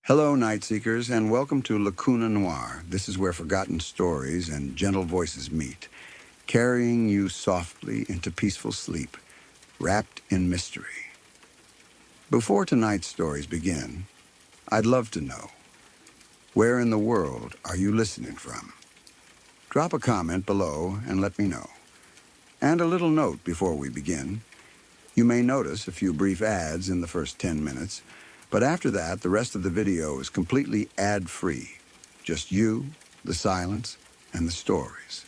Hello, Night Seekers, and welcome to Lacuna Noir. This is where forgotten stories and gentle voices meet, carrying you softly into peaceful sleep, wrapped in mystery. Before tonight's stories begin, I'd love to know, where in the world are you listening from? Drop a comment below and let me know. And a little note before we begin. You may notice a few brief ads in the first 10 minutes, but after that, the rest of the video is completely ad-free. Just you, the silence, and the stories.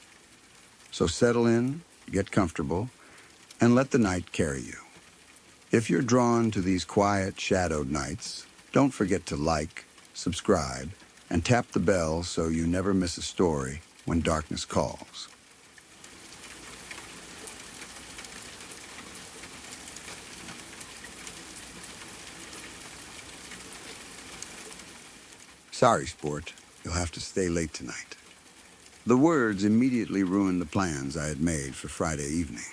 So settle in, get comfortable, and let the night carry you. If you're drawn to these quiet, shadowed nights, don't forget to like, subscribe, and tap the bell so you never miss a story when darkness calls. Sorry, sport. You'll have to stay late tonight. The words immediately ruined the plans I had made for Friday evening.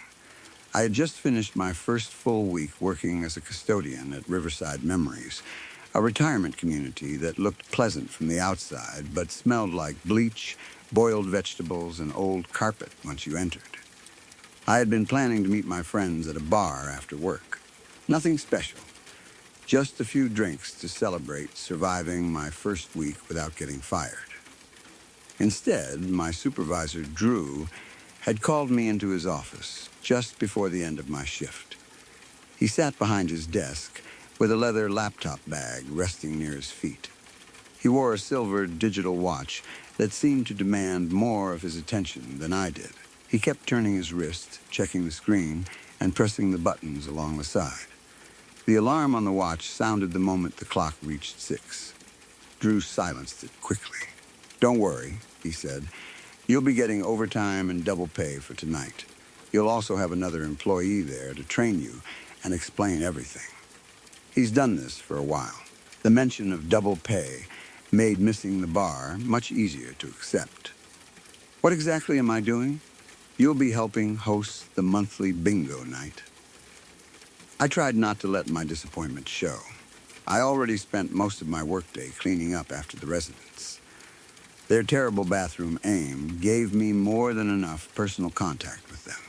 I had just finished my first full week working as a custodian at Riverside Memories, a retirement community that looked pleasant from the outside but smelled like bleach, boiled vegetables, and old carpet once you entered. I had been planning to meet my friends at a bar after work. Nothing special. Just a few drinks to celebrate surviving my first week without getting fired. Instead, my supervisor, Drew, had called me into his office just before the end of my shift. He sat behind his desk with a leather laptop bag resting near his feet. He wore a silver digital watch that seemed to demand more of his attention than I did. He kept turning his wrist, checking the screen, and pressing the buttons along the side. The alarm on the watch sounded the moment the clock reached 6. Drew silenced it quickly. "Don't worry," he said. "You'll be getting overtime and double pay for tonight. You'll also have another employee there to train you and explain everything." He's done this for a while. The mention of double pay made missing the bar much easier to accept. "What exactly am I doing?" "You'll be helping host the monthly bingo night." I tried not to let my disappointment show. I already spent most of my workday cleaning up after the residents. Their terrible bathroom aim gave me more than enough personal contact with them.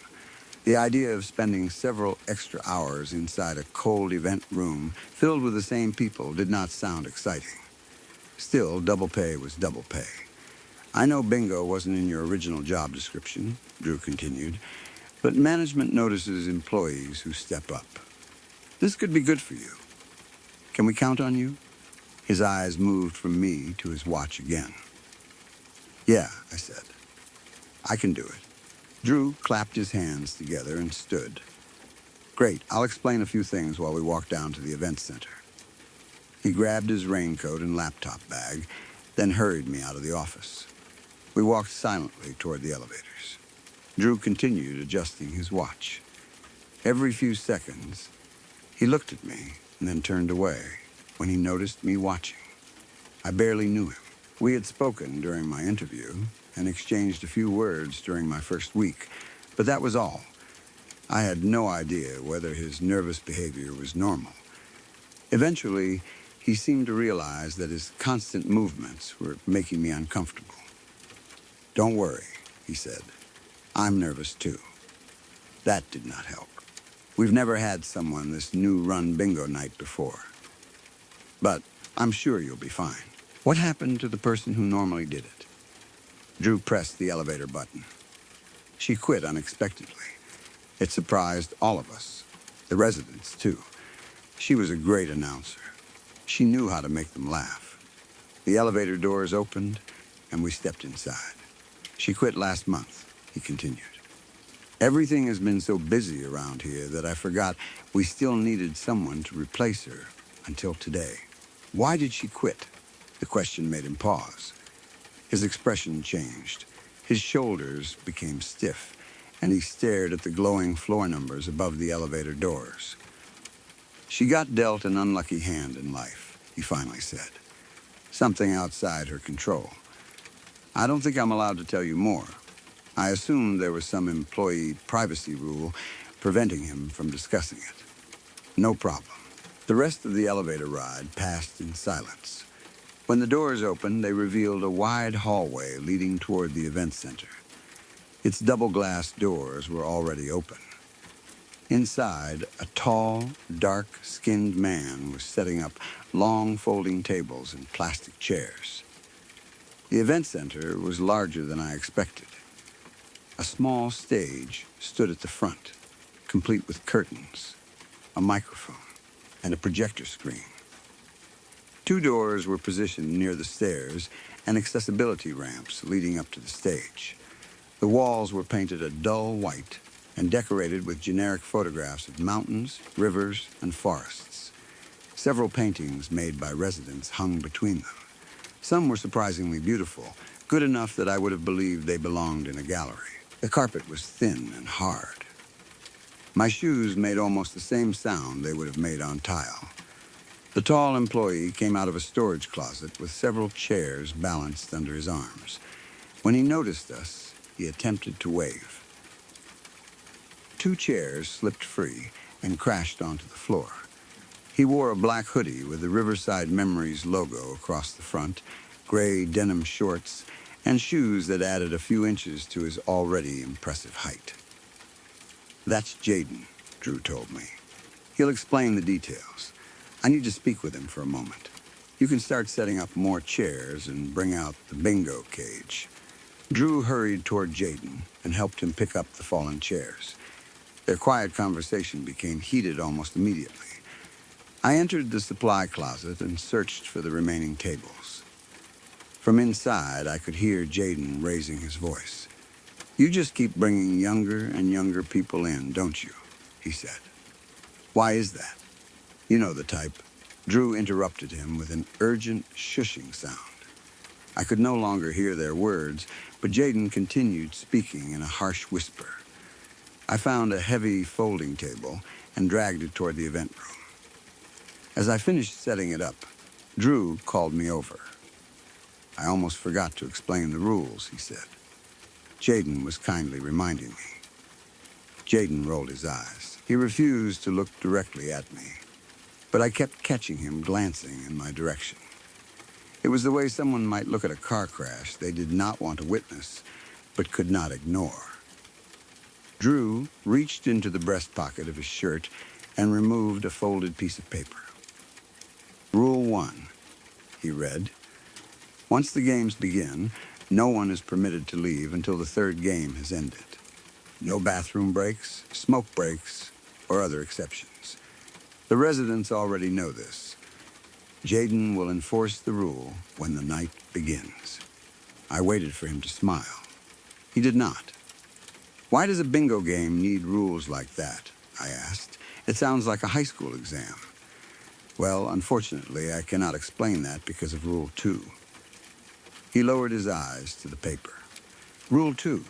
The idea of spending several extra hours inside a cold event room filled with the same people did not sound exciting. Still, double pay was double pay. "I know bingo wasn't in your original job description," Drew continued, "but management notices employees who step up. This could be good for you. Can we count on you?" His eyes moved from me to his watch again. "Yeah," I said. "I can do it." Drew clapped his hands together and stood. "Great, I'll explain a few things while we walk down to the event center." He grabbed his raincoat and laptop bag, then hurried me out of the office. We walked silently toward the elevators. Drew continued adjusting his watch. Every few seconds, he looked at me and then turned away when he noticed me watching. I barely knew him. We had spoken during my interview and exchanged a few words during my first week, but that was all. I had no idea whether his nervous behavior was normal. Eventually, he seemed to realize that his constant movements were making me uncomfortable. "Don't worry," he said. "I'm nervous too." That did not help. We've never had someone this new run bingo night before. But I'm sure you'll be fine. What happened to the person who normally did it? Drew pressed the elevator button. She quit unexpectedly. It surprised all of us, the residents too. She was a great announcer. She knew how to make them laugh. The elevator doors opened, and we stepped inside. "She quit last month," he continued. "Everything has been so busy around here that I forgot we still needed someone to replace her until today." "Why did she quit?" The question made him pause. His expression changed. His shoulders became stiff, and he stared at the glowing floor numbers above the elevator doors. "She got dealt an unlucky hand in life," he finally said. "Something outside her control. I don't think I'm allowed to tell you more. I assumed there was some employee privacy rule preventing him from discussing it." "No problem." The rest of the elevator ride passed in silence. When the doors opened, they revealed a wide hallway leading toward the event center. Its double-glass doors were already open. Inside, a tall, dark-skinned man was setting up long folding tables and plastic chairs. The event center was larger than I expected. A small stage stood at the front, complete with curtains, a microphone, and a projector screen. Two doors were positioned near the stairs and accessibility ramps leading up to the stage. The walls were painted a dull white and decorated with generic photographs of mountains, rivers, and forests. Several paintings made by residents hung between them. Some were surprisingly beautiful, good enough that I would have believed they belonged in a gallery. The carpet was thin and hard. My shoes made almost the same sound they would have made on tile. The tall employee came out of a storage closet with several chairs balanced under his arms. When he noticed us, he attempted to wave. Two chairs slipped free and crashed onto the floor. He wore a black hoodie with the Riverside Memories logo across the front, gray denim shorts, and shoes that added a few inches to his already impressive height. "That's Jaden," Drew told me. "He'll explain the details. I need to speak with him for a moment. You can start setting up more chairs and bring out the bingo cage." Drew hurried toward Jaden and helped him pick up the fallen chairs. Their quiet conversation became heated almost immediately. I entered the supply closet and searched for the remaining tables. From inside, I could hear Jaden raising his voice. "You just keep bringing younger and younger people in, don't you?" he said. "Why is that?" "You know the type." Drew interrupted him with an urgent shushing sound. I could no longer hear their words, but Jaden continued speaking in a harsh whisper. I found a heavy folding table and dragged it toward the event room. As I finished setting it up, Drew called me over. "I almost forgot to explain the rules," he said. Jaden was kindly reminding me. Jaden rolled his eyes. He refused to look directly at me, but I kept catching him glancing in my direction. It was the way someone might look at a car crash they did not want to witness, but could not ignore. Drew reached into the breast pocket of his shirt and removed a folded piece of paper. "Rule 1, he read. "Once the games begin, no one is permitted to leave until the third game has ended. No bathroom breaks, smoke breaks, or other exceptions. The residents already know this. Jaden will enforce the rule when the night begins." I waited for him to smile. He did not. "Why does a bingo game need rules like that?" I asked. "It sounds like a high school exam." "Well, unfortunately, I cannot explain that because of Rule 2. He lowered his eyes to the paper. "Rule 2.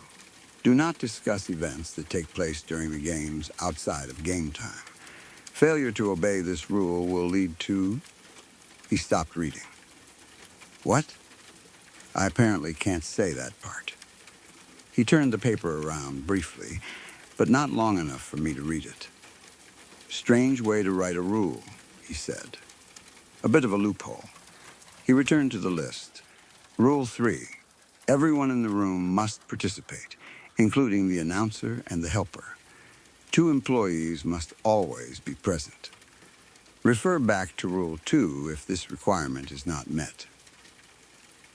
Do not discuss events that take place during the games outside of game time. Failure to obey this rule will lead to..." He stopped reading. "What?" "I apparently can't say that part." He turned the paper around briefly, but not long enough for me to read it. "Strange way to write a rule," he said. "A bit of a loophole." He returned to the list. "Rule 3. Everyone in the room must participate, including the announcer and the helper. 2 employees must always be present. Refer back to Rule 2 if this requirement is not met."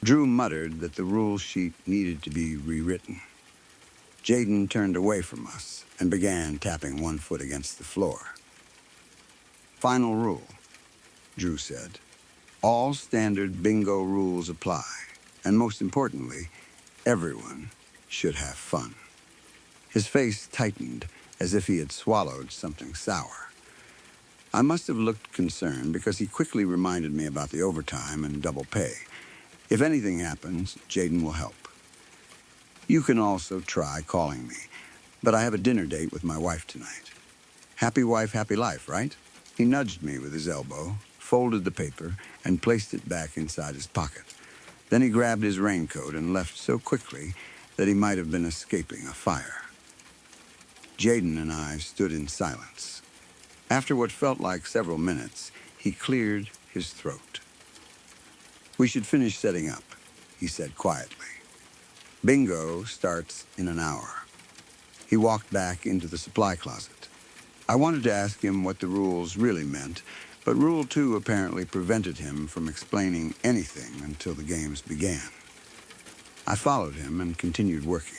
Drew muttered that the rule sheet needed to be rewritten. Jaden turned away from us and began tapping one foot against the floor. "Final rule," Drew said. "All standard bingo rules apply, and most importantly, everyone should have fun." His face tightened as if he had swallowed something sour. I must have looked concerned because he quickly reminded me about the overtime and double pay. "If anything happens, Jaden will help. You can also try calling me, but I have a dinner date with my wife tonight. Happy wife, happy life, right?" He nudged me with his elbow, folded the paper, and placed it back inside his pocket. Then he grabbed his raincoat and left so quickly that he might have been escaping a fire. Jaden and I stood in silence. After what felt like several minutes, he cleared his throat. We should finish setting up, he said quietly. Bingo starts in an hour. He walked back into the supply closet. I wanted to ask him what the rules really meant, but Rule 2 apparently prevented him from explaining anything until the games began. I followed him and continued working.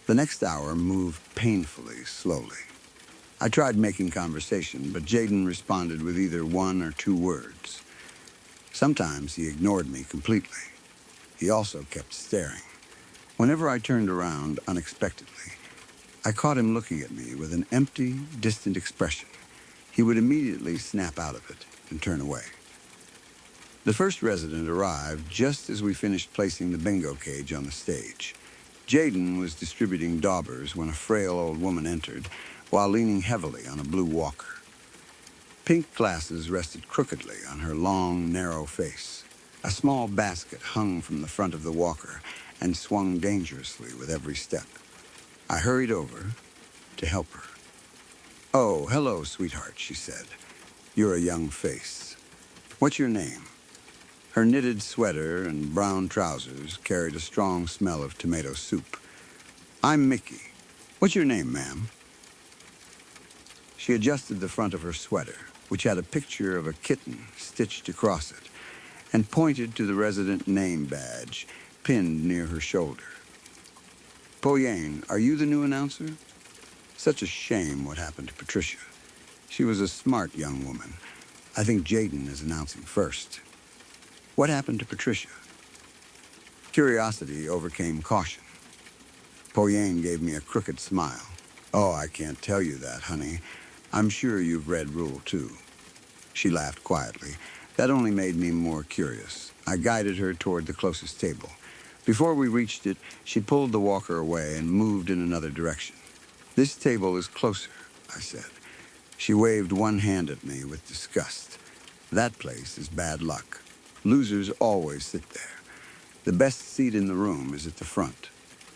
The next hour moved painfully slowly. I tried making conversation, but Jaden responded with either one or two words. Sometimes he ignored me completely. He also kept staring. Whenever I turned around unexpectedly, I caught him looking at me with an empty, distant expression. He would immediately snap out of it and turn away. The first resident arrived just as we finished placing the bingo cage on the stage. Jaden was distributing daubers when a frail old woman entered, while leaning heavily on a blue walker. Pink glasses rested crookedly on her long, narrow face. A small basket hung from the front of the walker and swung dangerously with every step. I hurried over to help her. "Oh, hello, sweetheart," she said. "You're a young face. What's your name?" Her knitted sweater and brown trousers carried a strong smell of tomato soup. "I'm Mickey. What's your name, ma'am?" She adjusted the front of her sweater, which had a picture of a kitten stitched across it, and pointed to the resident name badge pinned near her shoulder. "Poyane, are you the new announcer?" Such a shame what happened to Patricia. She was a smart young woman. I think Jaden is announcing first. What happened to Patricia? Curiosity overcame caution. Poyane gave me a crooked smile. "Oh, I can't tell you that, honey. I'm sure you've read Rule 2. She laughed quietly. That only made me more curious. I guided her toward the closest table. Before we reached it, she pulled the walker away and moved in another direction. "This table is closer," I said. She waved one hand at me with disgust. "That place is bad luck. Losers always sit there. The best seat in the room is at the front."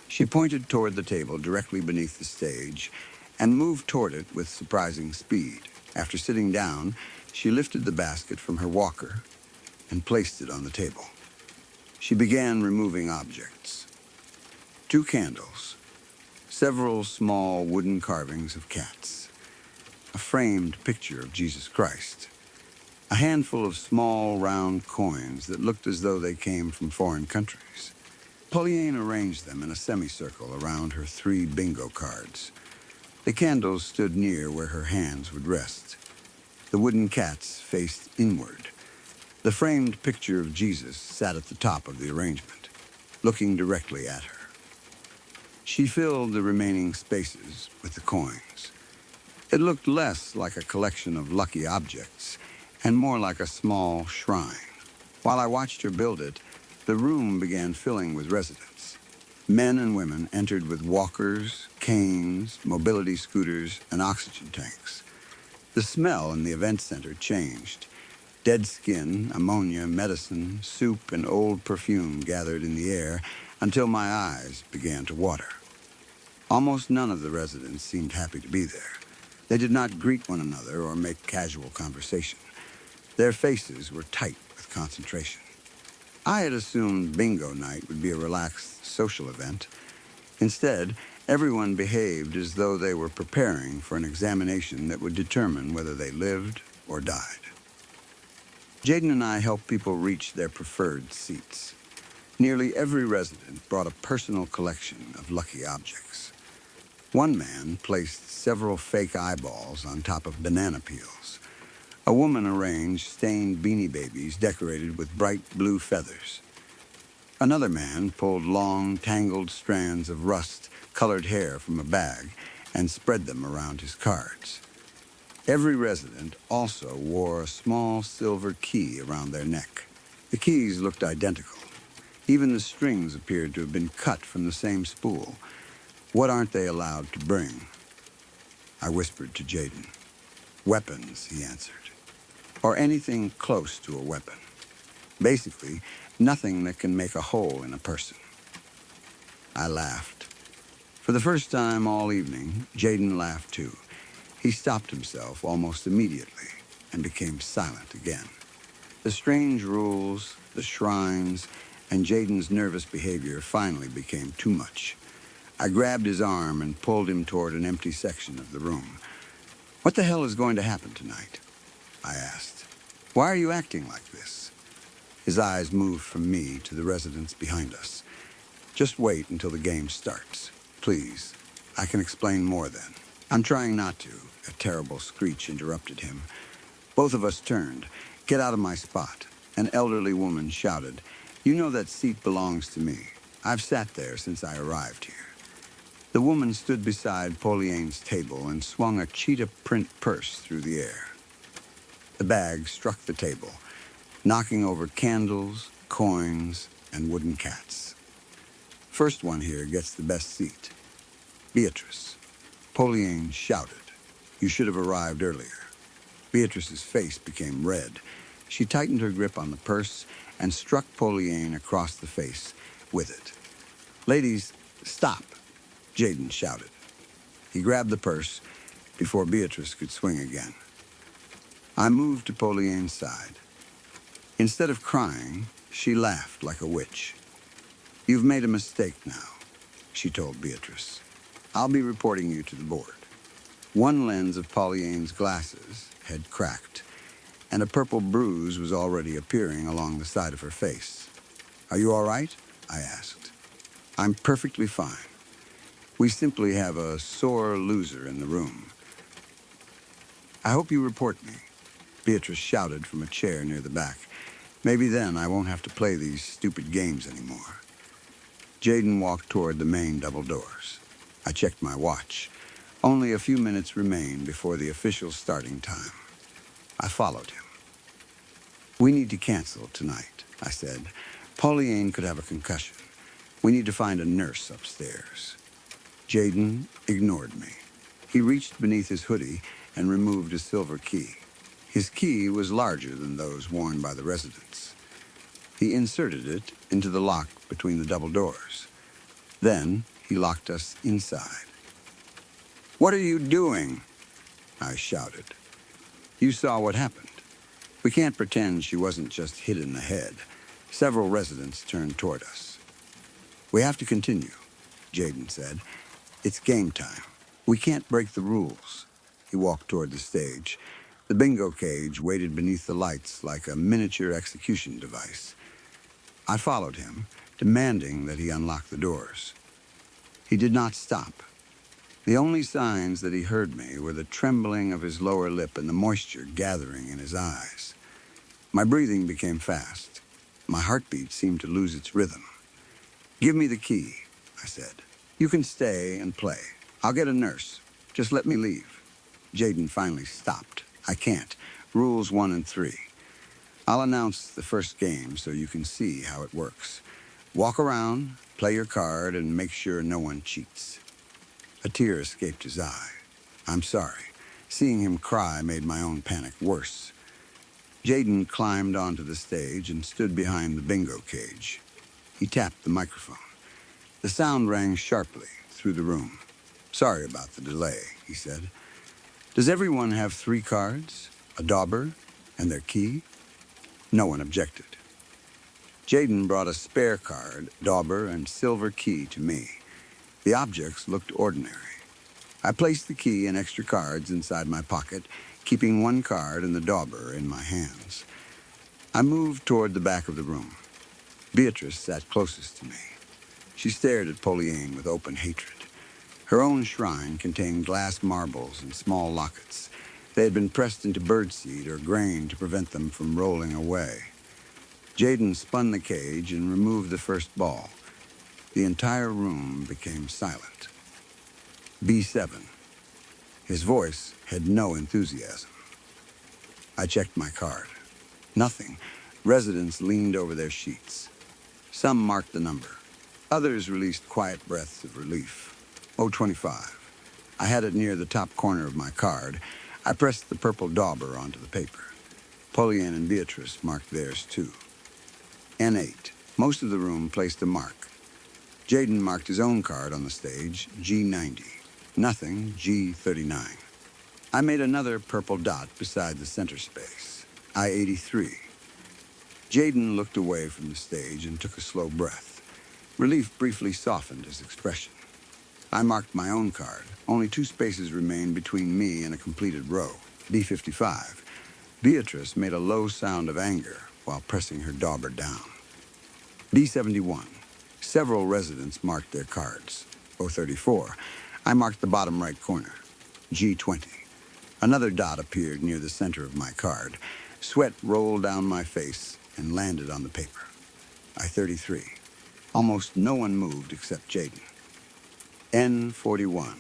She pointed toward the table directly beneath the stage and moved toward it with surprising speed. After sitting down, she lifted the basket from her walker and placed it on the table. She began removing objects. 2 candles, several small wooden carvings of cats, a framed picture of Jesus Christ, a handful of small round coins that looked as though they came from foreign countries. Polyane arranged them in a semicircle around her 3 bingo cards. The candles stood near where her hands would rest. The wooden cats faced inward. The framed picture of Jesus sat at the top of the arrangement, looking directly at her. She filled the remaining spaces with the coins. It looked less like a collection of lucky objects and more like a small shrine. While I watched her build it, the room began filling with residents. Men and women entered with walkers, canes, mobility scooters, and oxygen tanks. The smell in the event center changed. Dead skin, ammonia, medicine, soup, and old perfume gathered in the air until my eyes began to water. Almost none of the residents seemed happy to be there. They did not greet one another or make casual conversation. Their faces were tight with concentration. I had assumed bingo night would be a relaxed social event. Instead, everyone behaved as though they were preparing for an examination that would determine whether they lived or died. Jaden and I helped people reach their preferred seats. Nearly every resident brought a personal collection of lucky objects. One man placed several fake eyeballs on top of banana peels. A woman arranged stained Beanie Babies decorated with bright blue feathers. Another man pulled long, tangled strands of rust-colored hair from a bag and spread them around his cards. Every resident also wore a small silver key around their neck. The keys looked identical. Even the strings appeared to have been cut from the same spool. "What aren't they allowed to bring?" I whispered to Jaden. "Weapons," he answered. "Or anything close to a weapon. Basically, nothing that can make a hole in a person." I laughed. For the first time all evening, Jaden laughed too. He stopped himself almost immediately and became silent again. The strange rules, the shrines, and Jaden's nervous behavior finally became too much. I grabbed his arm and pulled him toward an empty section of the room. "What the hell is going to happen tonight?" I asked. "Why are you acting like this?" His eyes moved from me to the residents behind us. "Just wait until the game starts. Please. I can explain more then." "I'm trying not to," a terrible screech interrupted him. Both of us turned. "Get out of my spot." An elderly woman shouted, "You know that seat belongs to me. I've sat there since I arrived here." The woman stood beside Poliane's table and swung a cheetah print purse through the air. The bag struck the table, knocking over candles, coins, and wooden cats. "First one here gets the best seat. Beatrice." Poliane shouted, "You should have arrived earlier." Beatrice's face became red. She tightened her grip on the purse and struck Poliane across the face with it. "Ladies, stop," Jaden shouted. He grabbed the purse before Beatrice could swing again. I moved to Poliane's side. Instead of crying, she laughed like a witch. "You've made a mistake now," she told Beatrice. "I'll be reporting you to the board." One lens of Poliane's glasses had cracked, and a purple bruise was already appearing along the side of her face. "Are you all right?" I asked. "I'm perfectly fine. We simply have a sore loser in the room." "I hope you report me," Beatrice shouted from a chair near the back. "Maybe then I won't have to play these stupid games anymore." Jaden walked toward the main double doors. I checked my watch. Only a few minutes remained before the official starting time. I followed him. "We need to cancel tonight," I said. "Poliane could have a concussion. We need to find a nurse upstairs." Jaden ignored me. He reached beneath his hoodie and removed a silver key. His key was larger than those worn by the residents. He inserted it into the lock between the double doors. Then he locked us inside. "What are you doing?" I shouted. "You saw what happened. We can't pretend she wasn't just hit in the head." Several residents turned toward us. "We have to continue," Jaden said. "It's game time. We can't break the rules." He walked toward the stage. The bingo cage waited beneath the lights like a miniature execution device. I followed him, demanding that he unlock the doors. He did not stop. The only signs that he heard me were the trembling of his lower lip and the moisture gathering in his eyes. My breathing became fast. My heartbeat seemed to lose its rhythm. "Give me the key," I said. "You can stay and play. I'll get a nurse. Just let me leave." Jaden finally stopped. "I can't. Rules 1 and 3. I'll announce the first game so you can see how it works. Walk around, play your card, and make sure no one cheats." A tear escaped his eye. "I'm sorry." Seeing him cry made my own panic worse. Jaden climbed onto the stage and stood behind the bingo cage. He tapped the microphone. The sound rang sharply through the room. "Sorry about the delay," he said. "Does everyone have 3 cards, a dauber, and their key?" No one objected. Jaden brought a spare card, dauber, and silver key to me. The objects looked ordinary. I placed the key and extra cards inside my pocket, keeping 1 card and the dauber in my hands. I moved toward the back of the room. Beatrice sat closest to me. She stared at Poliane with open hatred. Her own shrine contained glass marbles and small lockets. They had been pressed into birdseed or grain to prevent them from rolling away. Jaden spun the cage and removed the first ball. The entire room became silent. B7. His voice had no enthusiasm. I checked my card. Nothing. Residents leaned over their sheets. Some marked the number. Others released quiet breaths of relief. 025. I had it near the top corner of my card. I pressed the purple dauber onto the paper. Poliane and Beatrice marked theirs too. N8. Most of the room placed a mark. Jaden marked his own card on the stage, G90. Nothing, G39. I made another purple dot beside the center space, I-83. Jaden looked away from the stage and took a slow breath. Relief briefly softened his expression. I marked my own card. Only 2 spaces remained between me and a completed row. B55. Beatrice made a low sound of anger while pressing her dauber down. B71. Several residents marked their cards. O34. I marked the bottom right corner. G20. Another dot appeared near the center of my card. Sweat rolled down my face and landed on the paper. I-33. Almost no one moved except Jaden. N41.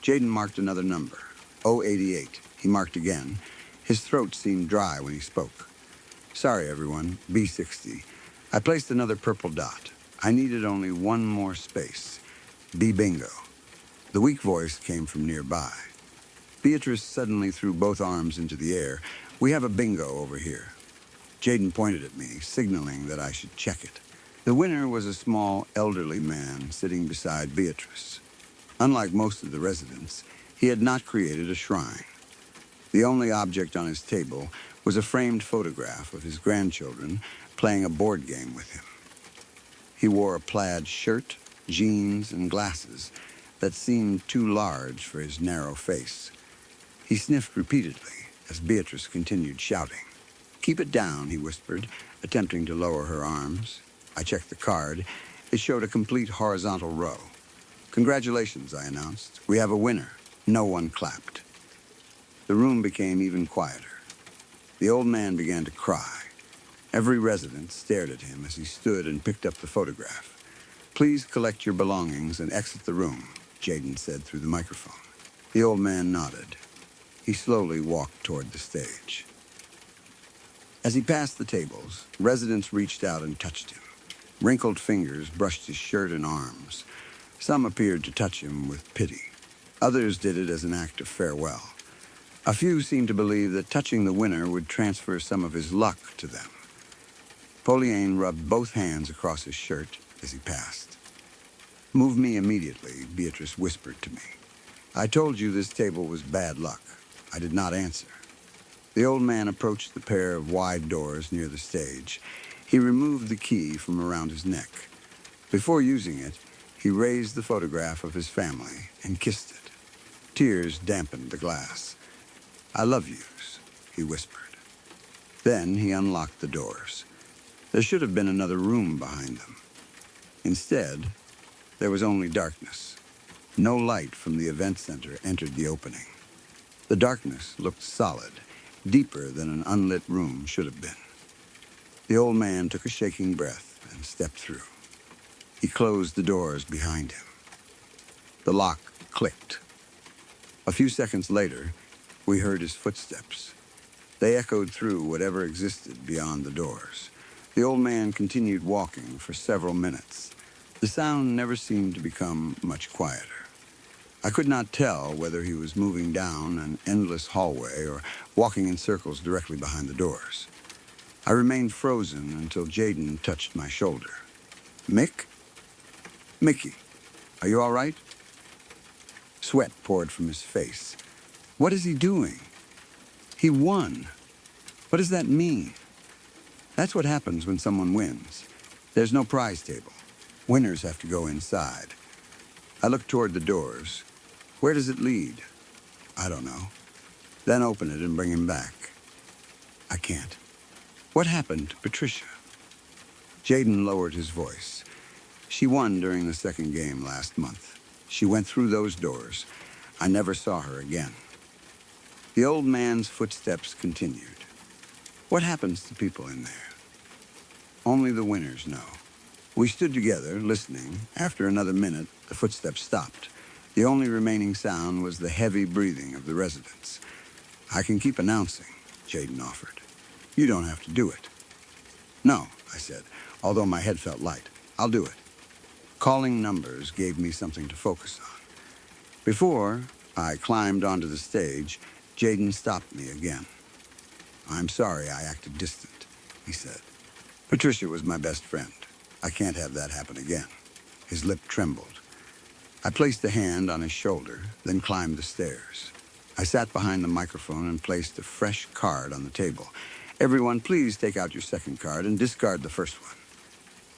Jaden marked another number. O88. He marked again. His throat seemed dry when he spoke. Sorry, everyone. B60. I placed another purple dot. I needed only one more space. B bingo. The weak voice came from nearby. Beatrice suddenly threw both arms into the air. We have a bingo over here. Jaden pointed at me, signaling that I should check it. The winner was a small, elderly man sitting beside Beatrice. Unlike most of the residents, he had not created a shrine. The only object on his table was a framed photograph of his grandchildren playing a board game with him. He wore a plaid shirt, jeans, and glasses that seemed too large for his narrow face. He sniffed repeatedly as Beatrice continued shouting. Keep it down, he whispered, attempting to lower her arms. I checked the card. It showed a complete horizontal row. Congratulations, I announced. We have a winner. No one clapped. The room became even quieter. The old man began to cry. Every resident stared at him as he stood and picked up the photograph. Please collect your belongings and exit the room, Jaden said through the microphone. The old man nodded. He slowly walked toward the stage. As he passed the tables, residents reached out and touched him. Wrinkled fingers brushed his shirt and arms. Some appeared to touch him with pity. Others did it as an act of farewell. A few seemed to believe that touching the winner would transfer some of his luck to them. Pauline rubbed both hands across his shirt as he passed. Move me immediately, Beatrice whispered to me. I told you this table was bad luck. I did not answer. The old man approached the pair of wide doors near the stage. He removed the key from around his neck. Before using it, he raised the photograph of his family and kissed it. Tears dampened the glass. I love yous, he whispered. Then he unlocked the doors. There should have been another room behind them. Instead, there was only darkness. No light from the event center entered the opening. The darkness looked solid, deeper than an unlit room should have been. The old man took a shaking breath and stepped through. He closed the doors behind him. The lock clicked. A few seconds later, we heard his footsteps. They echoed through whatever existed beyond the doors. The old man continued walking for several minutes. The sound never seemed to become much quieter. I could not tell whether he was moving down an endless hallway or walking in circles directly behind the doors. I remained frozen until Jaden touched my shoulder. Mick? Mickey, are you all right? Sweat poured from his face. What is he doing? He won. What does that mean? That's what happens when someone wins. There's no prize table. Winners have to go inside. I looked toward the doors. Where does it lead? I don't know. Then open it and bring him back. I can't. What happened to Patricia? Jaden lowered his voice. She won during the second game last month. She went through those doors. I never saw her again. The old man's footsteps continued. What happens to people in there? Only the winners know. We stood together, listening. After another minute, the footsteps stopped. The only remaining sound was the heavy breathing of the residents. I can keep announcing, Jaden offered. You don't have to do it. No, I said, although my head felt light. I'll do it. Calling numbers gave me something to focus on. Before I climbed onto the stage, Jaden stopped me again. I'm sorry I acted distant, he said. Patricia was my best friend. I can't have that happen again. His lip trembled. I placed a hand on his shoulder, then climbed the stairs. I sat behind the microphone and placed a fresh card on the table. Everyone, please take out your second card and discard the first one.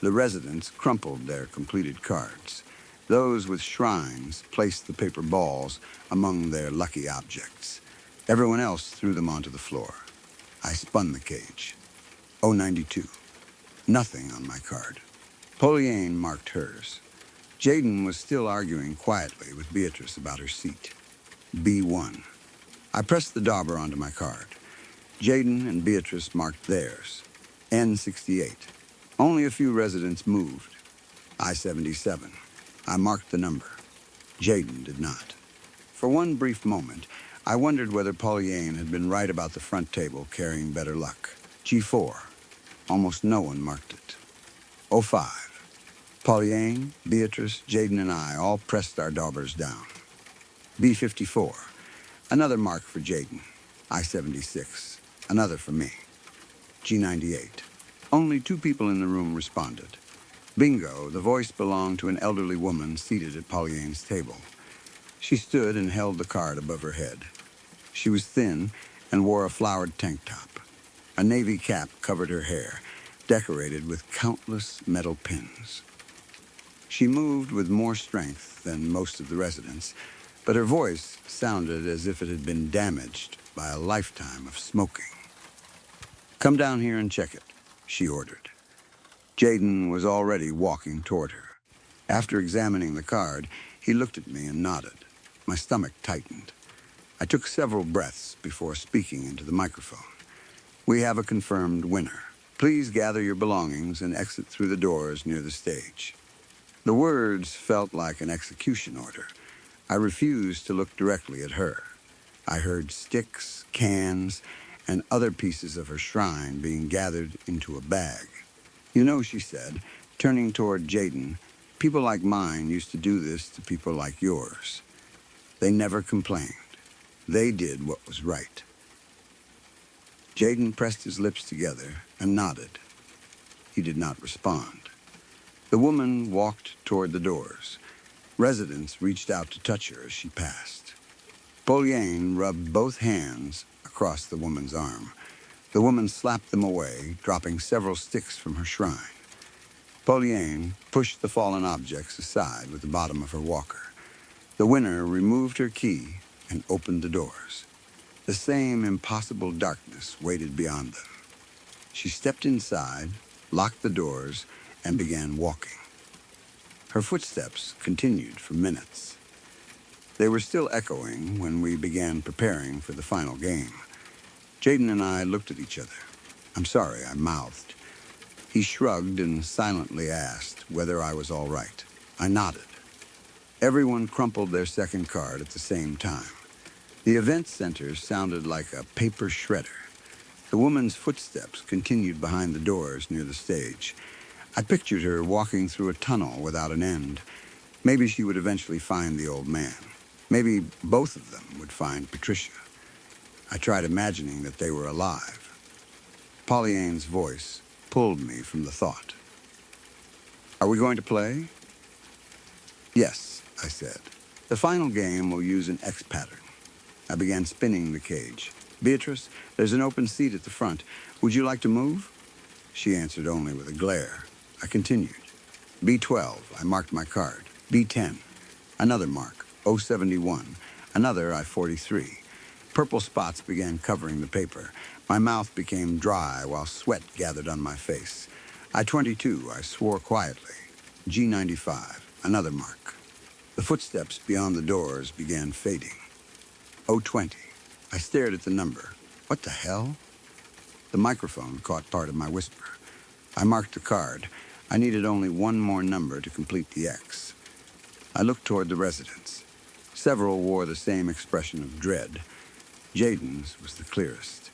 The residents crumpled their completed cards. Those with shrines placed the paper balls among their lucky objects. Everyone else threw them onto the floor. I spun the cage. 092. Nothing on my card. Poliane marked hers. Jaden was still arguing quietly with Beatrice about her seat. B1. I pressed the dauber onto my card. Jaden and Beatrice marked theirs. N68. Only a few residents moved. I-77. I marked the number. Jaden did not. For one brief moment, I wondered whether Poliane had been right about the front table carrying better luck. G4. Almost no one marked it. O5. Poliane, Beatrice, Jaden, and I all pressed our daubers down. B54. Another mark for Jaden. I-76. Another for me. G98. Only 2 people in the room responded. Bingo, the voice belonged to an elderly woman seated at Poliane's table. She stood and held the card above her head. She was thin and wore a flowered tank top. A navy cap covered her hair, decorated with countless metal pins. She moved with more strength than most of the residents, but her voice sounded as if it had been damaged by a lifetime of smoking. "Come down here and check it," she ordered. Jaden was already walking toward her. After examining the card, he looked at me and nodded. My stomach tightened. I took several breaths before speaking into the microphone. "We have a confirmed winner. Please gather your belongings and exit through the doors near the stage." The words felt like an execution order. I refused to look directly at her. I heard sticks, cans, and other pieces of her shrine being gathered into a bag. "You know," she said, turning toward Jaden, "people like mine used to do this to people like yours. They never complained. They did what was right." Jaden pressed his lips together and nodded. He did not respond. The woman walked toward the doors. Residents reached out to touch her as she passed. Poliane rubbed both hands across the woman's arm. The woman slapped them away, dropping several sticks from her shrine. Poliane pushed the fallen objects aside with the bottom of her walker. The winner removed her key and opened the doors. The same impossible darkness waited beyond them. She stepped inside, locked the doors, and began walking. Her footsteps continued for minutes. They were still echoing when we began preparing for the final game. Jaden and I looked at each other. "I'm sorry," I mouthed. He shrugged and silently asked whether I was all right. I nodded. Everyone crumpled their second card at the same time. The event center sounded like a paper shredder. The woman's footsteps continued behind the doors near the stage. I pictured her walking through a tunnel without an end. Maybe she would eventually find the old man. Maybe both of them would find Patricia. I tried imagining that they were alive. Poliane's voice pulled me from the thought. "Are we going to play?" "Yes," I said. "The final game will use an X pattern." I began spinning the cage. "Beatrice, there's an open seat at the front. Would you like to move?" She answered only with a glare. I continued. B12, I marked my card. B10, another mark. 071, another I-43. Purple spots began covering the paper. My mouth became dry while sweat gathered on my face. I-22, I swore quietly. G95, another mark. The footsteps beyond the doors began fading. 020, I stared at the number. What the hell? The microphone caught part of my whisper. I marked the card. I needed only one more number to complete the X. I looked toward the residents. Several wore the same expression of dread. Jaden's was the clearest.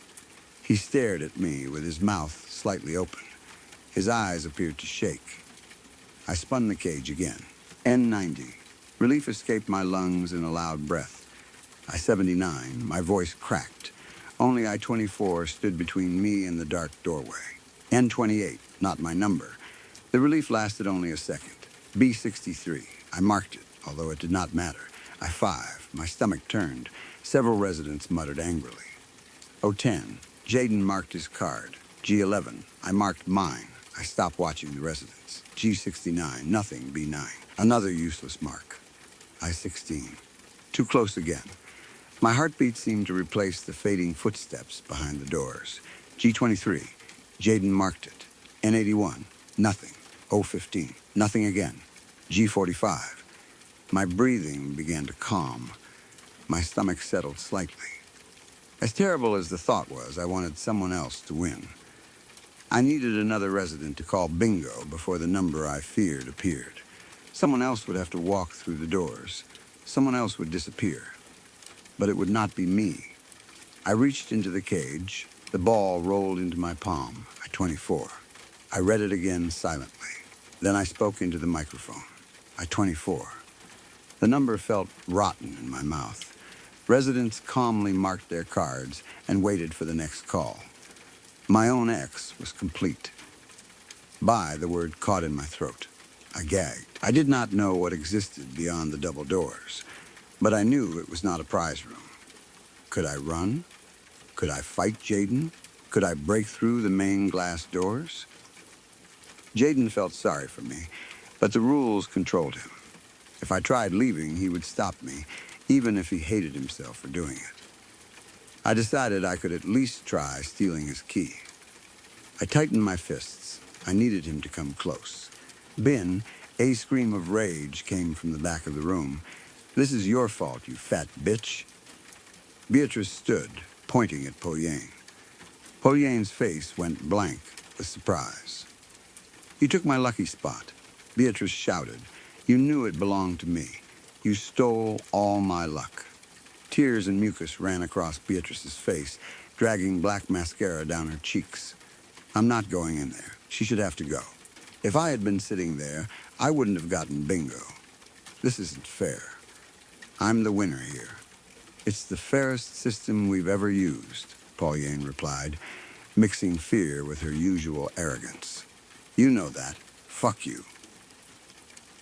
He stared at me with his mouth slightly open. His eyes appeared to shake. I spun the cage again. N90. Relief escaped my lungs in a loud breath. I-79, my voice cracked. Only I-24 stood between me and the dark doorway. N28, not my number. The relief lasted only a second. B63, I marked it, although it did not matter. I-5, my stomach turned. Several residents muttered angrily. 010, Jaden marked his card. G11. I marked mine. I stopped watching the residents. G69. Nothing, B9. Another useless mark. I16. Too close again. My heartbeat seemed to replace the fading footsteps behind the doors. G23. Jaden marked it. N81. Nothing. O15. Nothing again. G45. My breathing began to calm. My stomach settled slightly. As terrible as the thought was, I wanted someone else to win. I needed another resident to call bingo before the number I feared appeared. Someone else would have to walk through the doors. Someone else would disappear. But it would not be me. I reached into the cage. The ball rolled into my palm. I-24. I read it again silently. Then I spoke into the microphone. I-24. The number felt rotten in my mouth. Residents calmly marked their cards and waited for the next call. My own X was complete. By, the word caught in my throat. I gagged. I did not know what existed beyond the double doors, but I knew it was not a prize room. Could I run? Could I fight Jaden? Could I break through the main glass doors? Jaden felt sorry for me, but the rules controlled him. If I tried leaving, he would stop me, even if he hated himself for doing it. I decided I could at least try stealing his key. I tightened my fists. I needed him to come close. Ben, a scream of rage came from the back of the room. "This is your fault, you fat bitch." Beatrice stood, pointing at Polyain. Polyain's face went blank with surprise. "You took my lucky spot." Beatrice shouted. "You knew it belonged to me. You stole all my luck." Tears and mucus ran across Beatrice's face, dragging black mascara down her cheeks. "I'm not going in there. She should have to go. If I had been sitting there, I wouldn't have gotten bingo. This isn't fair. I'm the winner here." "It's the fairest system we've ever used," Polyain replied, mixing fear with her usual arrogance. "You know that. Fuck you."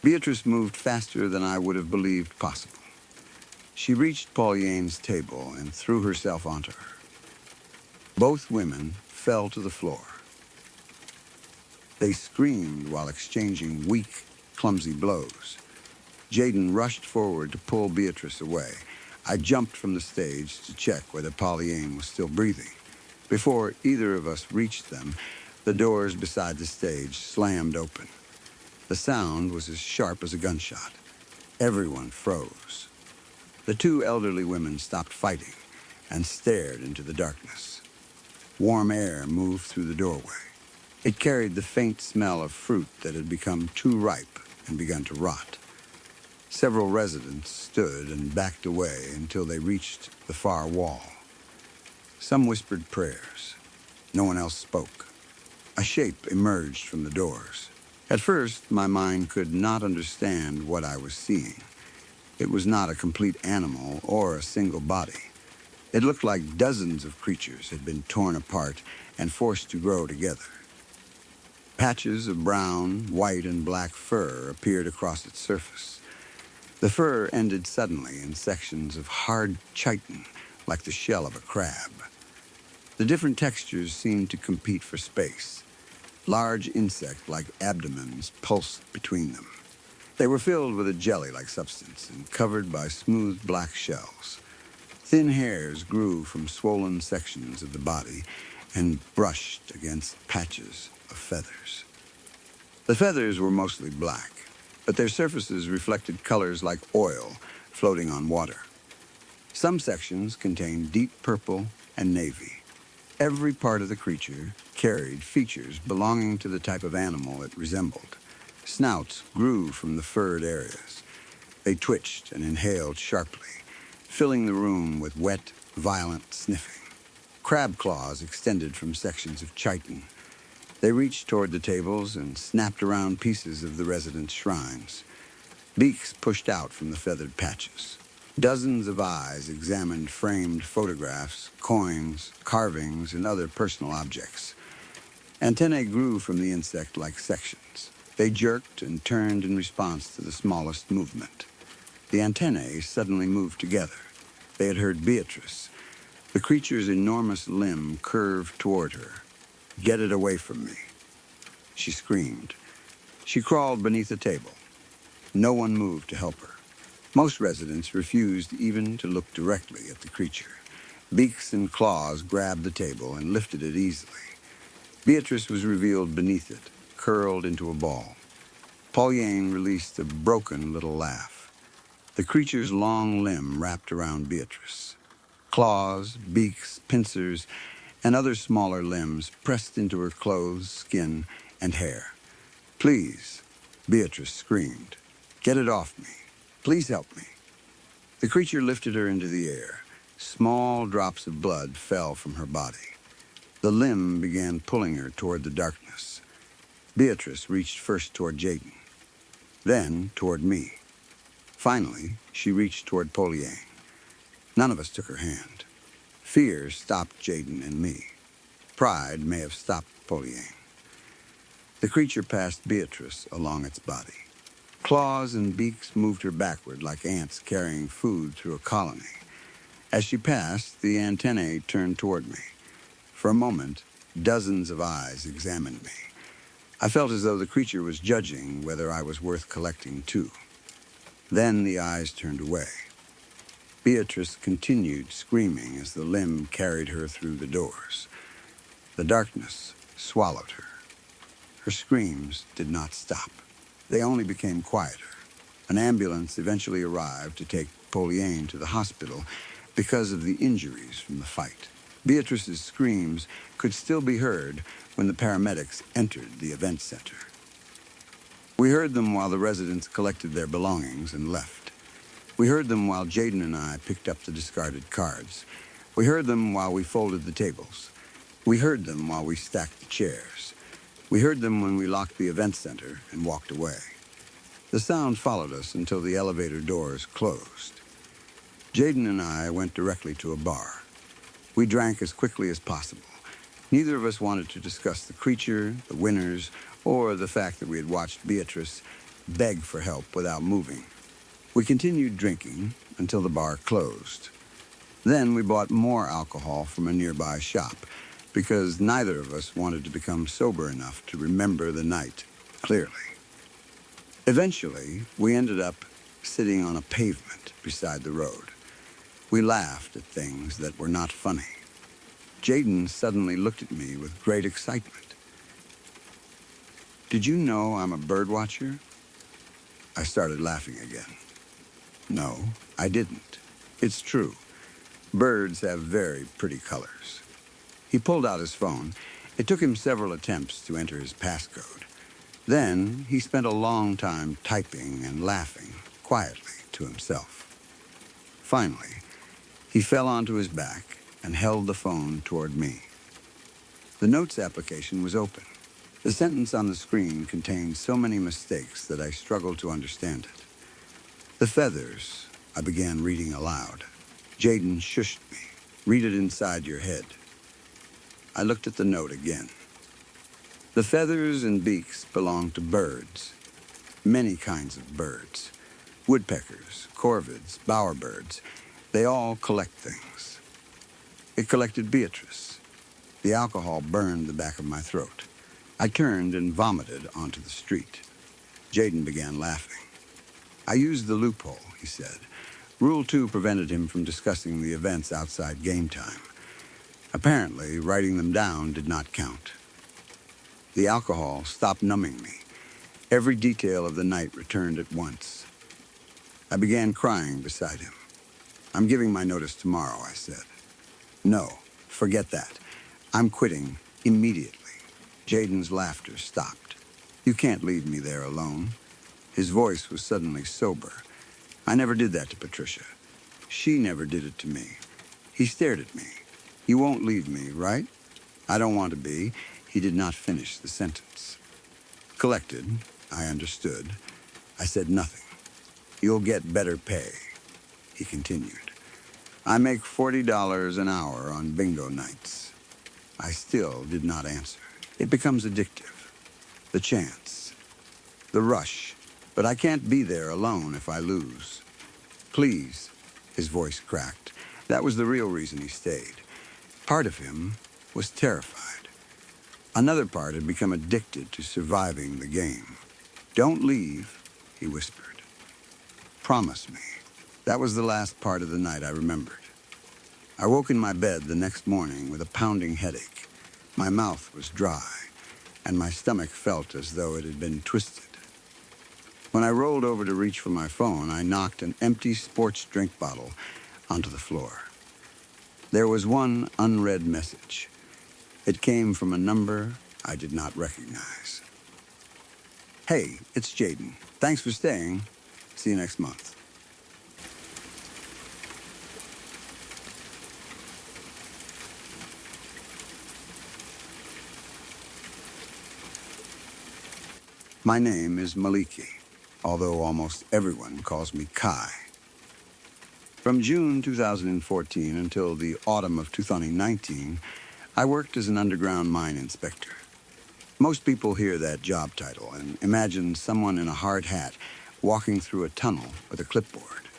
Beatrice moved faster than I would have believed possible. She reached Polyain's table and threw herself onto her. Both women fell to the floor. They screamed while exchanging weak, clumsy blows. Jaden rushed forward to pull Beatrice away. I jumped from the stage to check whether Polyain was still breathing. Before either of us reached them, the doors beside the stage slammed open. The sound was as sharp as a gunshot. Everyone froze. The two elderly women stopped fighting and stared into the darkness. Warm air moved through the doorway. It carried the faint smell of fruit that had become too ripe and begun to rot. Several residents stood and backed away until they reached the far wall. Some whispered prayers. No one else spoke. A shape emerged from the doors. At first, my mind could not understand what I was seeing. It was not a complete animal or a single body. It looked like dozens of creatures had been torn apart and forced to grow together. Patches of brown, white, and black fur appeared across its surface. The fur ended suddenly in sections of hard chitin, like the shell of a crab. The different textures seemed to compete for space. Large insect-like abdomens pulsed between them. They were filled with a jelly-like substance and covered by smooth black shells. Thin hairs grew from swollen sections of the body and brushed against patches of feathers. The feathers were mostly black, but their surfaces reflected colors like oil floating on water. Some sections contained deep purple and navy. Every part of the creature carried features belonging to the type of animal it resembled. Snouts grew from the furred areas. They twitched and inhaled sharply, filling the room with wet, violent sniffing. Crab claws extended from sections of chitin. They reached toward the tables and snapped around pieces of the residents' shrines. Beaks pushed out from the feathered patches. Dozens of eyes examined framed photographs, coins, carvings, and other personal objects. Antennae grew from the insect-like sections. They jerked and turned in response to the smallest movement. The antennae suddenly moved together. They had heard Beatrice. The creature's enormous limb curved toward her. "Get it away from me." She screamed. She crawled beneath a table. No one moved to help her. Most residents refused even to look directly at the creature. Beaks and claws grabbed the table and lifted it easily. Beatrice was revealed beneath it, curled into a ball. Pauline released a broken little laugh. The creature's long limb wrapped around Beatrice. Claws, beaks, pincers, and other smaller limbs pressed into her clothes, skin, and hair. "Please," Beatrice screamed. "Get it off me. Please help me." The creature lifted her into the air. Small drops of blood fell from her body. The limb began pulling her toward the darkness. Beatrice reached first toward Jaden, then toward me. Finally, she reached toward Pauline. None of us took her hand. Fear stopped Jaden and me. Pride may have stopped Pauline. The creature passed Beatrice along its body. Claws and beaks moved her backward like ants carrying food through a colony. As she passed, the antennae turned toward me. For a moment, dozens of eyes examined me. I felt as though the creature was judging whether I was worth collecting too. Then the eyes turned away. Beatrice continued screaming as the limb carried her through the doors. The darkness swallowed her. Her screams did not stop. They only became quieter. An ambulance eventually arrived to take Pauline to the hospital because of the injuries from the fight. Beatrice's screams could still be heard when the paramedics entered the event center. We heard them while the residents collected their belongings and left. We heard them while Jaden and I picked up the discarded cards. We heard them while we folded the tables. We heard them while we stacked the chairs. We heard them when we locked the event center and walked away. The sound followed us until the elevator doors closed. Jaden and I went directly to a bar. We drank as quickly as possible. Neither of us wanted to discuss the creature, the winners, or the fact that we had watched Beatrice beg for help without moving. We continued drinking until the bar closed. Then we bought more alcohol from a nearby shop because neither of us wanted to become sober enough to remember the night clearly. Eventually, we ended up sitting on a pavement beside the road. We laughed at things that were not funny. Jaden suddenly looked at me with great excitement. "Did you know I'm a bird watcher?" I started laughing again. No, I didn't. It's true. Birds have very pretty colors. He pulled out his phone. It took him several attempts to enter his passcode. Then he spent a long time typing and laughing quietly to himself. Finally, he fell onto his back and held the phone toward me. The notes application was open. The sentence on the screen contained so many mistakes that I struggled to understand it. "The feathers," I began reading aloud. Jaden shushed me. "Read it inside your head." I looked at the note again. "The feathers and beaks belong to birds. Many kinds of birds. Woodpeckers, corvids, bowerbirds. They all collect things." It collected Beatrice. The alcohol burned the back of my throat. I turned and vomited onto the street. Jaden began laughing. "I used the loophole," he said. Rule 2 prevented him from discussing the events outside game time. Apparently, writing them down did not count. The alcohol stopped numbing me. Every detail of the night returned at once. I began crying beside him. "I'm giving my notice tomorrow," I said. "No, forget that. I'm quitting immediately." Jaden's laughter stopped. "You can't leave me there alone." His voice was suddenly sober. "I never did that to Patricia. She never did it to me." He stared at me. "You won't leave me, right?" "I don't want to be." He did not finish the sentence. Collected, I understood. I said nothing. "You'll get better pay," he continued. "I make $40 an hour on bingo nights." I still did not answer. It becomes addictive. The chance. The rush. But I can't be there alone if I lose. "Please," his voice cracked. That was the real reason he stayed. Part of him was terrified. Another part had become addicted to surviving the game. "Don't leave," he whispered. "Promise me." That was the last part of the night I remembered. I woke in my bed the next morning with a pounding headache. My mouth was dry, and my stomach felt as though it had been twisted. When I rolled over to reach for my phone, I knocked an empty sports drink bottle onto the floor. There was one unread message. It came from a number I did not recognize. "Hey, it's Jaden. Thanks for staying. See you next month." My name is Maliki, although almost everyone calls me Kai. From June 2014 until the autumn of 2019, I worked as an underground mine inspector. Most people hear that job title and imagine someone in a hard hat walking through a tunnel with a clipboard.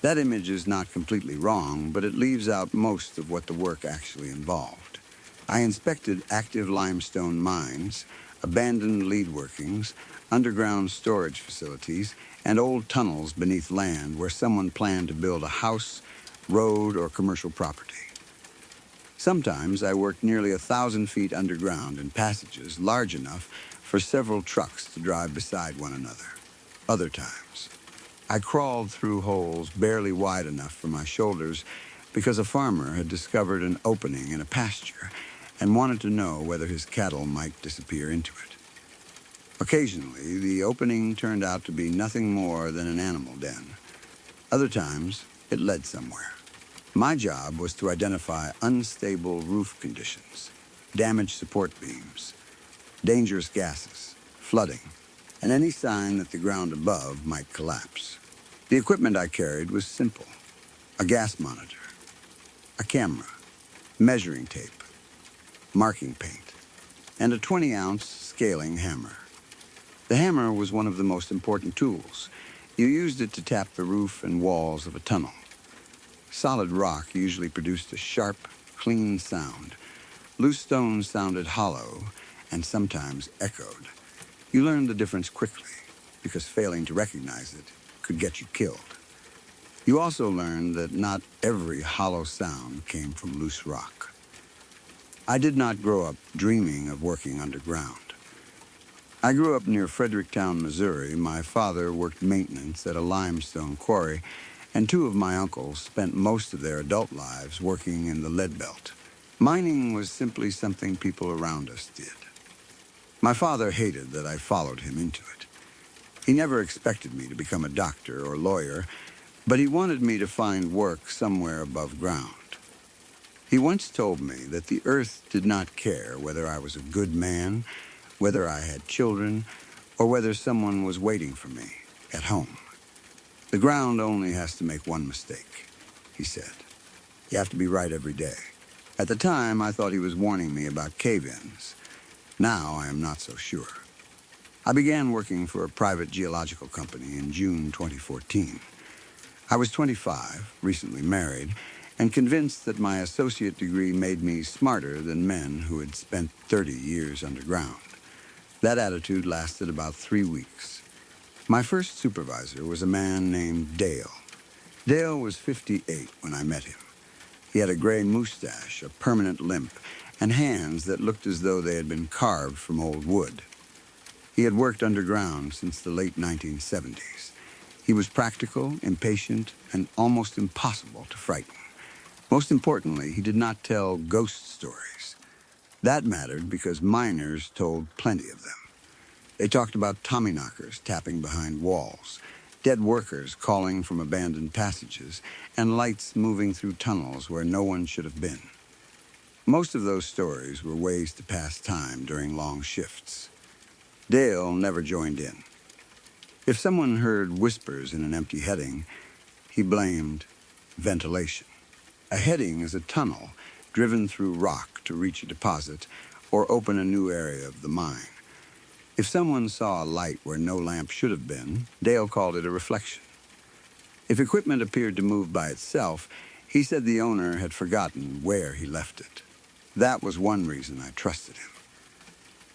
That image is not completely wrong, but it leaves out most of what the work actually involved. I inspected active limestone mines, abandoned lead workings, underground storage facilities, and old tunnels beneath land where someone planned to build a house, road, or commercial property. Sometimes I worked nearly 1,000 feet underground in passages large enough for several trucks to drive beside one another. Other times, I crawled through holes barely wide enough for my shoulders because a farmer had discovered an opening in a pasture and wanted to know whether his cattle might disappear into it. Occasionally, the opening turned out to be nothing more than an animal den. Other times, it led somewhere. My job was to identify unstable roof conditions, damaged support beams, dangerous gases, flooding, and any sign that the ground above might collapse. The equipment I carried was simple: a gas monitor, a camera, measuring tape, marking paint, and a 20-ounce scaling hammer. The hammer was one of the most important tools. You used it to tap the roof and walls of a tunnel. Solid rock usually produced a sharp, clean sound. Loose stones sounded hollow and sometimes echoed. You learned the difference quickly, because failing to recognize it could get you killed. You also learned that not every hollow sound came from loose rock. I did not grow up dreaming of working underground. I grew up near Fredericktown, Missouri. My father worked maintenance at a limestone quarry, and two of my uncles spent most of their adult lives working in the lead belt. Mining was simply something people around us did. My father hated that I followed him into it. He never expected me to become a doctor or lawyer, but he wanted me to find work somewhere above ground. He once told me that the earth did not care whether I was a good man, whether I had children, or whether someone was waiting for me at home. "The ground only has to make one mistake," he said. "You have to be right every day." At the time, I thought he was warning me about cave-ins. Now I am not so sure. I began working for a private geological company in June 2014. I was 25, recently married, and convinced that my associate degree made me smarter than men who had spent 30 years underground. That attitude lasted about 3 weeks. My first supervisor was a man named Dale. Dale was 58 when I met him. He had a gray mustache, a permanent limp, and hands that looked as though they had been carved from old wood. He had worked underground since the late 1970s. He was practical, impatient, and almost impossible to frighten. Most importantly, he did not tell ghost stories. That mattered because miners told plenty of them. They talked about Tommyknockers tapping behind walls, dead workers calling from abandoned passages, and lights moving through tunnels where no one should have been. Most of those stories were ways to pass time during long shifts. Dale never joined in. If someone heard whispers in an empty heading, he blamed ventilation. A heading is a tunnel driven through rock to reach a deposit or open a new area of the mine. If someone saw a light where no lamp should have been, Dale called it a reflection. If equipment appeared to move by itself, He said the owner had forgotten where he left it. That was one reason I trusted him.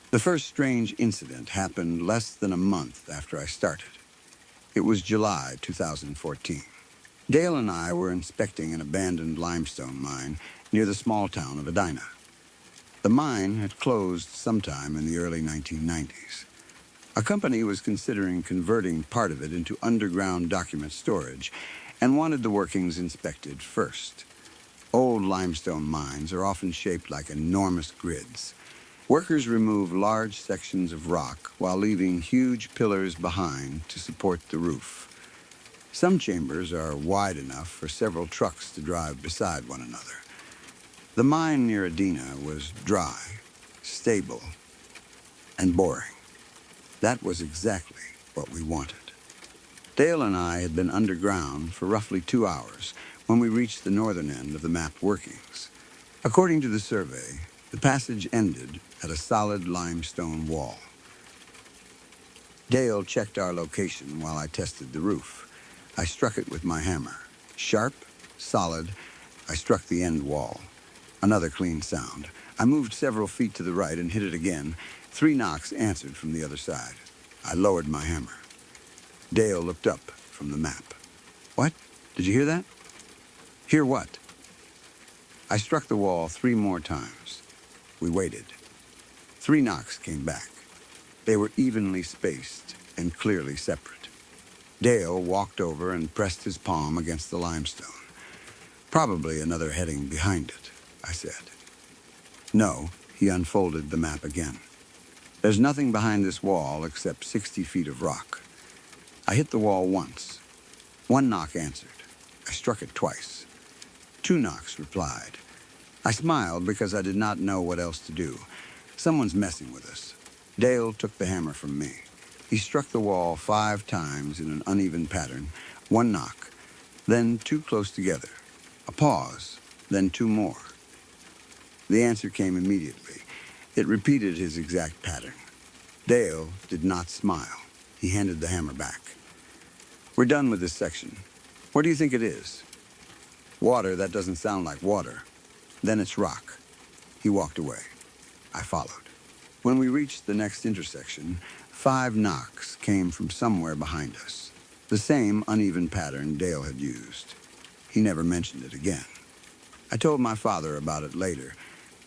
The first strange incident happened less than a month after I started. It was July 2014. Dale and I were inspecting an abandoned limestone mine near the small town of Edina. The mine had closed sometime in the early 1990s. A company was considering converting part of it into underground document storage and wanted the workings inspected first. Old limestone mines are often shaped like enormous grids. Workers remove large sections of rock while leaving huge pillars behind to support the roof. Some chambers are wide enough for several trucks to drive beside one another. The mine near Edina was dry, stable, and boring. That was exactly what we wanted. Dale and I had been underground for roughly 2 hours when we reached the northern end of the mapped workings. According to the survey, the passage ended at a solid limestone wall. Dale checked our location while I tested the roof. I struck it with my hammer. Sharp, solid, I struck the end wall. Another clean sound. I moved several feet to the right and hit it again. 3 knocks answered from the other side. I lowered my hammer. Dale looked up from the map. What? Did you hear that? Hear what? I struck the wall 3 more times. We waited. 3 knocks came back. They were evenly spaced and clearly separate. Dale walked over and pressed his palm against the limestone. Probably another heading behind it, I said. No, he unfolded the map again. There's nothing behind this wall except 60 feet of rock. I hit the wall once. 1 knock answered. I struck it twice. 2 knocks replied. I smiled because I did not know what else to do. Someone's messing with us. Dale took the hammer from me. He struck the wall 5 times in an uneven pattern. 1 knock, then 2 close together. A pause, then 2 more. The answer came immediately. It repeated his exact pattern. Dale did not smile. He handed the hammer back. We're done with this section. What do you think it is? Water, that doesn't sound like water. Then it's rock. He walked away. I followed. When we reached the next intersection, 5 knocks came from somewhere behind us. The same uneven pattern Dale had used. He never mentioned it again. I told my father about it later.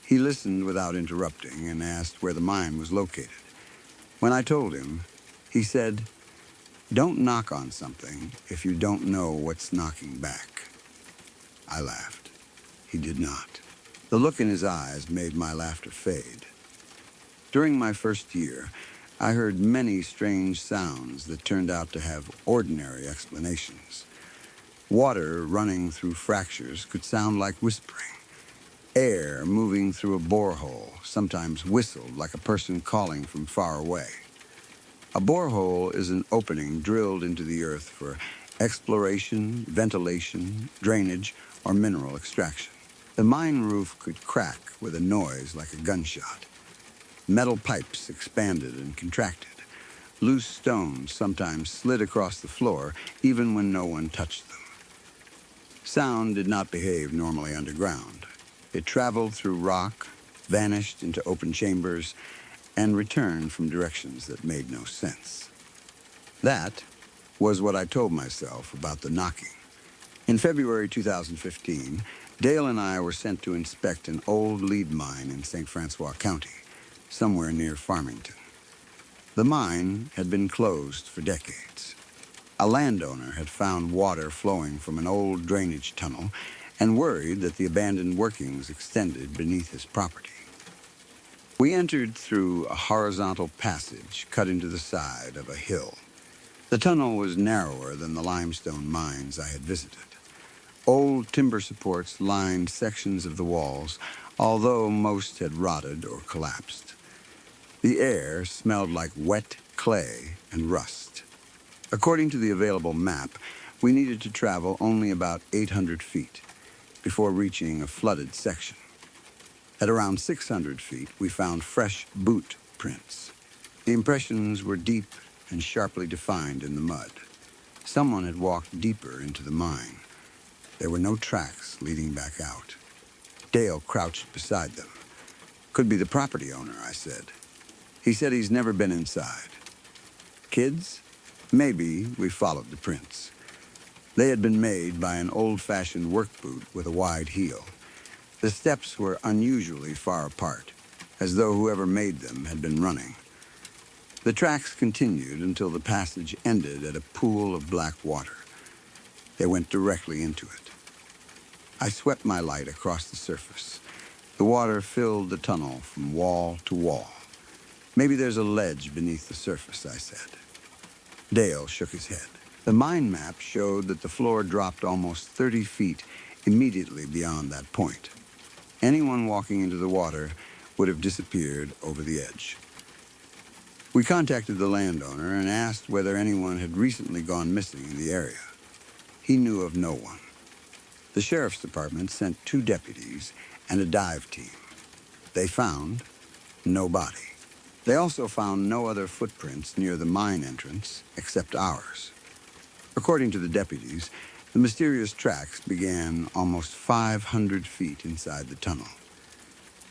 He listened without interrupting and asked where the mine was located. When I told him, he said, "Don't knock on something if you don't know what's knocking back." I laughed. He did not. The look in his eyes made my laughter fade. During my first year, I heard many strange sounds that turned out to have ordinary explanations. Water running through fractures could sound like whispering. Air moving through a borehole sometimes whistled like a person calling from far away. A borehole is an opening drilled into the earth for exploration, ventilation, drainage, or mineral extraction. The mine roof could crack with a noise like a gunshot. Metal pipes expanded and contracted. Loose stones sometimes slid across the floor even when no one touched them. Sound did not behave normally underground. It traveled through rock, vanished into open chambers, and returned from directions that made no sense. That was what I told myself about the knocking. In February 2015, Dale and I were sent to inspect an old lead mine in St. Francois County, somewhere near Farmington. The mine had been closed for decades. A landowner had found water flowing from an old drainage tunnel and worried that the abandoned workings extended beneath his property. We entered through a horizontal passage cut into the side of a hill. The tunnel was narrower than the limestone mines I had visited. Old timber supports lined sections of the walls, although most had rotted or collapsed. The air smelled like wet clay and rust. According to the available map, we needed to travel only about 800 feet before reaching a flooded section. At around 600 feet, we found fresh boot prints. The impressions were deep and sharply defined in the mud. Someone had walked deeper into the mine. There were no tracks leading back out. Dale crouched beside them. Could be the property owner, I said. He said he's never been inside. Kids? Maybe we followed the prints. They had been made by an old-fashioned work boot with a wide heel. The steps were unusually far apart, as though whoever made them had been running. The tracks continued until the passage ended at a pool of black water. They went directly into it. I swept my light across the surface. The water filled the tunnel from wall to wall. Maybe there's a ledge beneath the surface, I said. Dale shook his head. The mind map showed that the floor dropped almost 30 feet immediately beyond that point. Anyone walking into the water would have disappeared over the edge. We contacted the landowner and asked whether anyone had recently gone missing in the area. He knew of no one. The sheriff's department sent 2 deputies and a dive team. They found no body. They also found no other footprints near the mine entrance except ours. According to the deputies, the mysterious tracks began almost 500 feet inside the tunnel.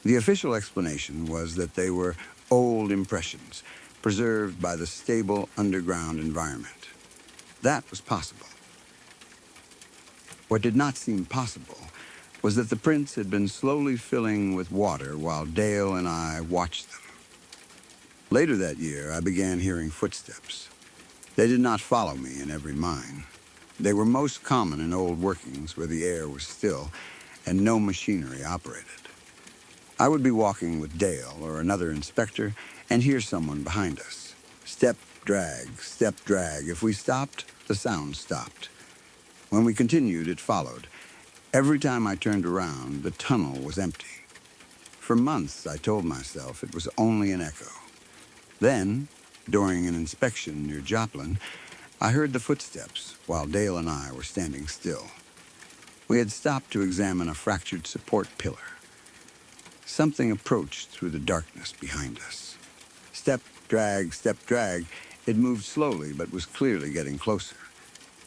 The official explanation was that they were old impressions, preserved by the stable underground environment. That was possible. What did not seem possible was that the prints had been slowly filling with water while Dale and I watched them. Later that year, I began hearing footsteps. They did not follow me in every mine. They were most common in old workings where the air was still and no machinery operated. I would be walking with Dale or another inspector and hear someone behind us. Step, drag, step, drag. If we stopped, the sound stopped. When we continued, it followed. Every time I turned around, the tunnel was empty. For months, I told myself it was only an echo. Then, during an inspection near Joplin, I heard the footsteps while Dale and I were standing still. We had stopped to examine a fractured support pillar. Something approached through the darkness behind us. Step, drag, step, drag. It moved slowly, but was clearly getting closer.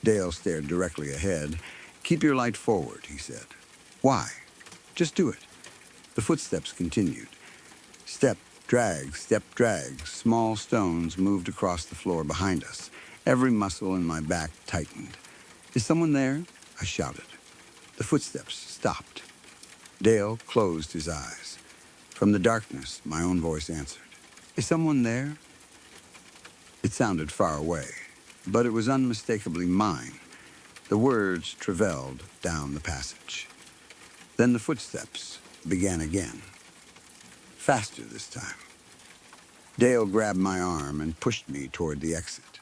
Dale stared directly ahead. "Keep your light forward," he said. "Why?" "Just do it." The footsteps continued. Step, drag, step, drag. Small stones moved across the floor behind us. Every muscle in my back tightened. "Is someone there?" I shouted. The footsteps stopped. Dale closed his eyes. From the darkness, my own voice answered. "Is someone there?" It sounded far away, but it was unmistakably mine. The words travelled down the passage. Then the footsteps began again. Faster this time. Dale grabbed my arm and pushed me toward the exit.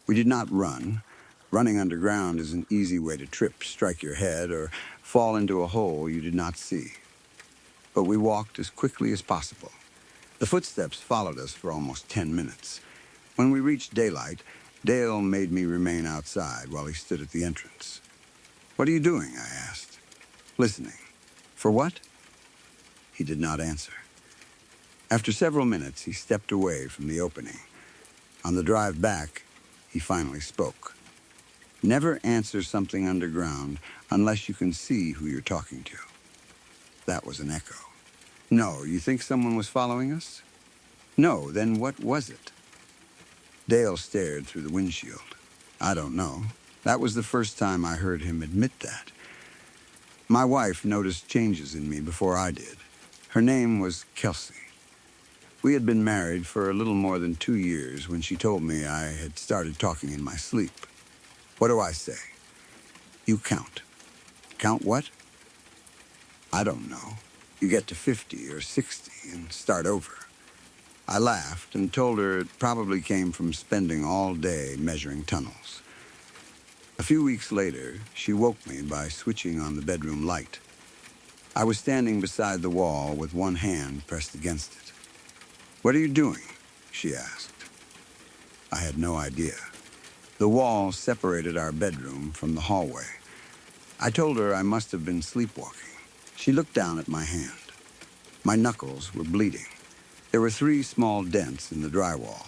We did not run. Running underground is an easy way to trip, strike your head, or fall into a hole you did not see. But we walked as quickly as possible. The footsteps followed us for almost 10 minutes. When we reached daylight, Dale made me remain outside while he stood at the entrance. "What are you doing?" I asked. "Listening." "For what?" He did not answer. After several minutes, he stepped away from the opening. On the drive back, he finally spoke. "Never answer something underground unless you can see who you're talking to." That was an echo. "No, you think someone was following us?" "No, then what was it?" Dale stared through the windshield. "I don't know. That was the first time I heard him admit that. My wife noticed changes in me before I did. Her name was Kelsey. We had been married for a little more than 2 years when she told me I had started talking in my sleep. What do I say? You count. Count what? I don't know. You get to 50 or 60 and start over. I laughed and told her it probably came from spending all day measuring tunnels. A few weeks later, she woke me by switching on the bedroom light. I was standing beside the wall with one hand pressed against it. "What are you doing?" she asked. I had no idea. The wall separated our bedroom from the hallway. I told her I must have been sleepwalking. She looked down at my hand. My knuckles were bleeding. There were 3 small dents in the drywall.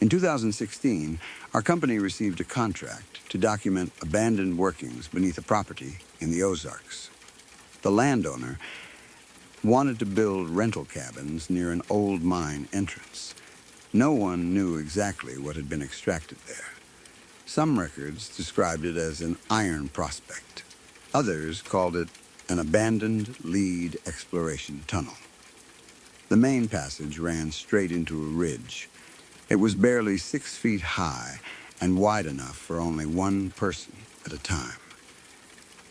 In 2016, our company received a contract to document abandoned workings beneath a property in the Ozarks. The landowner wanted to build rental cabins near an old mine entrance. No one knew exactly what had been extracted there. Some records described it as an iron prospect. Others called it an abandoned lead exploration tunnel. The main passage ran straight into a ridge. It was barely 6 feet high and wide enough for only one person at a time.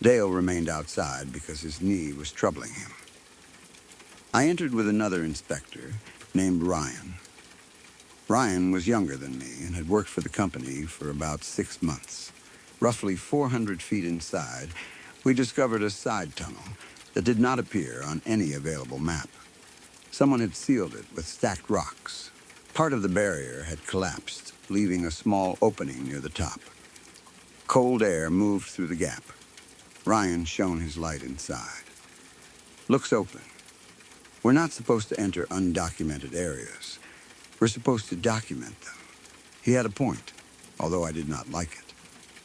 Dale remained outside because his knee was troubling him. I entered with another inspector named Ryan. Ryan was younger than me and had worked for the company for about 6 months. Roughly 400 feet inside, we discovered a side tunnel that did not appear on any available map. Someone had sealed it with stacked rocks. Part of the barrier had collapsed, leaving a small opening near the top. Cold air moved through the gap. Ryan shone his light inside. "Looks open. We're not supposed to enter undocumented areas. We're supposed to document them." He had a point, although I did not like it.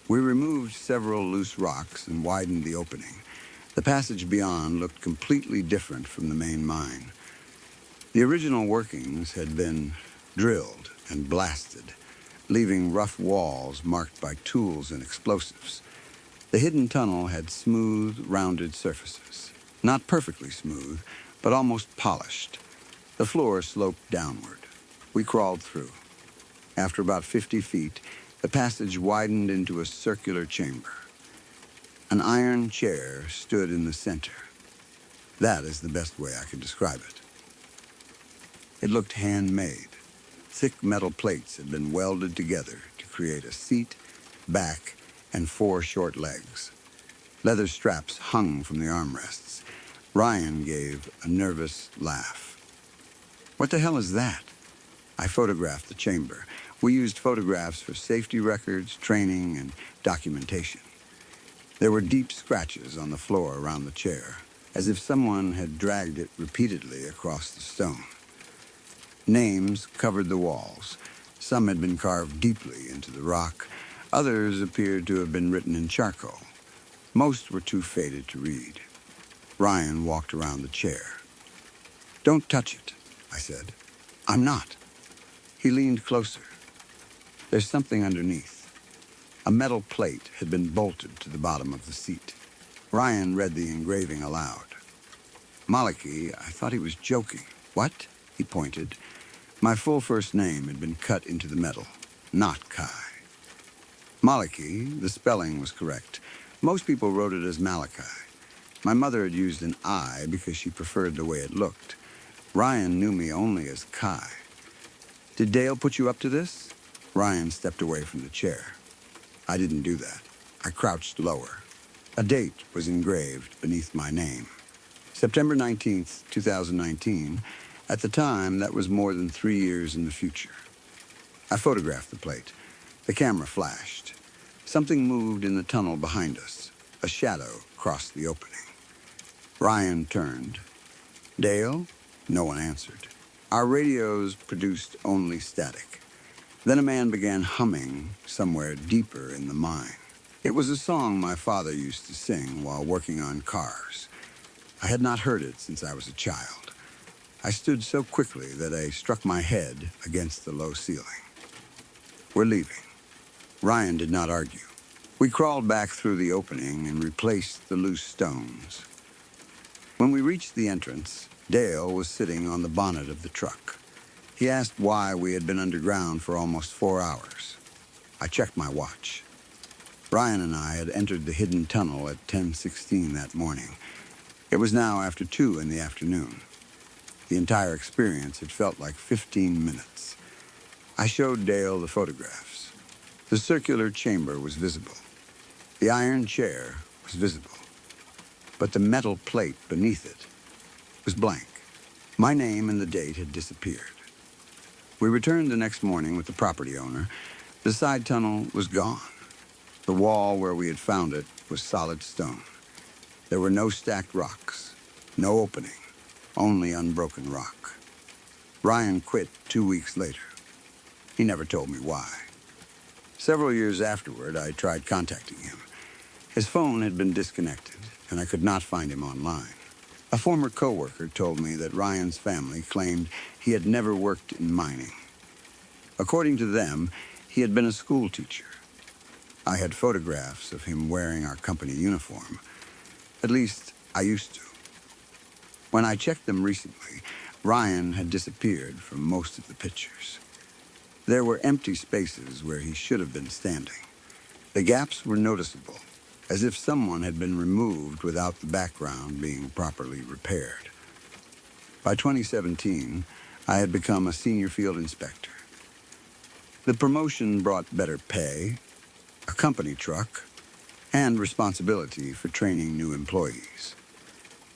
We removed several loose rocks and widened the opening. The passage beyond looked completely different from the main mine. The original workings had been drilled and blasted, leaving rough walls marked by tools and explosives. The hidden tunnel had smooth, rounded surfaces. Not perfectly smooth, but almost polished. The floor sloped downward. We crawled through. After about 50 feet, the passage widened into a circular chamber. An iron chair stood in the center. That is the best way I could describe it. It looked handmade. Thick metal plates had been welded together to create a seat, back, and 4 short legs. Leather straps hung from the armrests. Ryan gave a nervous laugh. "What the hell is that?" I photographed the chamber. We used photographs for safety records, training, and documentation. There were deep scratches on the floor around the chair, as if someone had dragged it repeatedly across the stone. Names covered the walls. Some had been carved deeply into the rock. Others appeared to have been written in charcoal. Most were too faded to read. Ryan walked around the chair. "Don't touch it," I said. "I'm not." He leaned closer. "There's something underneath." A metal plate had been bolted to the bottom of the seat. Ryan read the engraving aloud. "Maliki, I thought he was joking." "What?" He pointed. My full first name had been cut into the metal, not Kai. Maliki, the spelling was correct. Most people wrote it as Malachi. My mother had used an I because she preferred the way it looked. Ryan knew me only as Kai. "Did Dale put you up to this?" Ryan stepped away from the chair. I didn't do that. I crouched lower. A date was engraved beneath my name. September 19th, 2019. At the time, that was more than 3 years in the future. I photographed the plate. The camera flashed. Something moved in the tunnel behind us. A shadow crossed the opening. Ryan turned. "Dale?" No one answered. Our radios produced only static. Then a man began humming somewhere deeper in the mine. It was a song my father used to sing while working on cars. I had not heard it since I was a child. I stood so quickly that I struck my head against the low ceiling. "We're leaving." Ryan did not argue. We crawled back through the opening and replaced the loose stones. When we reached the entrance, Dale was sitting on the bonnet of the truck. He asked why we had been underground for almost 4 hours. I checked my watch. Ryan and I had entered the hidden tunnel at 10:16 that morning. It was now after 2 in the afternoon. The entire experience had felt like 15 minutes. I showed Dale the photographs. The circular chamber was visible. The iron chair was visible. But the metal plate beneath it was blank. My name and the date had disappeared. We returned the next morning with the property owner. The side tunnel was gone. The wall where we had found it was solid stone. There were no stacked rocks, no opening, only unbroken rock. Ryan quit 2 weeks later. He never told me why. Several years afterward, I tried contacting him. His phone had been disconnected, and I could not find him online. A former coworker told me that Ryan's family claimed he had never worked in mining. According to them, he had been a school teacher. I had photographs of him wearing our company uniform. At least, I used to. When I checked them recently, Ryan had disappeared from most of the pictures. There were empty spaces where he should have been standing. The gaps were noticeable, as if someone had been removed without the background being properly repaired. By 2017, I had become a senior field inspector. The promotion brought better pay, a company truck, and responsibility for training new employees.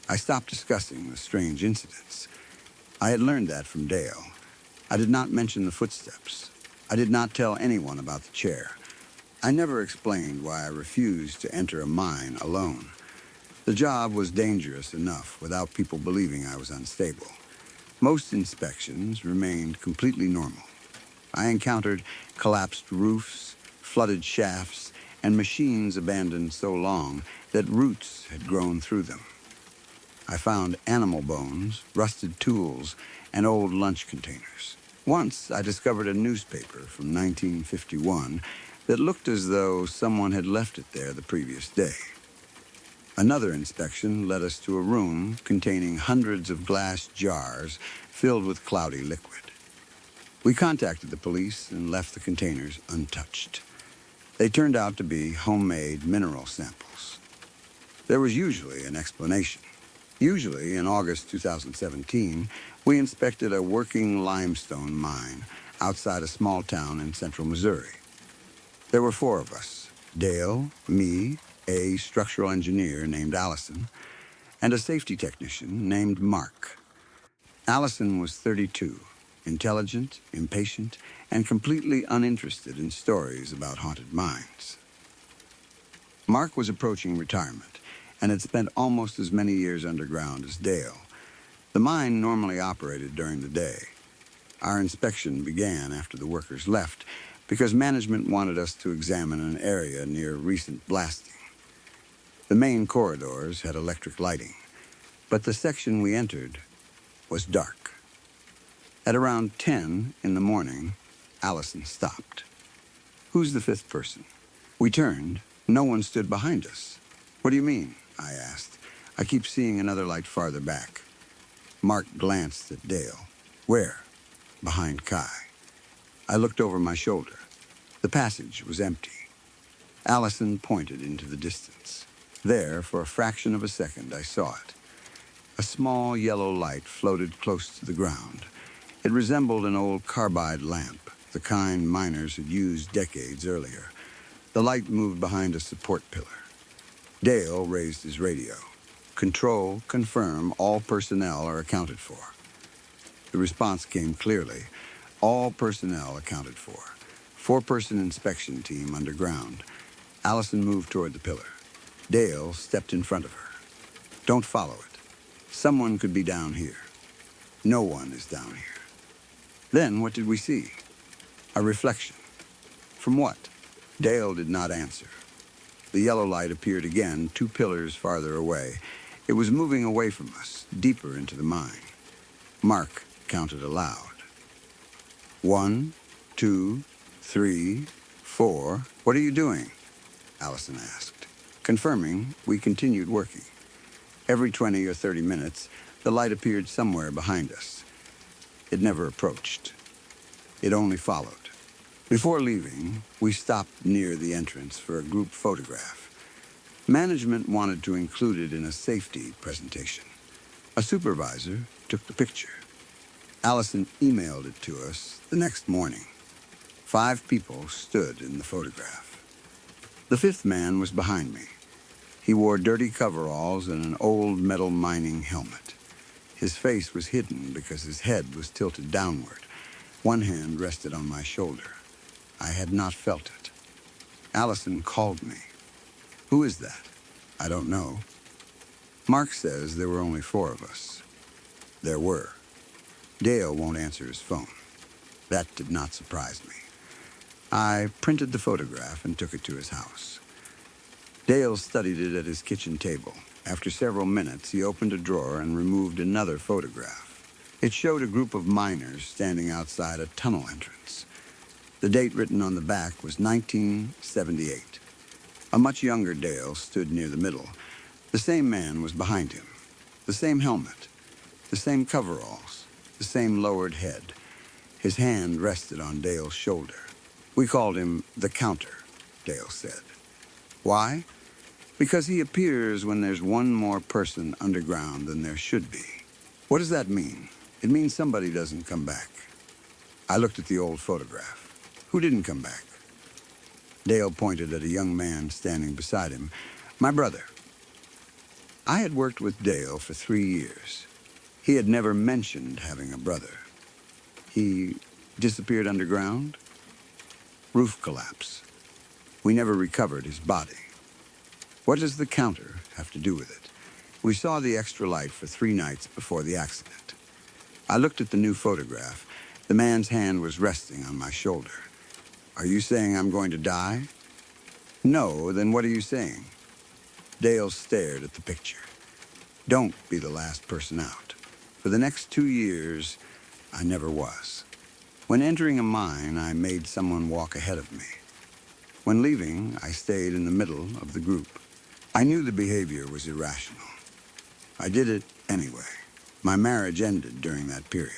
I stopped discussing the strange incidents. I had learned that from Dale. I did not mention the footsteps. I did not tell anyone about the chair. I never explained why I refused to enter a mine alone. The job was dangerous enough without people believing I was unstable. Most inspections remained completely normal. I encountered collapsed roofs, flooded shafts, and machines abandoned so long that roots had grown through them. I found animal bones, rusted tools, and old lunch containers. Once, I discovered a newspaper from 1951 that looked as though someone had left it there the previous day. Another inspection led us to a room containing hundreds of glass jars filled with cloudy liquid. We contacted the police and left the containers untouched. They turned out to be homemade mineral samples. There was usually an explanation. Usually, in August 2017, we inspected a working limestone mine outside a small town in central Missouri. There were 4 of us: Dale, me, a structural engineer named Allison, and a safety technician named Mark. Allison was 32, intelligent, impatient, and completely uninterested in stories about haunted mines. Mark was approaching retirement and had spent almost as many years underground as Dale. The mine normally operated during the day. Our inspection began after the workers left because management wanted us to examine an area near recent blasting. The main corridors had electric lighting, but the section we entered was dark. At around 10 in the morning, Allison stopped. "Who's the 5th person?" We turned. No one stood behind us. "What do you mean?" I asked. "I keep seeing another light farther back." Mark glanced at Dale. "Where?" "Behind Kai." I looked over my shoulder. The passage was empty. Allison pointed into the distance. There, for a fraction of a second, I saw it. A small yellow light floated close to the ground. It resembled an old carbide lamp, the kind miners had used decades earlier. The light moved behind a support pillar. Dale raised his radio. "Control, confirm, all personnel are accounted for." The response came clearly. All personnel accounted for. 4-person inspection team underground. Allison moved toward the pillar. Dale stepped in front of her. "Don't follow it. Someone could be down here." "No one is down here." Then what did we see? A reflection. From what? Dale did not answer. The yellow light appeared again, 2 pillars farther away. It was moving away from us, deeper into the mine. Mark counted aloud. 1, 2, 3, 4. "What are you doing?" Allison asked. Confirming, we continued working. Every 20 or 30 minutes, the light appeared somewhere behind us. It never approached. It only followed. Before leaving, we stopped near the entrance for a group photograph. Management wanted to include it in a safety presentation. A supervisor took the picture. Allison emailed it to us the next morning. 5 people stood in the photograph. The 5th man was behind me. He wore dirty coveralls and an old metal mining helmet. His face was hidden because his head was tilted downward. One hand rested on my shoulder. I had not felt it. Allison called me. "Who is that?" "I don't know." Mark says there were only 4 of us. There were. Dale won't answer his phone. That did not surprise me. I printed the photograph and took it to his house. Dale studied it at his kitchen table. After several minutes, he opened a drawer and removed another photograph. It showed a group of miners standing outside a tunnel entrance. The date written on the back was 1978. A much younger Dale stood near the middle. The same man was behind him. The same helmet. The same coveralls. The same lowered head. His hand rested on Dale's shoulder. We called him the Counter, Dale said. Why? Because he appears when there's one more person underground than there should be. What does that mean? It means somebody doesn't come back. I looked at the old photograph. Who didn't come back? Dale pointed at a young man standing beside him. My brother. I had worked with Dale for 3 years. He had never mentioned having a brother. He disappeared underground. Roof collapse. We never recovered his body. What does the Counter have to do with it? We saw the extra light for 3 nights before the accident. I looked at the new photograph. The man's hand was resting on my shoulder. Are you saying I'm going to die? No, then what are you saying? Dale stared at the picture. Don't be the last person out. For the next 2 years, I never was. When entering a mine, I made someone walk ahead of me. When leaving, I stayed in the middle of the group. I knew the behavior was irrational. I did it anyway. My marriage ended during that period.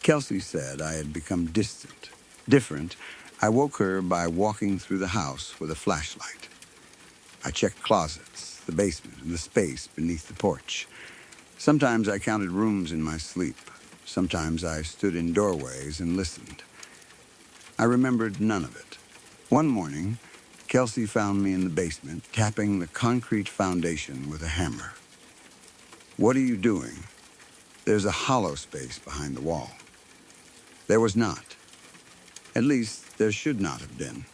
Kelsey said I had become distant, different. I woke her by walking through the house with a flashlight. I checked closets, the basement, and the space beneath the porch. Sometimes I counted rooms in my sleep. Sometimes I stood in doorways and listened. I remembered none of it. One morning, Kelsey found me in the basement, tapping the concrete foundation with a hammer. What are you doing? There's a hollow space behind the wall. There was not. At least, there should not have been.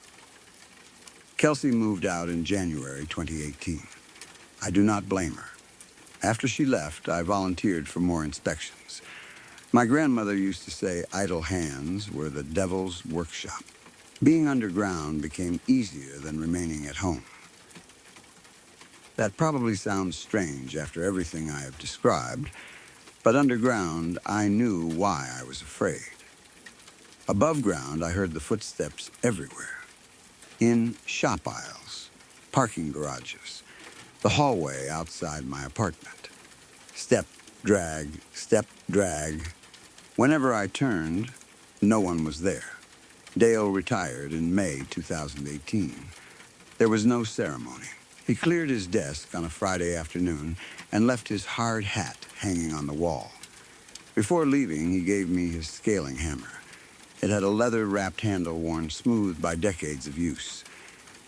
Kelsey moved out in January 2018. I do not blame her. After she left, I volunteered for more inspections. My grandmother used to say idle hands were the devil's workshop. Being underground became easier than remaining at home. That probably sounds strange after everything I have described, but underground, I knew why I was afraid. Above ground, I heard the footsteps everywhere. In shop aisles, parking garages, the hallway outside my apartment. Step, drag, step, drag. Whenever I turned, no one was there. Dale retired in May 2018. There was no ceremony. He cleared his desk on a Friday afternoon and left his hard hat hanging on the wall. Before leaving, he gave me his scaling hammer. It had a leather-wrapped handle worn smooth by decades of use.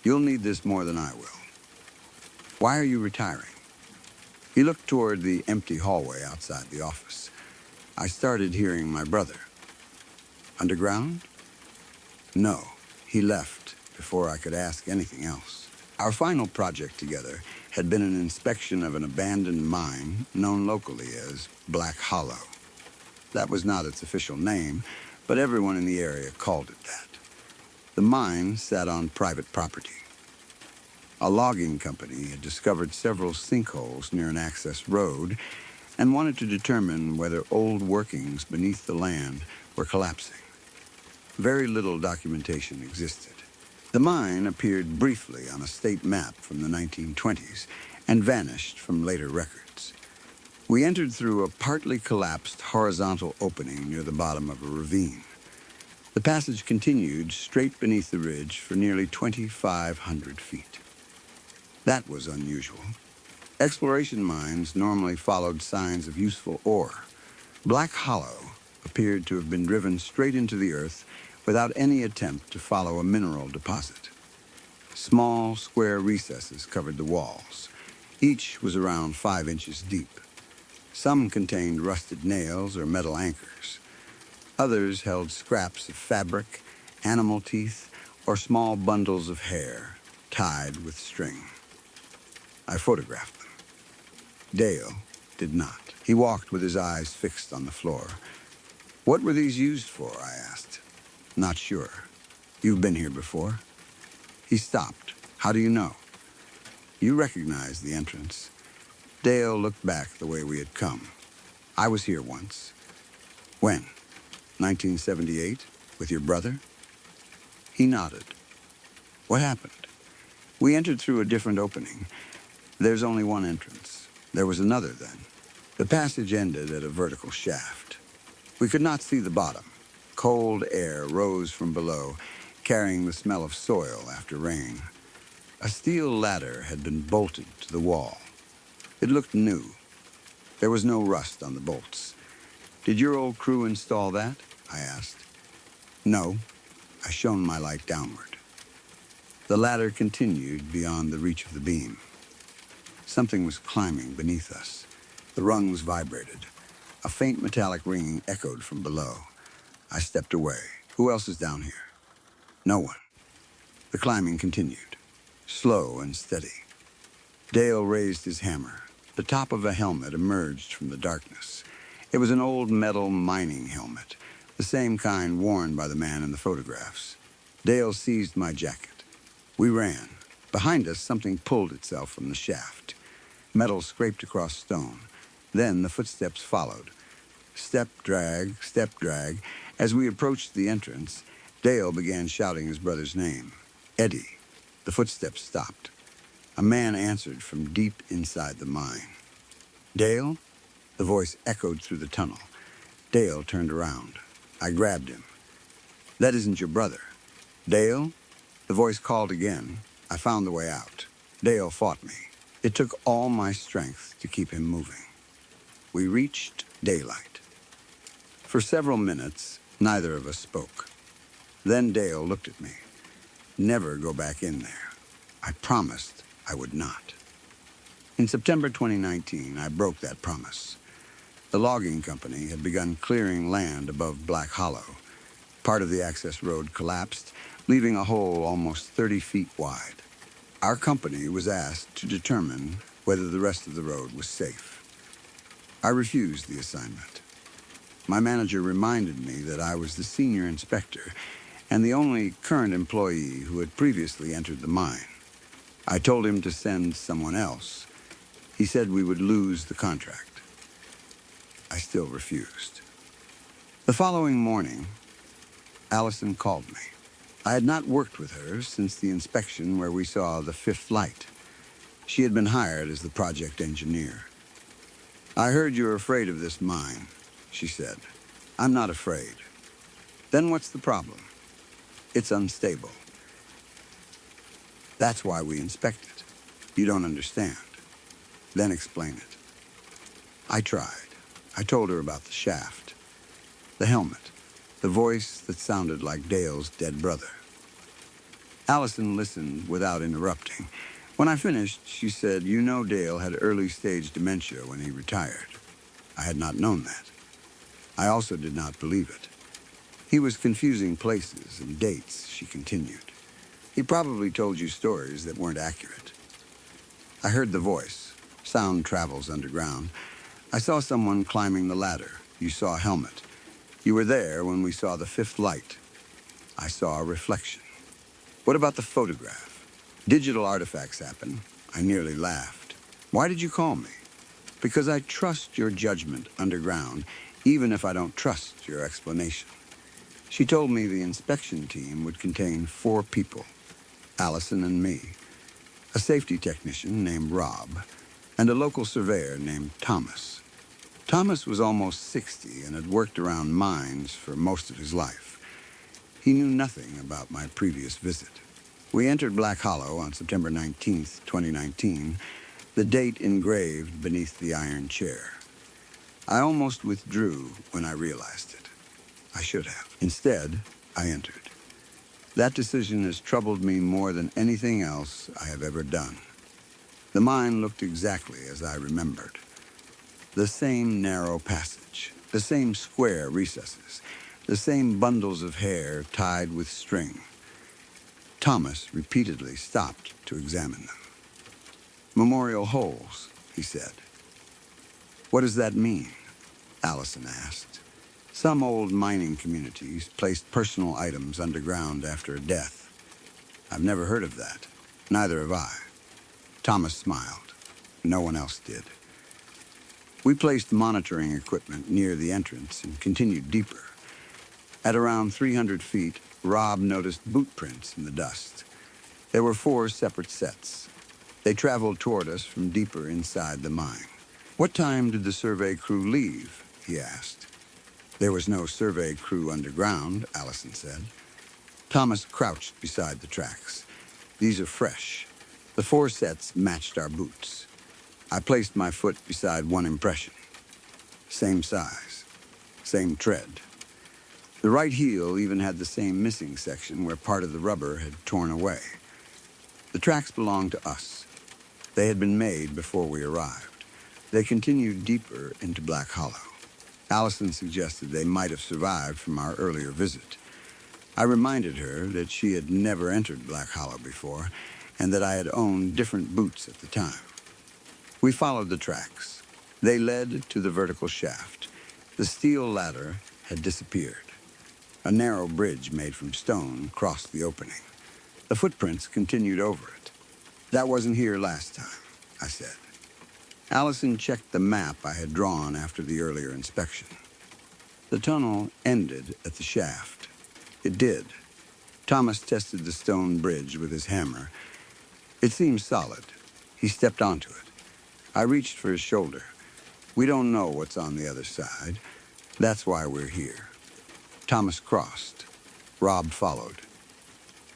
You'll need this more than I will. Why are you retiring? He looked toward the empty hallway outside the office. I started hearing my brother. Underground? No, he left before I could ask anything else. Our final project together had been an inspection of an abandoned mine known locally as Black Hollow. That was not its official name, but everyone in the area called it that. The mine sat on private property. A logging company had discovered several sinkholes near an access road and wanted to determine whether old workings beneath the land were collapsing. Very little documentation existed. The mine appeared briefly on a state map from the 1920s and vanished from later records. We entered through a partly collapsed horizontal opening near the bottom of a ravine. The passage continued straight beneath the ridge for nearly 2,500 feet. That was unusual. Exploration mines normally followed signs of useful ore. Black Hollow appeared to have been driven straight into the earth without any attempt to follow a mineral deposit. Small, square recesses covered the walls. Each was around 5 inches deep. Some contained rusted nails or metal anchors. Others held scraps of fabric, animal teeth, or small bundles of hair tied with string. I photographed them. Dale did not. He walked with his eyes fixed on the floor. What were these used for? I asked. Not sure. You've been here before? He stopped. How do you know? You recognize the entrance. Dale looked back the way we had come. I was here once. When? 1978? With your brother? He nodded. What happened? We entered through a different opening. There's only one entrance. There was another then. The passage ended at a vertical shaft. We could not see the bottom. Cold air rose from below, carrying the smell of soil after rain. A steel ladder had been bolted to the wall. It looked new. There was no rust on the bolts. Did your old crew install that? I asked. No. I shone my light downward. The ladder continued beyond the reach of the beam. Something was climbing beneath us. The rungs vibrated. A faint metallic ringing echoed from below. I stepped away. Who else is down here? No one. The climbing continued, slow and steady. Dale raised his hammer. The top of a helmet emerged from the darkness. It was an old metal mining helmet, the same kind worn by the man in the photographs. Dale seized my jacket. We ran. Behind us, something pulled itself from the shaft. Metal scraped across stone. Then the footsteps followed. Step, drag, step, drag. As we approached the entrance, Dale began shouting his brother's name. Eddie. The footsteps stopped. A man answered from deep inside the mine. Dale? The voice echoed through the tunnel. Dale turned around. I grabbed him. That isn't your brother. Dale? The voice called again. I found the way out. Dale fought me. It took all my strength to keep him moving. We reached daylight. For several minutes, neither of us spoke. Then Dale looked at me. Never go back in there. I promised I would not. In September 2019, I broke that promise. The logging company had begun clearing land above Black Hollow. Part of the access road collapsed, leaving a hole almost 30 feet wide. Our company was asked to determine whether the rest of the road was safe. I refused the assignment. My manager reminded me that I was the senior inspector and the only current employee who had previously entered the mine. I told him to send someone else. He said we would lose the contract. I still refused. The following morning, Allison called me. I had not worked with her since the inspection where we saw the fifth light. She had been hired as the project engineer. I heard you're afraid of this mine, she said. I'm not afraid. Then what's the problem? It's unstable. That's why we inspect it. You don't understand. Then explain it. I tried. I told her about the shaft, the helmet, the voice that sounded like Dale's dead brother. Allison listened without interrupting. When I finished, she said, you know Dale had early-stage dementia when he retired. I had not known that. I also did not believe it. He was confusing places and dates, she continued. He probably told you stories that weren't accurate. I heard the voice. Sound travels underground. I saw someone climbing the ladder. You saw a helmet. You were there when we saw the fifth light. I saw a reflection. What about the photograph? Digital artifacts happen. I nearly laughed. Why did you call me? Because I trust your judgment underground, even if I don't trust your explanation. She told me the inspection team would contain 4 people, Allison and me, a safety technician named Rob, and a local surveyor named Thomas. Thomas was almost 60 and had worked around mines for most of his life. He knew nothing about my previous visit. We entered Black Hollow on September 19th, 2019, the date engraved beneath the iron chair. I almost withdrew when I realized it. I should have. Instead, I entered. That decision has troubled me more than anything else I have ever done. The mine looked exactly as I remembered. The same narrow passage, the same square recesses, the same bundles of hair tied with string. Thomas repeatedly stopped to examine them. Memorial holes, he said. What does that mean? Allison asked. Some old mining communities placed personal items underground after a death. I've never heard of that. Neither have I. Thomas smiled. No one else did. We placed monitoring equipment near the entrance and continued deeper. At around 300 feet, Rob noticed boot prints in the dust. There were 4 separate sets. They traveled toward us from deeper inside the mine. "What time did the survey crew leave?" he asked. "There was no survey crew underground," Allison said. Thomas crouched beside the tracks. "These are fresh." The 4 sets matched our boots. I placed my foot beside one impression. Same size, same tread. The right heel even had the same missing section where part of the rubber had torn away. The tracks belonged to us. They had been made before we arrived. They continued deeper into Black Hollow. Allison suggested they might have survived from our earlier visit. I reminded her that she had never entered Black Hollow before, and that I had owned different boots at the time. We followed the tracks. They led to the vertical shaft. The steel ladder had disappeared. A narrow bridge made from stone crossed the opening. The footprints continued over it. "That wasn't here last time," I said. Allison checked the map I had drawn after the earlier inspection. The tunnel ended at the shaft. It did. Thomas tested the stone bridge with his hammer. It seemed solid. He stepped onto it. I reached for his shoulder. "We don't know what's on the other side. That's why we're here." Thomas crossed. Rob followed.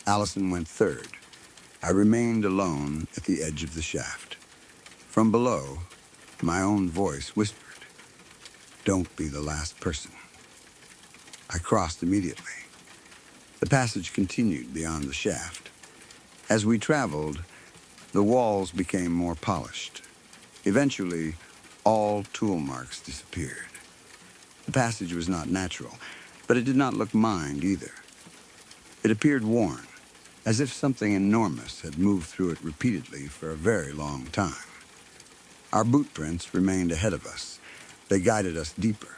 Allison went third. I remained alone at the edge of the shaft. From below, my own voice whispered, "Don't be the last person." I crossed immediately. The passage continued beyond the shaft. As we traveled, the walls became more polished. Eventually, all tool marks disappeared. The passage was not natural, but it did not look mined either. It appeared worn, as if something enormous had moved through it repeatedly for a very long time. Our boot prints remained ahead of us. They guided us deeper.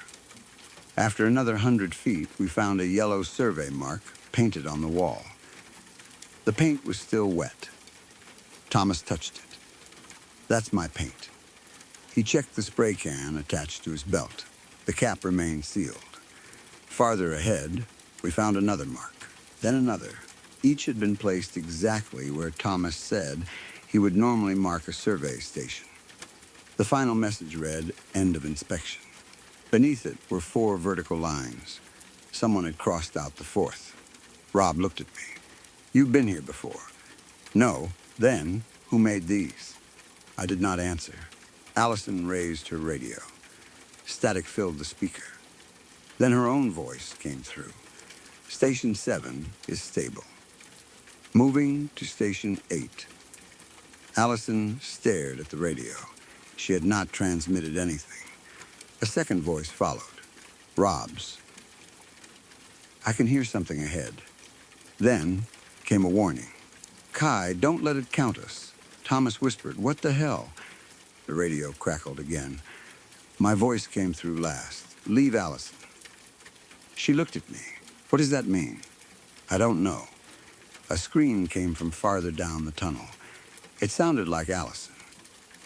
After another 100 feet, we found a yellow survey mark painted on the wall. The paint was still wet. Thomas touched it. "That's my paint." He checked the spray can attached to his belt. The cap remained sealed. Farther ahead, we found another mark, then another. Each had been placed exactly where Thomas said he would normally mark a survey station. The final message read, "End of inspection." Beneath it were 4 vertical lines. Someone had crossed out the 4th. Rob looked at me. "You've been here before." "No. Then, who made these?" I did not answer. Allison raised her radio. Static filled the speaker. Then her own voice came through. "Station 7 is stable. Moving to Station 8. Allison stared at the radio. She had not transmitted anything. A second voice followed. Rob's. "I can hear something ahead." Then came a warning. "Kai, don't let it count us." Thomas whispered, "What the hell?" The radio crackled again. My voice came through last. "Leave Allison." She looked at me. "What does that mean?" "I don't know." A scream came from farther down the tunnel. It sounded like Allison.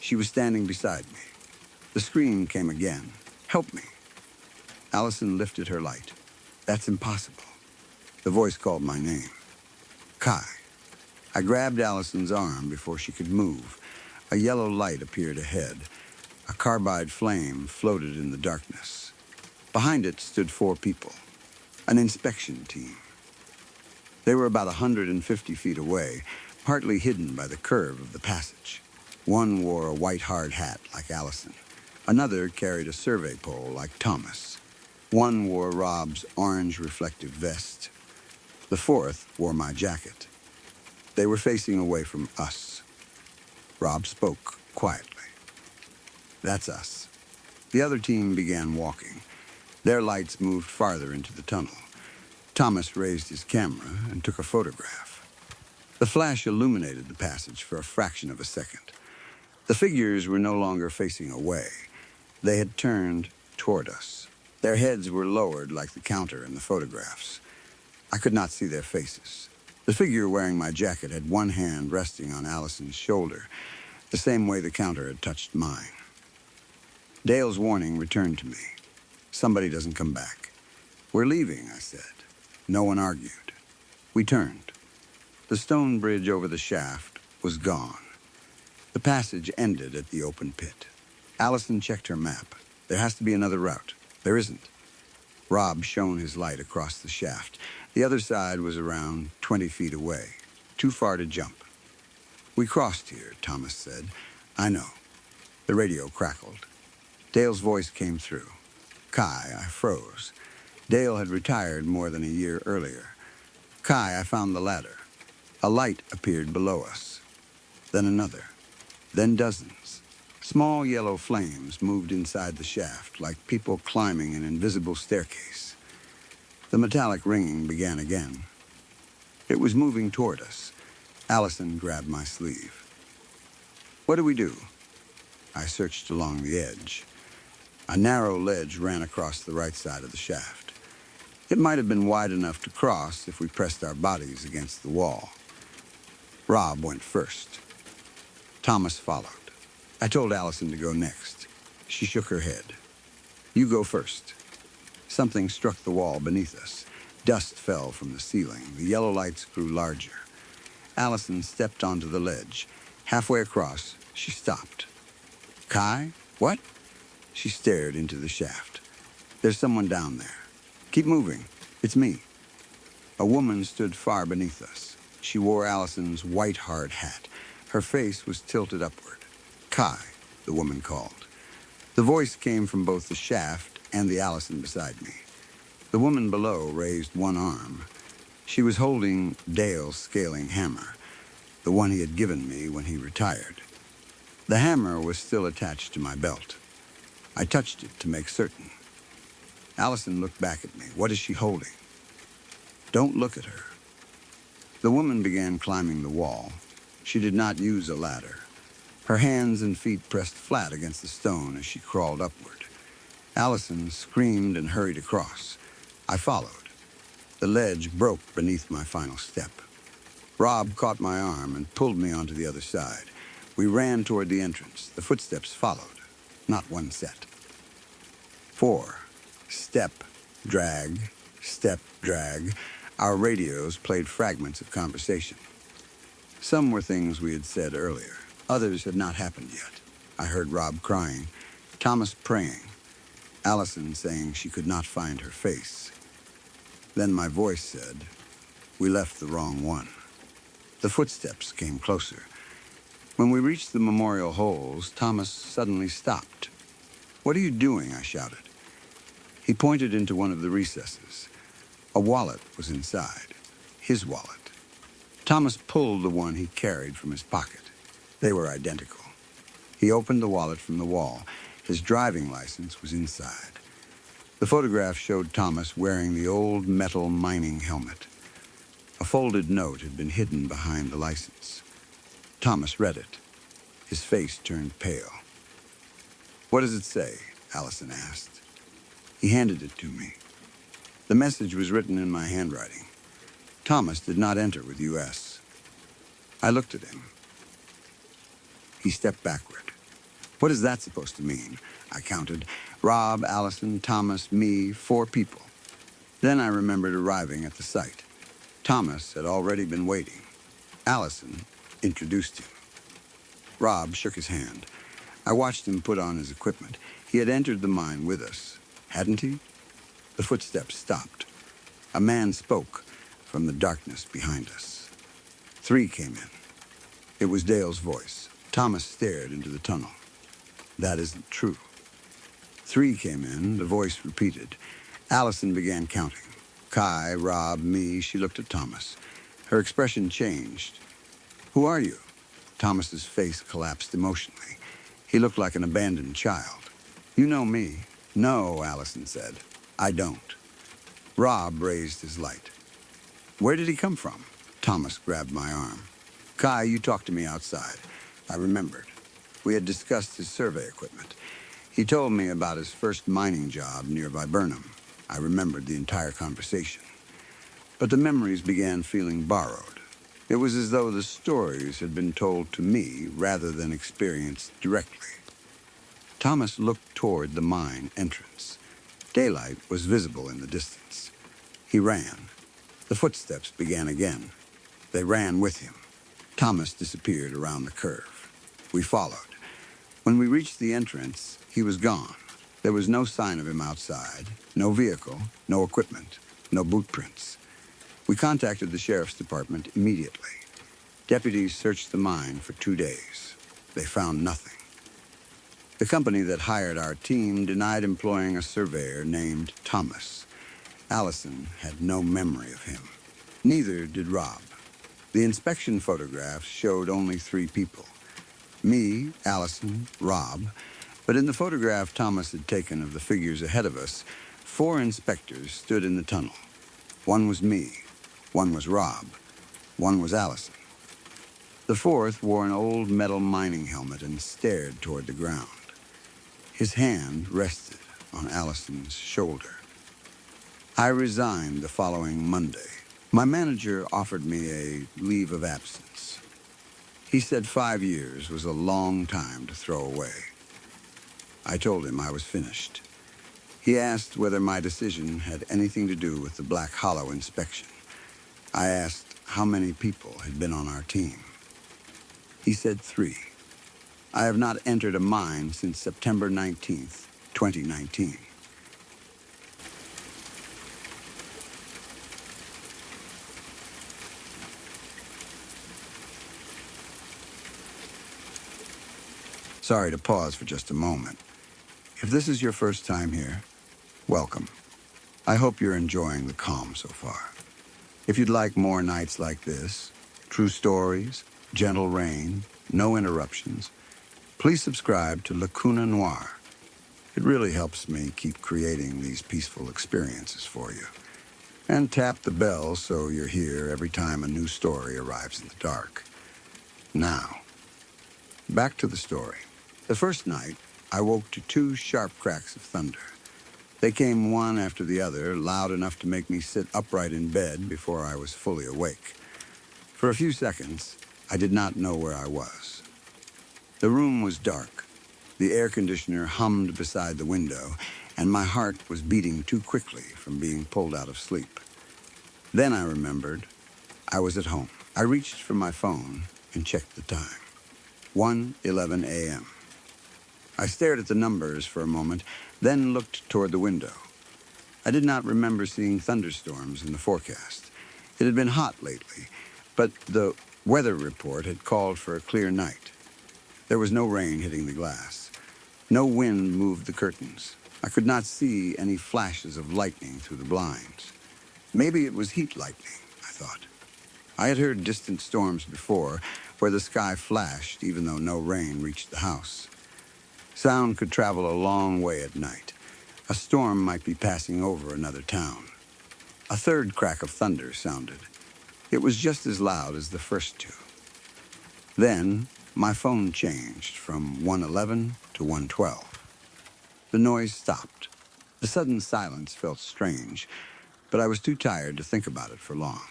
She was standing beside me. The scream came again. "Help me." Allison lifted her light. "That's impossible." The voice called my name. "Kai." I grabbed Allison's arm before she could move. A yellow light appeared ahead. A carbide flame floated in the darkness. Behind it stood 4 people. An inspection team. They were about 150 feet away, partly hidden by the curve of the passage. One wore a white hard hat like Allison. Another carried a survey pole like Thomas. One wore Rob's orange reflective vest. The 4th wore my jacket. They were facing away from us. Rob spoke quietly. "That's us." The other team began walking. Their lights moved farther into the tunnel. Thomas raised his camera and took a photograph. The flash illuminated the passage for a fraction of a second. The figures were no longer facing away. They had turned toward us. Their heads were lowered like the counter in the photographs. I could not see their faces. The figure wearing my jacket had one hand resting on Allison's shoulder, the same way the counter had touched mine. Dale's warning returned to me. Somebody doesn't come back. We're leaving, I said. No one argued. We turned. The stone bridge over the shaft was gone. The passage ended at the open pit. Allison checked her map. There has to be another route. There isn't. Rob shone his light across the shaft. The other side was around 20 feet away. Too far to jump. We crossed here, Thomas said. I know. The radio crackled. Dale's voice came through. Kai, I froze. Dale had retired more than a year earlier. Kai, I found the ladder. A light appeared below us. Then another. Then dozens. Small yellow flames moved inside the shaft, like people climbing an invisible staircase. The metallic ringing began again. It was moving toward us. Allison grabbed my sleeve. What do we do? I searched along the edge. A narrow ledge ran across the right side of the shaft. It might have been wide enough to cross if we pressed our bodies against the wall. Rob went first. Thomas followed. I told Allison to go next. She shook her head. You go first. Something struck the wall beneath us. Dust fell from the ceiling. The yellow lights grew larger. Allison stepped onto the ledge. Halfway across, she stopped. Kai? What? She stared into the shaft. There's someone down there. Keep moving. It's me. A woman stood far beneath us. She wore Allison's white hard hat. Her face was tilted upward. Kai, the woman called. The voice came from both the shaft and the Allison beside me. The woman below raised one arm. She was holding Dale's scaling hammer, the one he had given me when he retired. The hammer was still attached to my belt. I touched it to make certain. Allison looked back at me. What is she holding? Don't look at her. The woman began climbing the wall. She did not use a ladder. Her hands and feet pressed flat against the stone as she crawled upward. Allison screamed and hurried across. I followed. The ledge broke beneath my final step. Rob caught my arm and pulled me onto the other side. We ran toward the entrance. The footsteps followed. Not one set. 4. Step, drag, step, drag. Our radios played fragments of conversation. Some were things we had said earlier. Others had not happened yet. I heard Rob crying, Thomas praying, Allison saying she could not find her face. Then my voice said, we left the wrong one. The footsteps came closer. When we reached the memorial holes, Thomas suddenly stopped. What are you doing? I shouted. He pointed into one of the recesses. A wallet was inside. His wallet. Thomas pulled the one he carried from his pocket. They were identical. He opened the wallet from the wall. His driving license was inside. The photograph showed Thomas wearing the old metal mining helmet. A folded note had been hidden behind the license. Thomas read it. His face turned pale. What does it say? Allison asked. He handed it to me. The message was written in my handwriting. Thomas did not enter with U.S. I looked at him. He stepped backward. What is that supposed to mean? I counted. Rob, Allison, Thomas, me, 4 people. Then I remembered arriving at the site. Thomas had already been waiting. Allison introduced him. Rob shook his hand. I watched him put on his equipment. He had entered the mine with us, hadn't he? The footsteps stopped. A man spoke from the darkness behind us. 3 came in. It was Dale's voice. Thomas stared into the tunnel. That isn't true. 3 came in. The voice repeated. Allison began counting. Kai, Rob, me. She looked at Thomas. Her expression changed. Who are you? Thomas's face collapsed emotionally. He looked like an abandoned child. You know me. No, Allison said. I don't. Rob raised his light. Where did he come from? Thomas grabbed my arm. Kai, you talked to me outside. I remembered. We had discussed his survey equipment. He told me about his first mining job nearby Burnham. I remembered the entire conversation. But the memories began feeling borrowed. It was as though the stories had been told to me rather than experienced directly. Thomas looked toward the mine entrance. Daylight was visible in the distance. He ran. The footsteps began again. They ran with him. Thomas disappeared around the curve. We followed. When we reached the entrance, he was gone. There was no sign of him outside, no vehicle, no equipment, no boot prints. We contacted the sheriff's department immediately. Deputies searched the mine for 2 days. They found nothing. The company that hired our team denied employing a surveyor named Thomas. Allison had no memory of him. Neither did Rob. The inspection photographs showed only 3 people. Me, Allison, Rob, but in the photograph Thomas had taken of the figures ahead of us, 4 inspectors stood in the tunnel. 1 was me, 1 was Rob, 1 was Allison. The 4th wore an old metal mining helmet and stared toward the ground. His hand rested on Allison's shoulder. I resigned the following Monday. My manager offered me a leave of absence. He said 5 years was a long time to throw away. I told him I was finished. He asked whether my decision had anything to do with the Black Hollow inspection. I asked how many people had been on our team. He said 3. I have not entered a mine since September 19th, 2019. Sorry to pause for just a moment. If this is your first time here, welcome. I hope you're enjoying the calm so far. If you'd like more nights like this, true stories, gentle rain, no interruptions, please subscribe to Lacuna Noir. It really helps me keep creating these peaceful experiences for you. And tap the bell so you're here every time a new story arrives in the dark. Now, back to the story. The first night, I woke to 2 sharp cracks of thunder. They came one after the other, loud enough to make me sit upright in bed before I was fully awake. For a few seconds, I did not know where I was. The room was dark. The air conditioner hummed beside the window, and my heart was beating too quickly from being pulled out of sleep. Then I remembered I was at home. I reached for my phone and checked the time. 1:11 a.m. I stared at the numbers for a moment, then looked toward the window. I did not remember seeing thunderstorms in the forecast. It had been hot lately, but the weather report had called for a clear night. There was no rain hitting the glass. No wind moved the curtains. I could not see any flashes of lightning through the blinds. Maybe it was heat lightning, I thought. I had heard distant storms before, where the sky flashed even though no rain reached the house. Sound could travel a long way at night. A storm might be passing over another town. A third crack of thunder sounded. It was just as loud as the first 2. Then, my phone changed from 1:11 to 1:12. The noise stopped. The sudden silence felt strange, but I was too tired to think about it for long.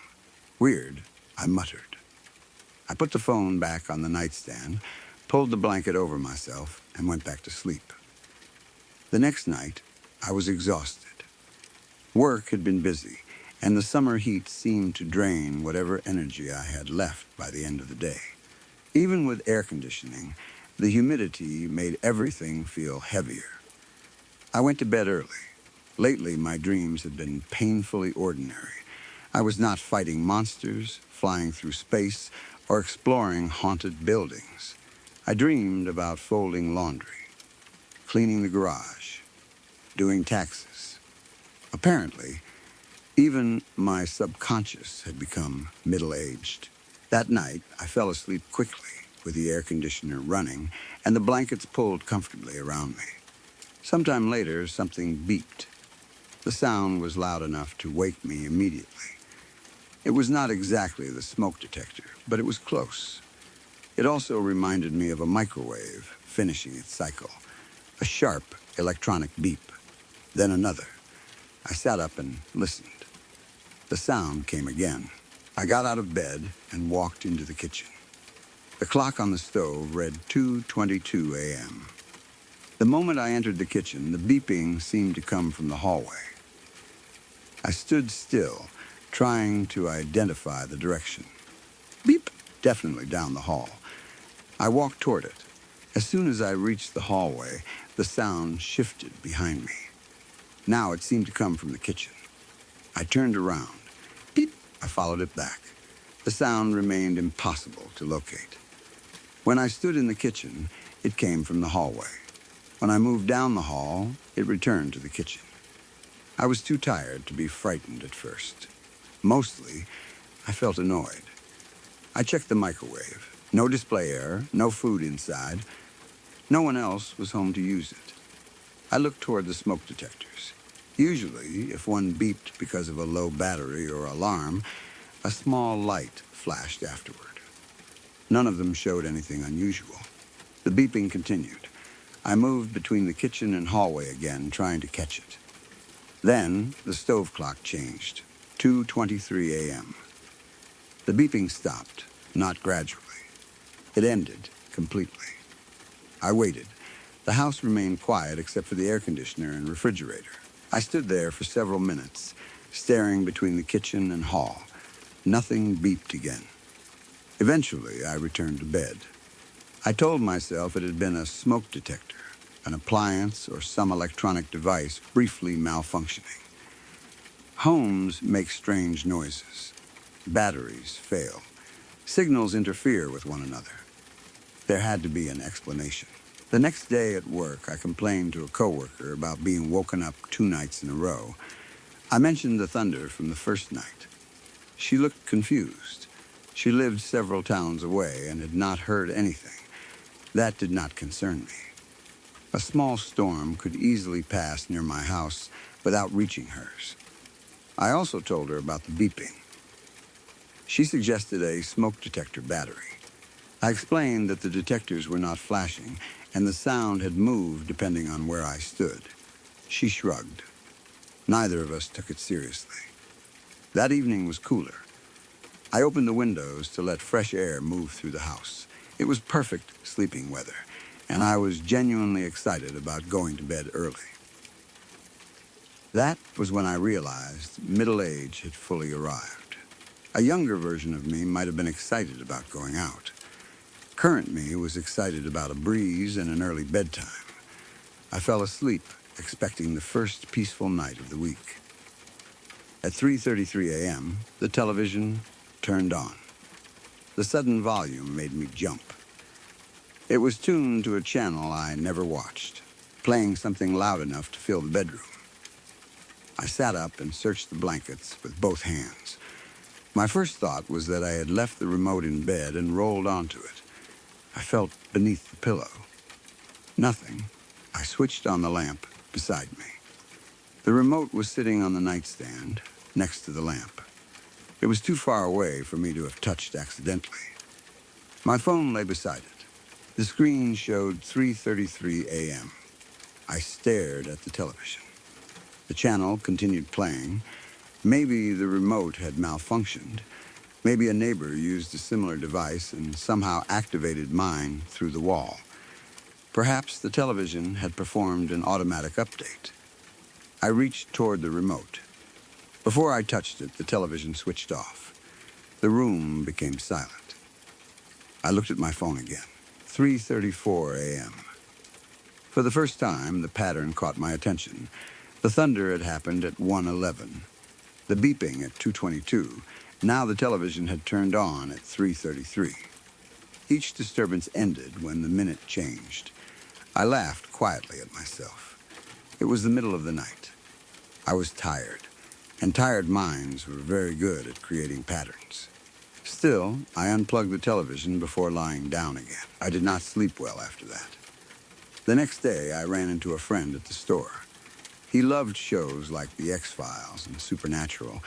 Weird, I muttered. I put the phone back on the nightstand, pulled the blanket over myself, and went back to sleep. The next night, I was exhausted. Work had been busy, and the summer heat seemed to drain whatever energy I had left by the end of the day. Even with air conditioning, the humidity made everything feel heavier. I went to bed early. Lately, my dreams had been painfully ordinary. I was not fighting monsters, flying through space, or exploring haunted buildings. I dreamed about folding laundry, cleaning the garage, doing taxes. Apparently, even my subconscious had become middle-aged. That night, I fell asleep quickly, with the air conditioner running and the blankets pulled comfortably around me. Sometime later, something beeped. The sound was loud enough to wake me immediately. It was not exactly the smoke detector, but it was close. It also reminded me of a microwave finishing its cycle. A sharp electronic beep, then another. I sat up and listened. The sound came again. I got out of bed and walked into the kitchen. The clock on the stove read 2:22 a.m. The moment I entered the kitchen, the beeping seemed to come from the hallway. I stood still, trying to identify the direction. Beep! Definitely down the hall. I walked toward it. As soon as I reached the hallway, the sound shifted behind me. Now it seemed to come from the kitchen. I turned around. Beep! I followed it back. The sound remained impossible to locate. When I stood in the kitchen, it came from the hallway. When I moved down the hall, it returned to the kitchen. I was too tired to be frightened at first. Mostly, I felt annoyed. I checked the microwave. No display error, no food inside. No one else was home to use it. I looked toward the smoke detectors. Usually, if one beeped because of a low battery or alarm, a small light flashed afterward. None of them showed anything unusual. The beeping continued. I moved between the kitchen and hallway again, trying to catch it. Then, the stove clock changed. 2:23 a.m. The beeping stopped, not gradually. It ended completely. I waited. The house remained quiet except for the air conditioner and refrigerator. I stood there for several minutes, staring between the kitchen and hall. Nothing beeped again. Eventually, I returned to bed. I told myself it had been a smoke detector, an appliance or some electronic device briefly malfunctioning. Homes make strange noises. Batteries fail. Signals interfere with one another. There had to be an explanation. The next day at work, I complained to a coworker about being woken up 2 nights in a row. I mentioned the thunder from the first night. She looked confused. She lived several towns away and had not heard anything. That did not concern me. A small storm could easily pass near my house without reaching hers. I also told her about the beeping. She suggested a smoke detector battery. I explained that the detectors were not flashing and the sound had moved depending on where I stood. She shrugged. Neither of us took it seriously. That evening was cooler. I opened the windows to let fresh air move through the house. It was perfect sleeping weather, and I was genuinely excited about going to bed early. That was when I realized middle age had fully arrived. A younger version of me might have been excited about going out. Current me was excited about a breeze and an early bedtime. I fell asleep, expecting the first peaceful night of the week. At 3:33 a.m., the television turned on. The sudden volume made me jump. It was tuned to a channel I never watched, playing something loud enough to fill the bedroom. I sat up and searched the blankets with both hands. My first thought was that I had left the remote in bed and rolled onto it. I felt beneath the pillow. Nothing. I switched on the lamp beside me. The remote was sitting on the nightstand next to the lamp. It was too far away for me to have touched accidentally. My phone lay beside it. The screen showed 3:33 a.m. I stared at the television. The channel continued playing. Maybe the remote had malfunctioned. Maybe a neighbor used a similar device and somehow activated mine through the wall. Perhaps the television had performed an automatic update. I reached toward the remote. Before I touched it, the television switched off. The room became silent. I looked at my phone again. 3:34 a.m. For the first time, the pattern caught my attention. The thunder had happened at 1:11. The beeping at 2:22. Now the television had turned on at 3:33. Each disturbance ended when the minute changed. I laughed quietly at myself. It was the middle of the night. I was tired, and tired minds were very good at creating patterns. Still, I unplugged the television before lying down again. I did not sleep well after that. The next day, I ran into a friend at the store. He loved shows like The X-Files and Supernatural,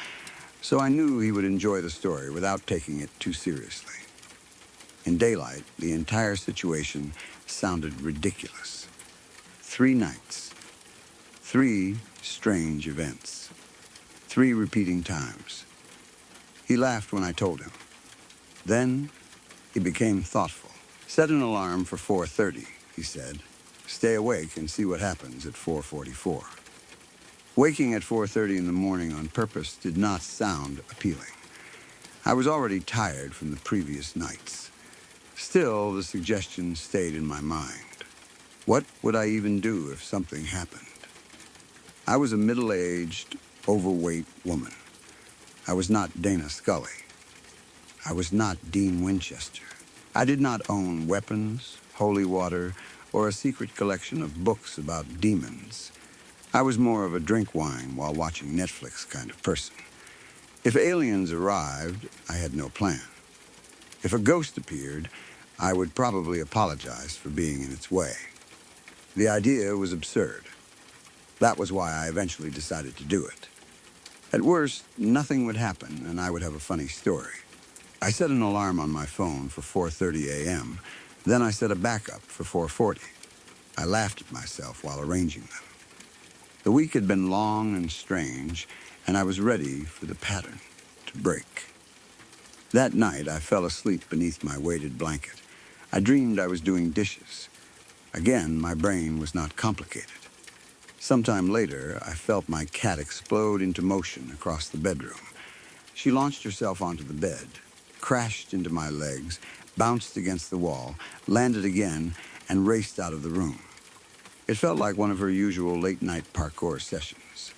so I knew he would enjoy the story without taking it too seriously. In daylight, the entire situation sounded ridiculous. 3 nights, 3 strange events, 3 repeating times. He laughed when I told him. Then he became thoughtful. Set an alarm for 4:30, he said. Stay awake and see what happens at 4:44. Waking at 4:30 in the morning on purpose did not sound appealing. I was already tired from the previous nights. Still, the suggestion stayed in my mind. What would I even do if something happened? I was a middle-aged, overweight woman. I was not Dana Scully. I was not Dean Winchester. I did not own weapons, holy water, or a secret collection of books about demons. I was more of a drink wine while watching Netflix kind of person. If aliens arrived, I had no plan. If a ghost appeared, I would probably apologize for being in its way. The idea was absurd. That was why I eventually decided to do it. At worst, nothing would happen and I would have a funny story. I set an alarm on my phone for 4:30 a.m., then I set a backup for 4:40. I laughed at myself while arranging them. The week had been long and strange, and I was ready for the pattern to break. That night, I fell asleep beneath my weighted blanket. I dreamed I was doing dishes. Again, my brain was not complicated. Sometime later, I felt my cat explode into motion across the bedroom. She launched herself onto the bed, crashed into my legs, bounced against the wall, landed again, and raced out of the room. It felt like one of her usual late-night parkour sessions.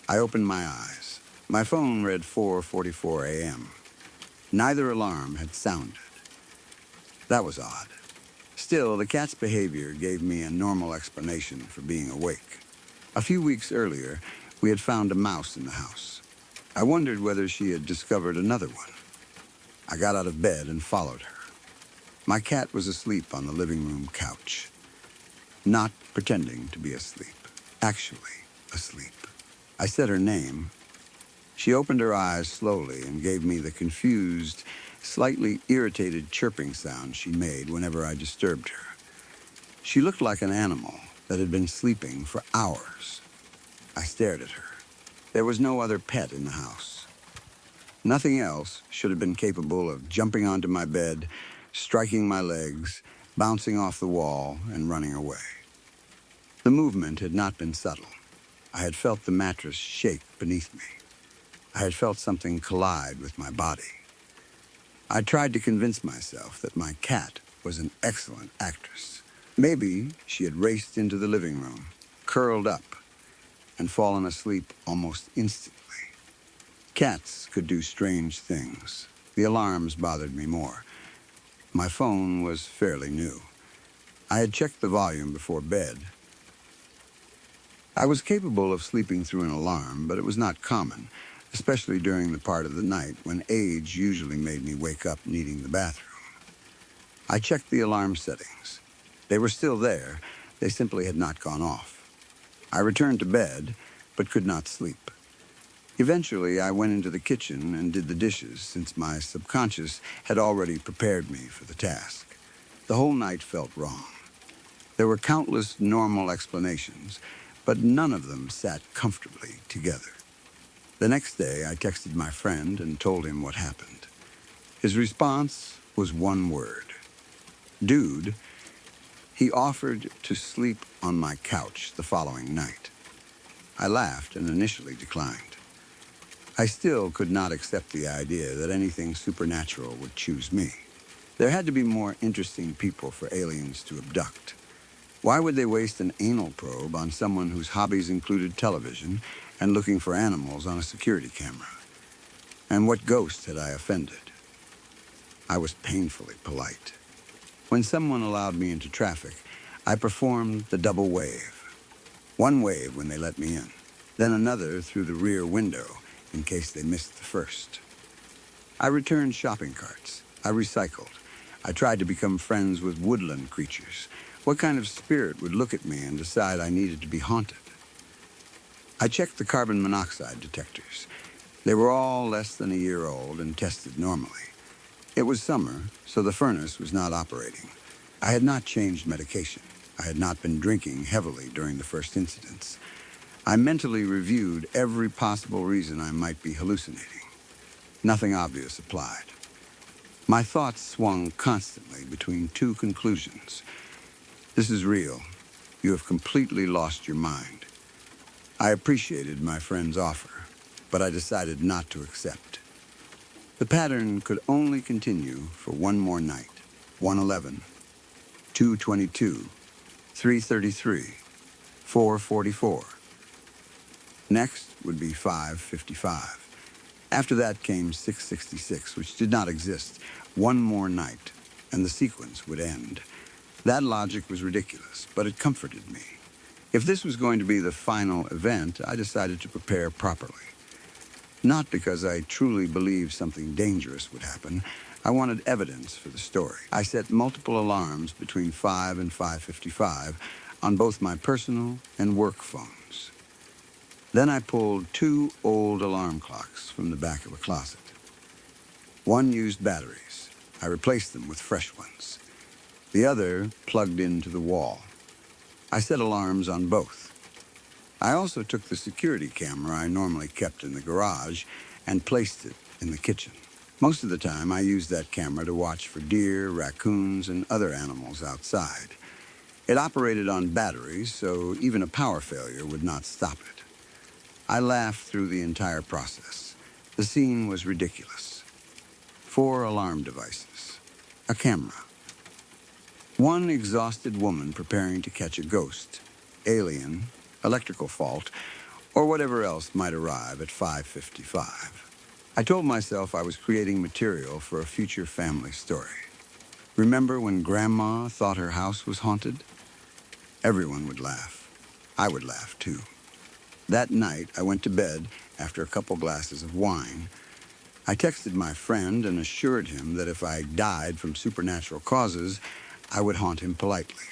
I opened my eyes. My phone read 4:44 a.m. Neither alarm had sounded. That was odd. Still, the cat's behavior gave me a normal explanation for being awake. A few weeks earlier, we had found a mouse in the house. I wondered whether she had discovered another one. I got out of bed and followed her. My cat was asleep on the living room couch. Not pretending to be asleep. Actually asleep. I said her name. She opened her eyes slowly and gave me the confused, slightly irritated chirping sound she made whenever I disturbed her. She looked like an animal that had been sleeping for hours. I stared at her. There was no other pet in the house. Nothing else should have been capable of jumping onto my bed, striking my legs, bouncing off the wall, and running away. The movement had not been subtle. I had felt the mattress shake beneath me. I had felt something collide with my body. I tried to convince myself that my cat was an excellent actress. Maybe she had raced into the living room, curled up, and fallen asleep almost instantly. Cats could do strange things. The alarms bothered me more. My phone was fairly new. I had checked the volume before bed. I was capable of sleeping through an alarm, but it was not common, especially during the part of the night when age usually made me wake up needing the bathroom. I checked the alarm settings. They were still there. They simply had not gone off. I returned to bed, but could not sleep. Eventually, I went into the kitchen and did the dishes, since my subconscious had already prepared me for the task. The whole night felt wrong. There were countless normal explanations, but none of them sat comfortably together. The next day, I texted my friend and told him what happened. His response was one word. Dude. He offered to sleep on my couch the following night. I laughed and initially declined. I still could not accept the idea that anything supernatural would choose me. There had to be more interesting people for aliens to abduct. Why would they waste an anal probe on someone whose hobbies included television and looking for animals on a security camera? And what ghost had I offended? I was painfully polite. When someone allowed me into traffic, I performed the double wave. One wave when they let me in, then another through the rear window in case they missed the first. I returned shopping carts. I recycled. I tried to become friends with woodland creatures. What kind of spirit would look at me and decide I needed to be haunted? I checked the carbon monoxide detectors. They were all less than a year old and tested normally. It was summer, so the furnace was not operating. I had not changed medication. I had not been drinking heavily during the first incidents. I mentally reviewed every possible reason I might be hallucinating. Nothing obvious applied. My thoughts swung constantly between two conclusions. This is real. You have completely lost your mind. I appreciated my friend's offer, but I decided not to accept. The pattern could only continue for one more night. 111, 222, 333, 444. Next would be 555. After that came 666, which did not exist. One more night, and the sequence would end. That logic was ridiculous, but it comforted me. If this was going to be the final event, I decided to prepare properly. Not because I truly believed something dangerous would happen. I wanted evidence for the story. I set multiple alarms between 5 and 5:55 on both my personal and work phones. Then I pulled two old alarm clocks from the back of a closet. One used batteries. I replaced them with fresh ones. The other plugged into the wall. I set alarms on both. I also took the security camera I normally kept in the garage and placed it in the kitchen. Most of the time, I used that camera to watch for deer, raccoons, and other animals outside. It operated on batteries, so even a power failure would not stop it. I laughed through the entire process. The scene was ridiculous. 4 alarm devices, a camera, one exhausted woman preparing to catch a ghost, alien, electrical fault, or whatever else might arrive at 5:55. I told myself I was creating material for a future family story. Remember when Grandma thought her house was haunted? Everyone would laugh. I would laugh too. That night, I went to bed after a couple glasses of wine. I texted my friend and assured him that if I died from supernatural causes, I would haunt him politely.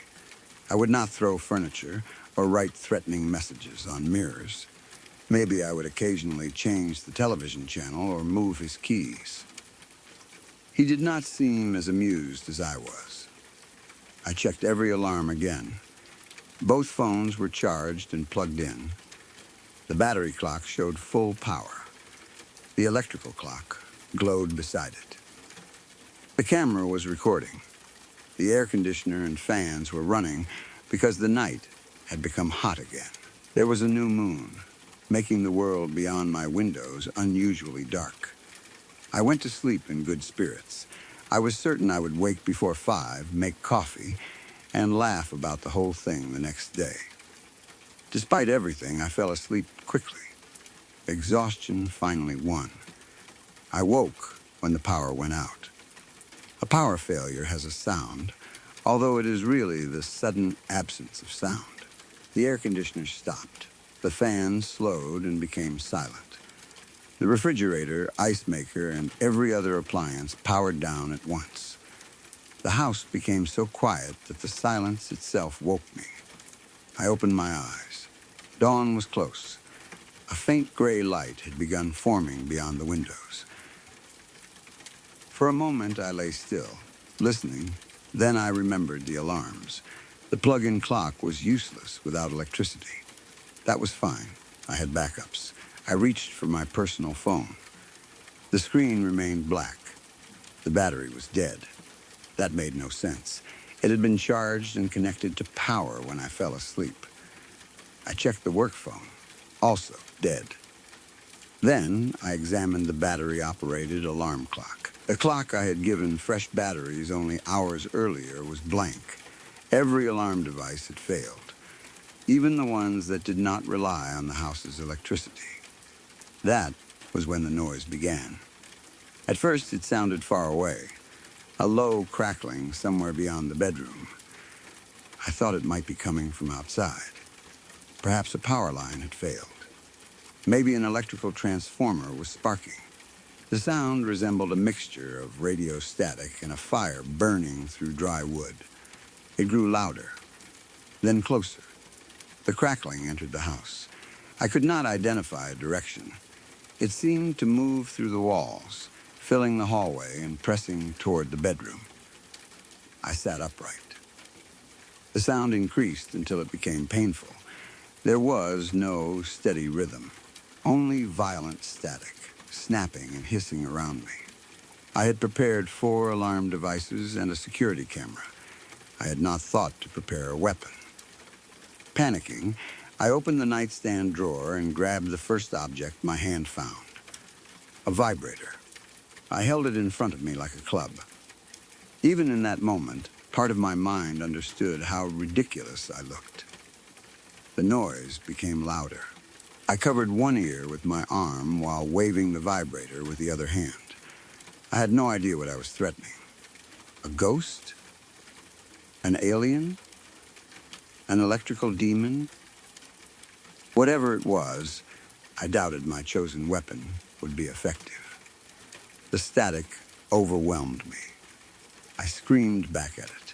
I would not throw furniture or write threatening messages on mirrors. Maybe I would occasionally change the television channel or move his keys. He did not seem as amused as I was. I checked every alarm again. Both phones were charged and plugged in. The battery clock showed full power. The electrical clock glowed beside it. The camera was recording. The air conditioner and fans were running because the night had become hot again. There was a new moon, making the world beyond my windows unusually dark. I went to sleep in good spirits. I was certain I would wake before 5, make coffee, and laugh about the whole thing the next day. Despite everything, I fell asleep quickly. Exhaustion finally won. I woke when the power went out. A power failure has a sound, although it is really the sudden absence of sound. The air conditioner stopped. The fans slowed and became silent. The refrigerator, ice maker, and every other appliance powered down at once. The house became so quiet that the silence itself woke me. I opened my eyes. Dawn was close. A faint gray light had begun forming beyond the windows. For a moment, I lay still, listening. Then I remembered the alarms. The plug-in clock was useless without electricity. That was fine. I had backups. I reached for my personal phone. The screen remained black. The battery was dead. That made no sense. It had been charged and connected to power when I fell asleep. I checked the work phone. Also dead. Then I examined the battery-operated alarm clock. The clock I had given fresh batteries only hours earlier was blank. Every alarm device had failed, even the ones that did not rely on the house's electricity. That was when the noise began. At first, it sounded far away, a low crackling somewhere beyond the bedroom. I thought it might be coming from outside. Perhaps a power line had failed. Maybe an electrical transformer was sparking. The sound resembled a mixture of radio static and a fire burning through dry wood. It grew louder, then closer. The crackling entered the house. I could not identify a direction. It seemed to move through the walls, filling the hallway and pressing toward the bedroom. I sat upright. The sound increased until it became painful. There was no steady rhythm, only violent static, snapping and hissing around me. I had prepared 4 alarm devices and a security camera. I had not thought to prepare a weapon. Panicking, I opened the nightstand drawer and grabbed the first object my hand found, a vibrator. I held it in front of me like a club. Even in that moment, part of my mind understood how ridiculous I looked. The noise became louder. I covered one ear with my arm while waving the vibrator with the other hand. I had no idea what I was threatening. A ghost? An alien? An electrical demon? Whatever it was, I doubted my chosen weapon would be effective. The static overwhelmed me. I screamed back at it.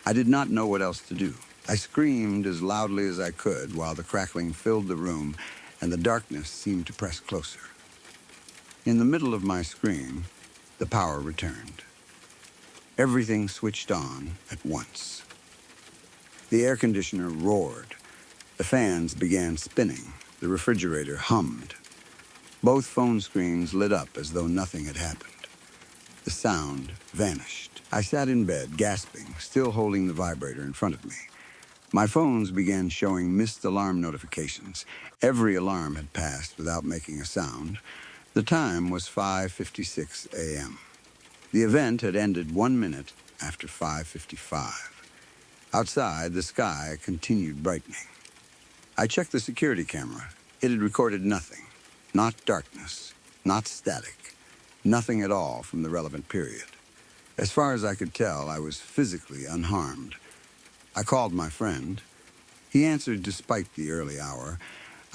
I did not know what else to do. I screamed as loudly as I could while the crackling filled the room and the darkness seemed to press closer. In the middle of my scream, the power returned. Everything switched on at once. The air conditioner roared. The fans began spinning. The refrigerator hummed. Both phone screens lit up as though nothing had happened. The sound vanished. I sat in bed, gasping, still holding the vibrator in front of me. My phones began showing missed alarm notifications. Every alarm had passed without making a sound. The time was 5:56 a.m. The event had ended 1 minute after 5:55. Outside, the sky continued brightening. I checked the security camera. It had recorded nothing. Not darkness, not static, nothing at all from the relevant period. As far as I could tell, I was physically unharmed. I called my friend. He answered despite the early hour.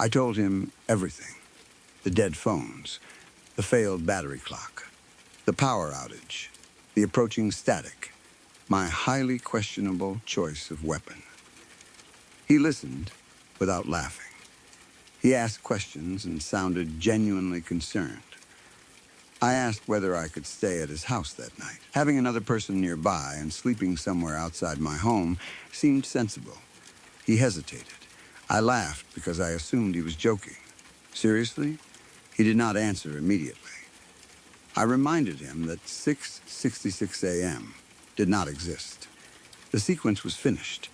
I told him everything. The dead phones, the failed battery clock, the power outage, the approaching static, my highly questionable choice of weapon. He listened without laughing. He asked questions and sounded genuinely concerned. I asked whether I could stay at his house that night. Having another person nearby and sleeping somewhere outside my home seemed sensible. He hesitated. I laughed because I assumed he was joking. Seriously? He did not answer immediately. I reminded him that 6:66 a.m. did not exist. The sequence was finished.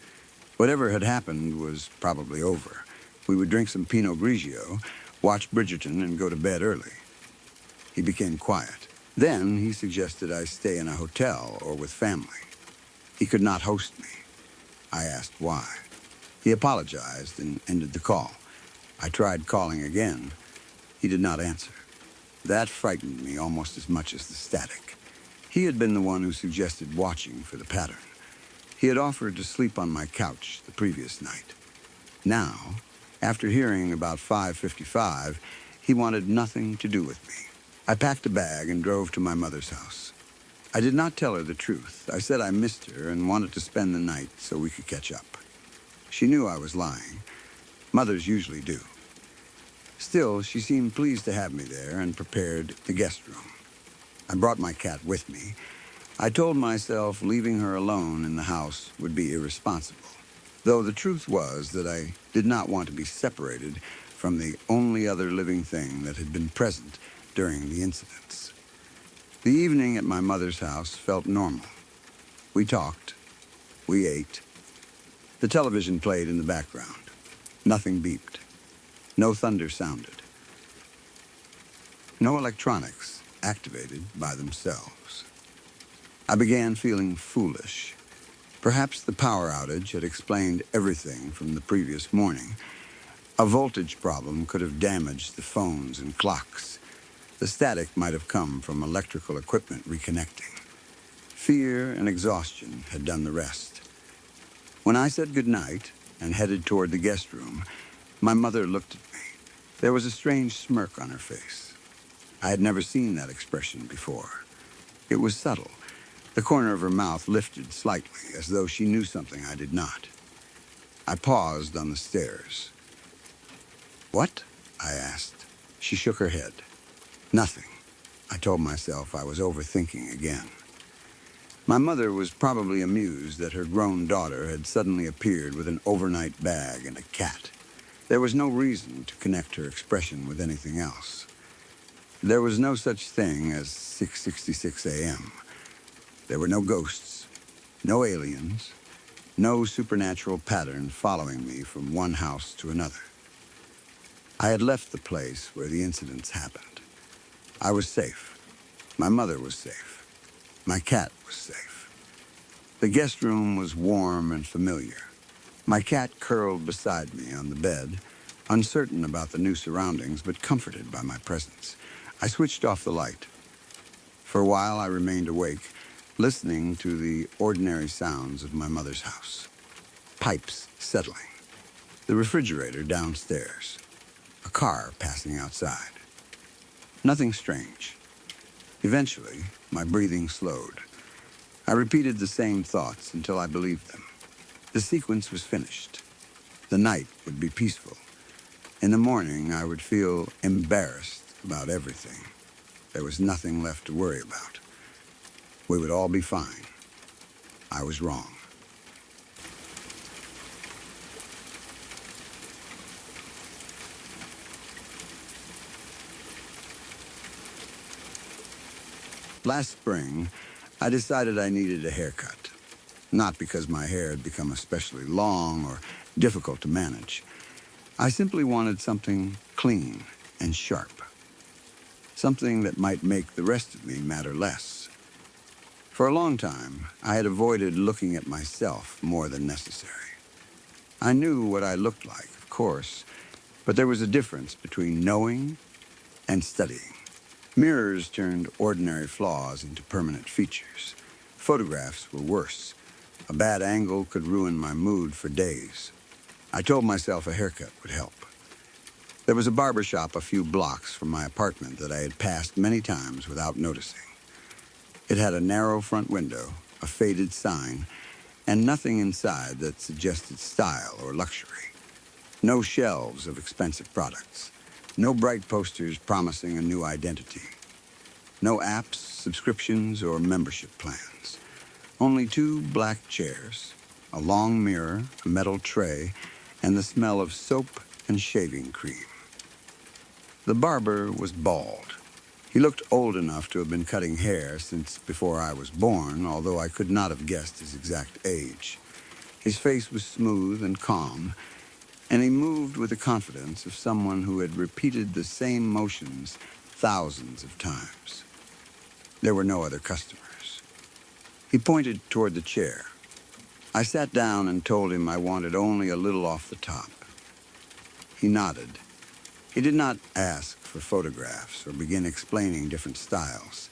Whatever had happened was probably over. We would drink some Pinot Grigio, watch Bridgerton, and go to bed early. He became quiet. Then he suggested I stay in a hotel or with family. He could not host me. I asked why. He apologized and ended the call. I tried calling again. He did not answer. That frightened me almost as much as the static. He had been the one who suggested watching for the pattern. He had offered to sleep on my couch the previous night. Now, after hearing about 5:55, he wanted nothing to do with me. I packed a bag and drove to my mother's house. I did not tell her the truth. I said I missed her and wanted to spend the night so we could catch up. She knew I was lying. Mothers usually do. Still, she seemed pleased to have me there and prepared the guest room. I brought my cat with me. I told myself leaving her alone in the house would be irresponsible, though the truth was that I did not want to be separated from the only other living thing that had been present during the incidents. The evening at my mother's house felt normal. We talked. We ate. The television played in the background. Nothing beeped. No thunder sounded. No electronics activated by themselves. I began feeling foolish. Perhaps the power outage had explained everything from the previous morning. A voltage problem could have damaged the phones and clocks. The static might have come from electrical equipment reconnecting. Fear and exhaustion had done the rest. When I said goodnight and headed toward the guest room, my mother looked at me. There was a strange smirk on her face. I had never seen that expression before. It was subtle. The corner of her mouth lifted slightly, as though she knew something I did not. I paused on the stairs. "What?" I asked. She shook her head. "Nothing." I told myself I was overthinking again. My mother was probably amused that her grown daughter had suddenly appeared with an overnight bag and a cat. There was no reason to connect her expression with anything else. There was no such thing as 6:66 a.m. There were no ghosts, no aliens, no supernatural pattern following me from one house to another. I had left the place where the incidents happened. I was safe. My mother was safe. My cat was safe. The guest room was warm and familiar. My cat curled beside me on the bed, uncertain about the new surroundings, but comforted by my presence. I switched off the light. For a while, I remained awake, listening to the ordinary sounds of my mother's house. Pipes settling. The refrigerator downstairs. A car passing outside. Nothing strange. Eventually, my breathing slowed. I repeated the same thoughts until I believed them. The sequence was finished. The night would be peaceful. In the morning, I would feel embarrassed about everything. There was nothing left to worry about. We would all be fine. I was wrong. Last spring, I decided I needed a haircut. Not because my hair had become especially long or difficult to manage. I simply wanted something clean and sharp. Something that might make the rest of me matter less. For a long time, I had avoided looking at myself more than necessary. I knew what I looked like, of course, but there was a difference between knowing and studying. Mirrors turned ordinary flaws into permanent features. Photographs were worse. A bad angle could ruin my mood for days. I told myself a haircut would help. There was a barber shop a few blocks from my apartment that I had passed many times without noticing. It had a narrow front window, a faded sign, and nothing inside that suggested style or luxury. No shelves of expensive products. No bright posters promising a new identity. No apps, subscriptions, or membership plans. Only two black chairs, a long mirror, a metal tray, and the smell of soap and shaving cream. The barber was bald. He looked old enough to have been cutting hair since before I was born, although I could not have guessed his exact age. His face was smooth and calm, and he moved with the confidence of someone who had repeated the same motions thousands of times. There were no other customers. He pointed toward the chair. I sat down and told him I wanted only a little off the top. He nodded. He did not ask for photographs or begin explaining different styles.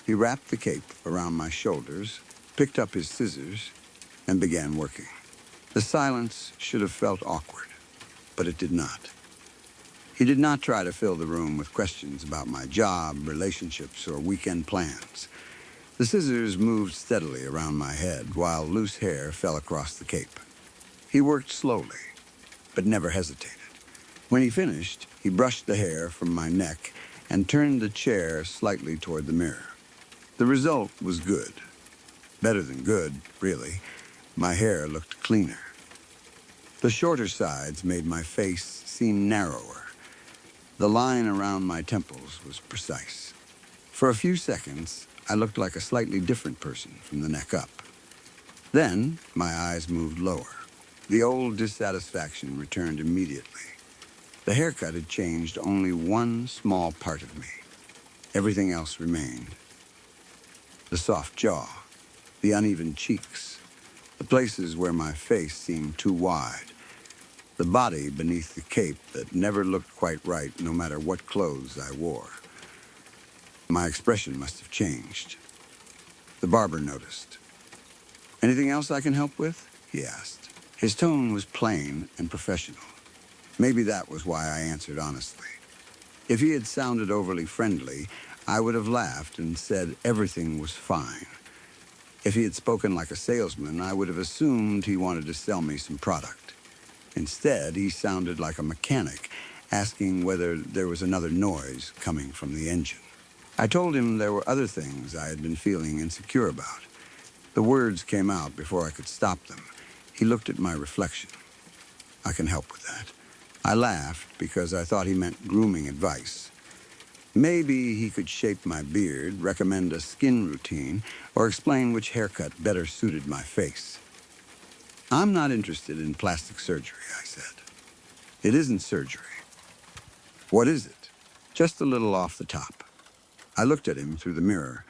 He wrapped the cape around my shoulders, picked up his scissors, and began working. The silence should have felt awkward, but it did not. He did not try to fill the room with questions about my job, relationships, or weekend plans. The scissors moved steadily around my head while loose hair fell across the cape. He worked slowly, but never hesitated. When he finished, he brushed the hair from my neck and turned the chair slightly toward the mirror. The result was good. Better than good, really. My hair looked cleaner. The shorter sides made my face seem narrower. The line around my temples was precise. For a few seconds, I looked like a slightly different person from the neck up. Then, my eyes moved lower. The old dissatisfaction returned immediately. The haircut had changed only one small part of me. Everything else remained. The soft jaw, the uneven cheeks, the places where my face seemed too wide, the body beneath the cape that never looked quite right no matter what clothes I wore. My expression must have changed. The barber noticed. "Anything else I can help with?" he asked. His tone was plain and professional. Maybe that was why I answered honestly. If he had sounded overly friendly, I would have laughed and said everything was fine. If he had spoken like a salesman, I would have assumed he wanted to sell me some product. Instead, he sounded like a mechanic, asking whether there was another noise coming from the engine. I told him there were other things I had been feeling insecure about. The words came out before I could stop them. He looked at my reflection. I can help with that. I laughed because I thought he meant grooming advice. Maybe he could shape my beard, recommend a skin routine, or explain which haircut better suited my face. I'm not interested in plastic surgery, I said. It isn't surgery. What is it? Just a little off the top. I looked at him through the mirror.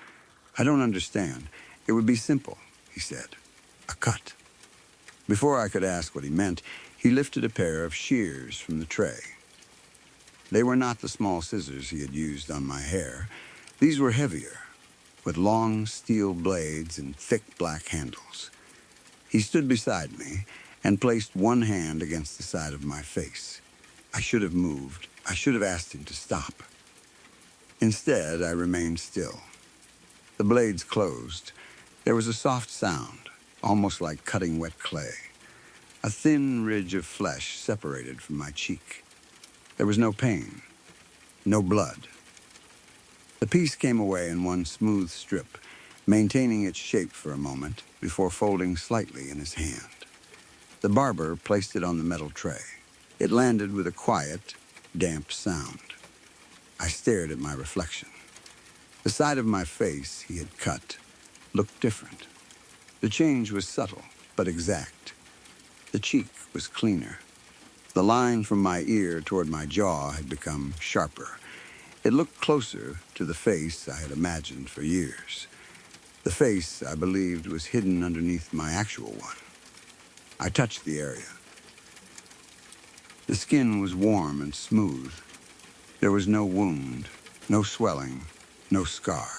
I don't understand. It would be simple, he said. A cut. Before I could ask what he meant, he lifted a pair of shears from the tray. They were not the small scissors he had used on my hair. These were heavier, with long steel blades and thick black handles. He stood beside me and placed one hand against the side of my face. I should have moved. I should have asked him to stop. Instead, I remained still. The blades closed. There was a soft sound, almost like cutting wet clay. A thin ridge of flesh separated from my cheek. There was no pain, no blood. The piece came away in one smooth strip, maintaining its shape for a moment before folding slightly in his hand. The barber placed it on the metal tray. It landed with a quiet, damp sound. I stared at my reflection. The side of my face he had cut looked different. The change was subtle, but exact. The cheek was cleaner. The line from my ear toward my jaw had become sharper. It looked closer to the face I had imagined for years. The face I believed was hidden underneath my actual one. I touched the area. The skin was warm and smooth. There was no wound, no swelling, no scar.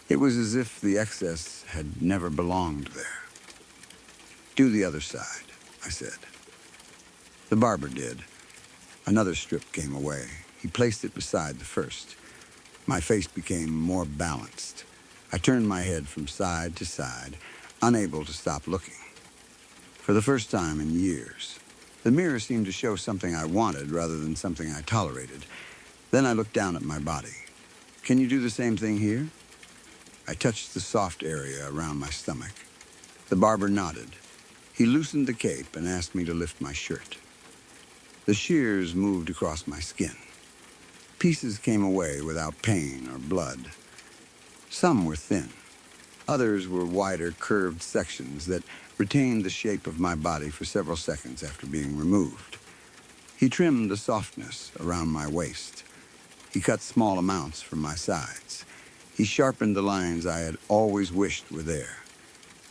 It was as if the excess had never belonged there. Do the other side, I said. The barber did. Another strip came away. He placed it beside the first. My face became more balanced. I turned my head from side to side, unable to stop looking. For the first time in years, the mirror seemed to show something I wanted rather than something I tolerated. Then I looked down at my body. Can you do the same thing here? I touched the soft area around my stomach. The barber nodded. He loosened the cape and asked me to lift my shirt. The shears moved across my skin. Pieces came away without pain or blood. Some were thin. Others were wider, curved sections that retained the shape of my body for several seconds after being removed. He trimmed the softness around my waist. He cut small amounts from my sides. He sharpened the lines I had always wished were there.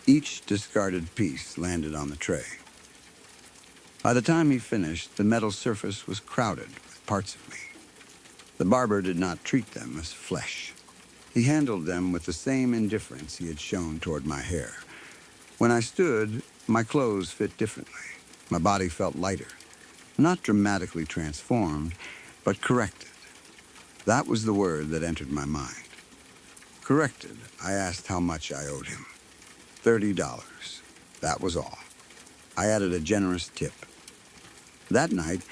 Each discarded piece landed on the tray. By the time he finished, the metal surface was crowded with parts of me. The barber did not treat them as flesh. He handled them with the same indifference he had shown toward my hair. When I stood, my clothes fit differently. My body felt lighter, not dramatically transformed, but corrected. That was the word that entered my mind. Corrected, I asked how much I owed him. $30. That was all. I added a generous tip. That night,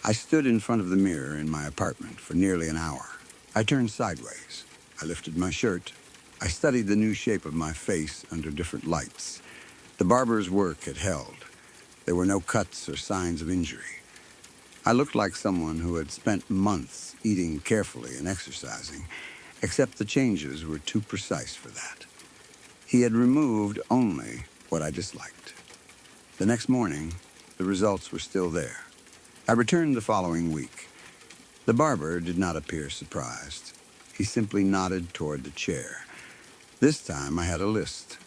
I stood in front of the mirror in my apartment for nearly an hour. I turned sideways. I lifted my shirt. I studied the new shape of my face under different lights. The barber's work had held. There were no cuts or signs of injury. I looked like someone who had spent months eating carefully and exercising, except the changes were too precise for that. He had removed only what I disliked. The next morning, the results were still there. I returned the following week. The barber did not appear surprised. He simply nodded toward the chair. This time I had a list.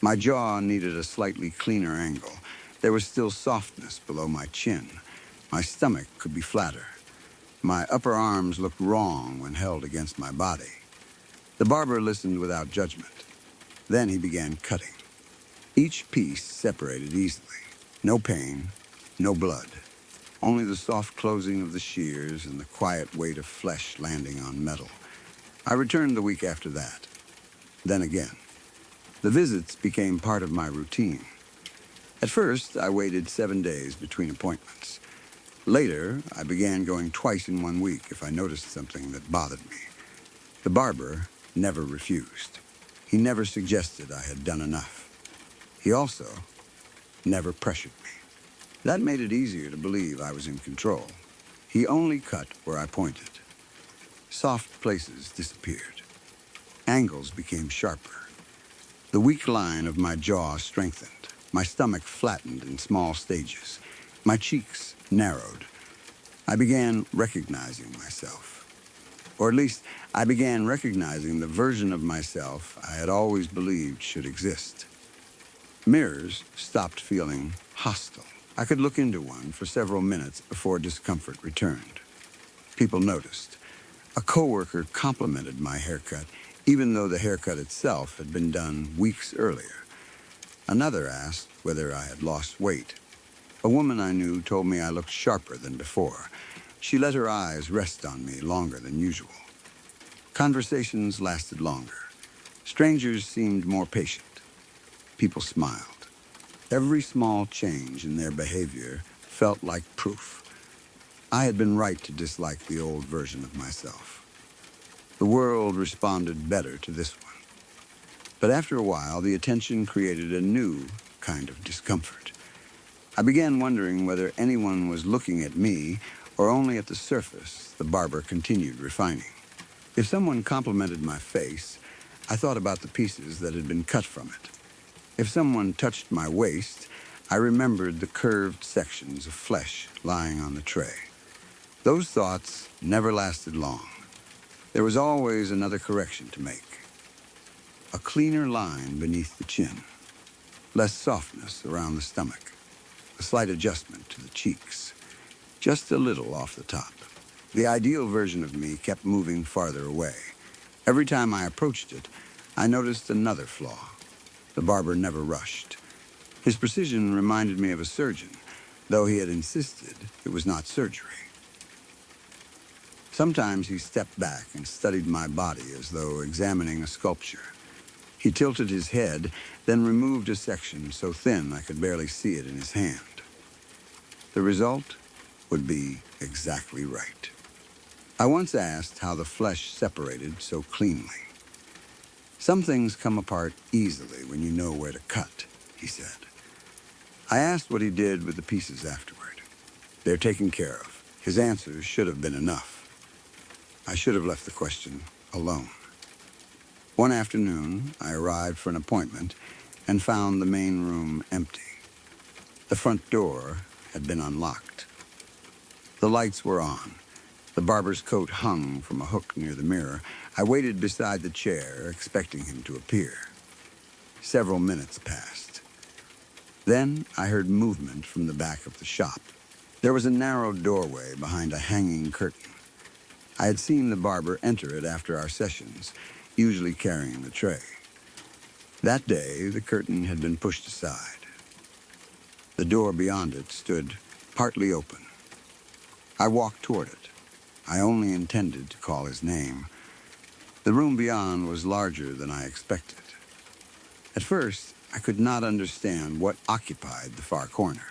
My jaw needed a slightly cleaner angle. There was still softness below my chin. My stomach could be flatter. My upper arms looked wrong when held against my body. The barber listened without judgment. Then he began cutting. Each piece separated easily. No pain, no blood. Only the soft closing of the shears and the quiet weight of flesh landing on metal. I returned the week after that. Then again. The visits became part of my routine. At first, I waited 7 days between appointments. Later, I began going twice in 1 week if I noticed something that bothered me. The barber never refused. He never suggested I had done enough. He also never pressured me. That made it easier to believe I was in control. He only cut where I pointed. Soft places disappeared. Angles became sharper. The weak line of my jaw strengthened. My stomach flattened in small stages. My cheeks narrowed. I began recognizing myself. Or at least, I began recognizing the version of myself I had always believed should exist. Mirrors stopped feeling hostile. I could look into one for several minutes before discomfort returned. People noticed. A coworker complimented my haircut, even though the haircut itself had been done weeks earlier. Another asked whether I had lost weight. A woman I knew told me I looked sharper than before. She let her eyes rest on me longer than usual. Conversations lasted longer. Strangers seemed more patient. People smiled. Every small change in their behavior felt like proof. I had been right to dislike the old version of myself. The world responded better to this one. But after a while, the attention created a new kind of discomfort. I began wondering whether anyone was looking at me or only at the surface the barber continued refining. If someone complimented my face, I thought about the pieces that had been cut from it. If someone touched my waist, I remembered the curved sections of flesh lying on the tray. Those thoughts never lasted long. There was always another correction to make. A cleaner line beneath the chin, less softness around the stomach, a slight adjustment to the cheeks, just a little off the top. The ideal version of me kept moving farther away. Every time I approached it, I noticed another flaw. The barber never rushed. His precision reminded me of a surgeon, though he had insisted it was not surgery. Sometimes he stepped back and studied my body as though examining a sculpture. He tilted his head, then removed a section so thin I could barely see it in his hand. The result would be exactly right. I once asked how the flesh separated so cleanly. Some things come apart easily when you know where to cut, he said. I asked what he did with the pieces afterward. They're taken care of. His answers should have been enough. I should have left the question alone. One afternoon, I arrived for an appointment and found the main room empty. The front door had been unlocked. The lights were on. The barber's coat hung from a hook near the mirror. I waited beside the chair, expecting him to appear. Several minutes passed. Then I heard movement from the back of the shop. There was a narrow doorway behind a hanging curtain. I had seen the barber enter it after our sessions, usually carrying the tray. That day, the curtain had been pushed aside. The door beyond it stood partly open. I walked toward it. I only intended to call his name. The room beyond was larger than I expected. At first, I could not understand what occupied the far corner.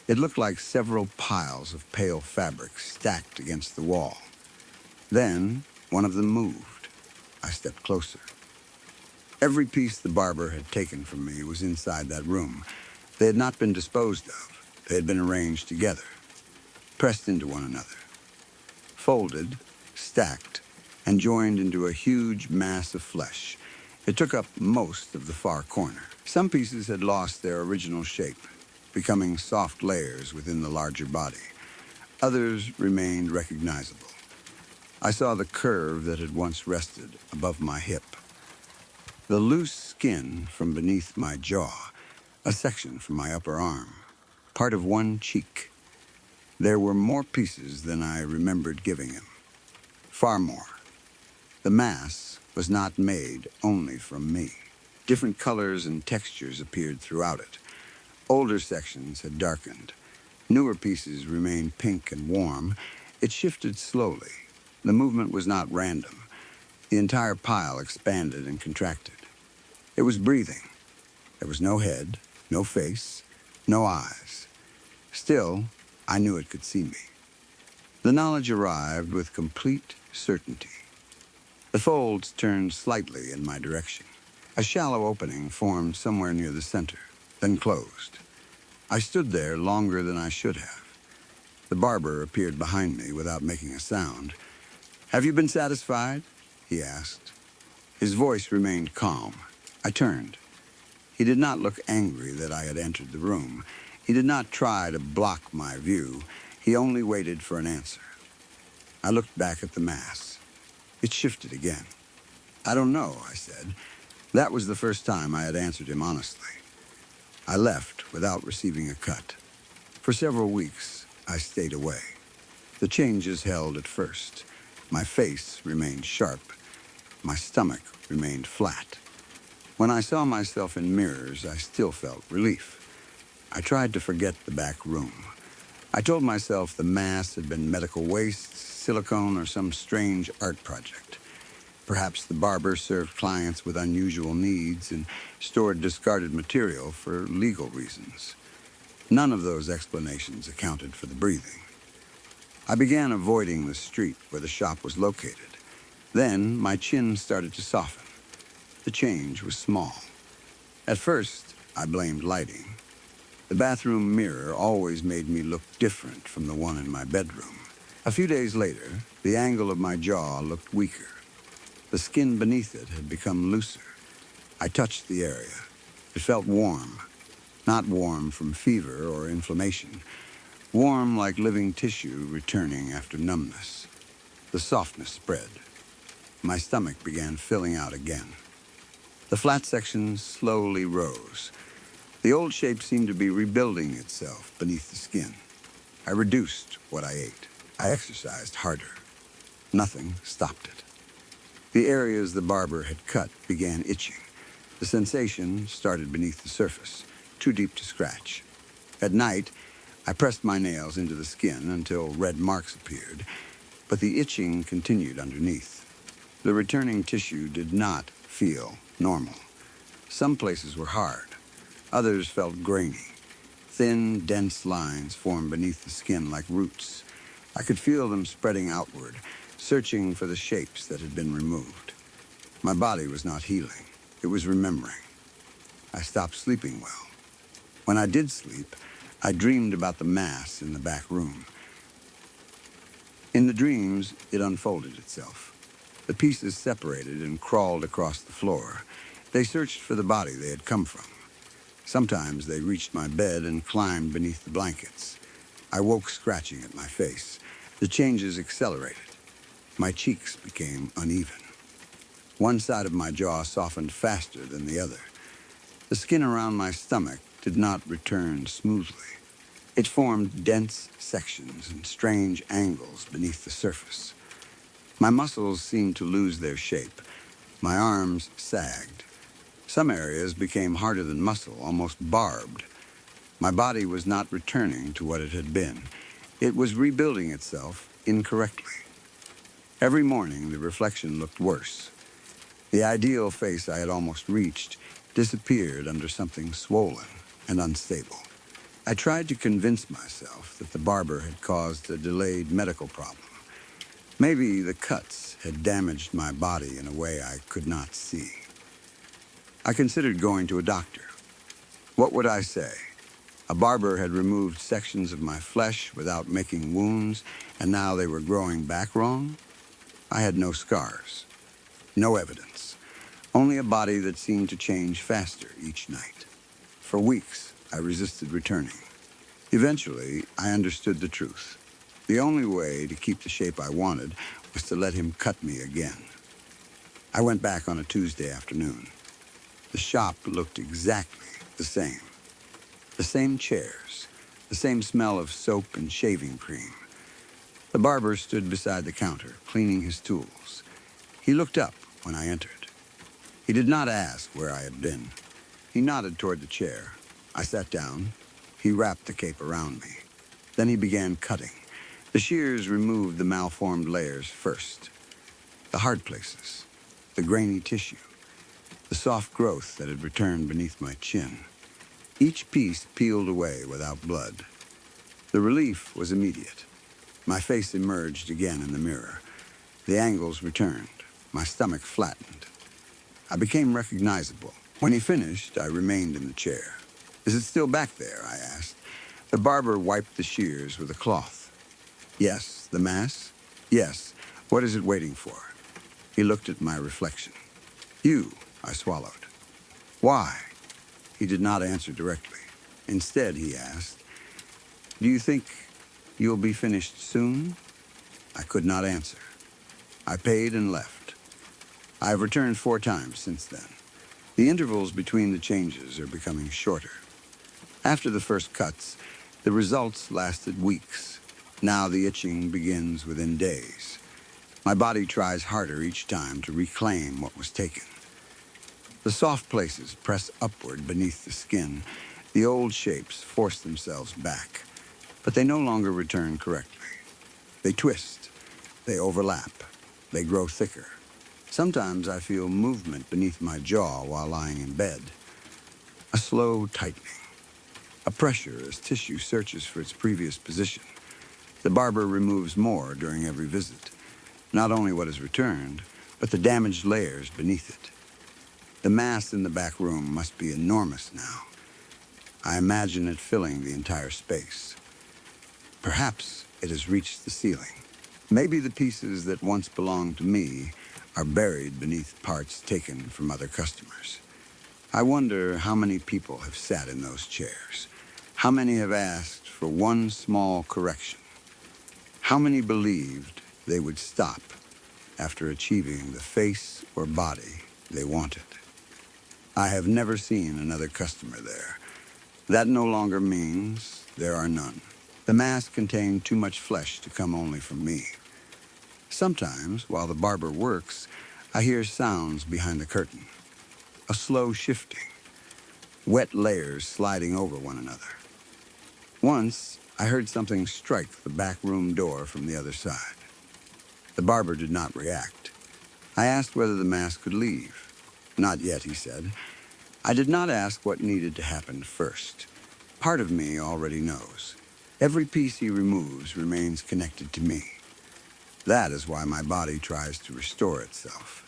It looked like several piles of pale fabric stacked against the wall. Then, one of them moved. I stepped closer. Every piece the barber had taken from me was inside that room. They had not been disposed of. They had been arranged together, pressed into one another, folded, stacked, and joined into a huge mass of flesh. It took up most of the far corner. Some pieces had lost their original shape, becoming soft layers within the larger body. Others remained recognizable. I saw the curve that had once rested above my hip, the loose skin from beneath my jaw, a section from my upper arm, part of one cheek. There were more pieces than I remembered giving him. Far more. The mass was not made only from me. Different colors and textures appeared throughout it. Older sections had darkened. Newer pieces remained pink and warm. It shifted slowly. The movement was not random. The entire pile expanded and contracted. It was breathing. There was no head, no face, no eyes. Still, I knew it could see me. The knowledge arrived with complete certainty. The folds turned slightly in my direction. A shallow opening formed somewhere near the center, then closed. I stood there longer than I should have. The barber appeared behind me without making a sound. "Have you been satisfied?" he asked. His voice remained calm. I turned. He did not look angry that I had entered the room. He did not try to block my view. He only waited for an answer. I looked back at the mass. It shifted again. "I don't know," I said. That was the first time I had answered him honestly. I left without receiving a cut. For several weeks, I stayed away. The changes held at first. My face remained sharp. My stomach remained flat. When I saw myself in mirrors, I still felt relief. I tried to forget the back room. I told myself the mass had been medical waste, silicone, or some strange art project. Perhaps the barber served clients with unusual needs and stored discarded material for legal reasons. None of those explanations accounted for the breathing. I began avoiding the street where the shop was located. Then my chin started to soften. The change was small. At first, I blamed lighting. The bathroom mirror always made me look different from the one in my bedroom. A few days later, the angle of my jaw looked weaker. The skin beneath it had become looser. I touched the area. It felt warm. Not warm from fever or inflammation. Warm like living tissue returning after numbness. The softness spread. My stomach began filling out again. The flat sections slowly rose. The old shape seemed to be rebuilding itself beneath the skin. I reduced what I ate. I exercised harder. Nothing stopped it. The areas the barber had cut began itching. The sensation started beneath the surface, too deep to scratch. At night, I pressed my nails into the skin until red marks appeared, but the itching continued underneath. The returning tissue did not feel normal. Some places were hard. Others felt grainy. Thin, dense lines formed beneath the skin like roots. I could feel them spreading outward, searching for the shapes that had been removed. My body was not healing. It was remembering. I stopped sleeping well. When I did sleep, I dreamed about the mass in the back room. In the dreams, it unfolded itself. The pieces separated and crawled across the floor. They searched for the body they had come from. Sometimes they reached my bed and climbed beneath the blankets. I woke scratching at my face. The changes accelerated. My cheeks became uneven. One side of my jaw softened faster than the other. The skin around my stomach did not return smoothly. It formed dense sections and strange angles beneath the surface. My muscles seemed to lose their shape. My arms sagged. Some areas became harder than muscle, almost barbed. My body was not returning to what it had been. It was rebuilding itself incorrectly. Every morning, the reflection looked worse. The ideal face I had almost reached disappeared under something swollen and unstable. I tried to convince myself that the barber had caused a delayed medical problem. Maybe the cuts had damaged my body in a way I could not see. I considered going to a doctor. What would I say? A barber had removed sections of my flesh without making wounds, and now they were growing back wrong? I had no scars, no evidence, only a body that seemed to change faster each night. For weeks, I resisted returning. Eventually, I understood the truth. The only way to keep the shape I wanted was to let him cut me again. I went back on a Tuesday afternoon. The shop looked exactly the same. The same chairs, the same smell of soap and shaving cream. The barber stood beside the counter, cleaning his tools. He looked up when I entered. He did not ask where I had been. He nodded toward the chair. I sat down. He wrapped the cape around me. Then he began cutting. The shears removed the malformed layers first. The hard places, the grainy tissue, the soft growth that had returned beneath my chin. Each piece peeled away without blood. The relief was immediate. My face emerged again in the mirror. The angles returned. My stomach flattened. I became recognizable. When he finished, I remained in the chair. Is it still back there? I asked. The barber wiped the shears with a cloth. Yes. The mass? Yes. What is it waiting for? He looked at my reflection. You, I swallowed. Why? He did not answer directly. Instead, he asked, do you think you'll be finished soon? I could not answer. I paid and left. I have returned 4 times since then. The intervals between the changes are becoming shorter. After the first cuts, the results lasted weeks. Now the itching begins within days. My body tries harder each time to reclaim what was taken. The soft places press upward beneath the skin. The old shapes force themselves back, but they no longer return correctly. They twist, they overlap, they grow thicker. Sometimes I feel movement beneath my jaw while lying in bed. A slow tightening, a pressure as tissue searches for its previous position. The barber removes more during every visit, not only what is returned, but the damaged layers beneath it. The mass in the back room must be enormous now. I imagine it filling the entire space. Perhaps it has reached the ceiling. Maybe the pieces that once belonged to me are buried beneath parts taken from other customers. I wonder how many people have sat in those chairs. How many have asked for one small correction? How many believed they would stop after achieving the face or body they wanted? I have never seen another customer there. That no longer means there are none. The mask contained too much flesh to come only from me. Sometimes, while the barber works, I hear sounds behind the curtain. A slow shifting, wet layers sliding over one another. Once, I heard something strike the back room door from the other side. The barber did not react. I asked whether the mask could leave. Not yet, he said. I did not ask what needed to happen first. Part of me already knows. Every piece he removes remains connected to me. That is why my body tries to restore itself.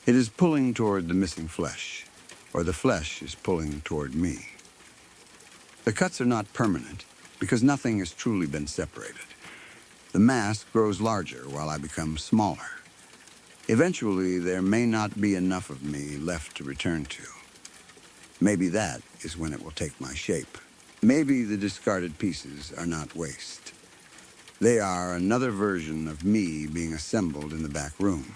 It is pulling toward the missing flesh, or the flesh is pulling toward me. The cuts are not permanent because nothing has truly been separated. The mass grows larger while I become smaller. Eventually, there may not be enough of me left to return to. Maybe that is when it will take my shape. Maybe the discarded pieces are not waste. They are another version of me being assembled in the back room,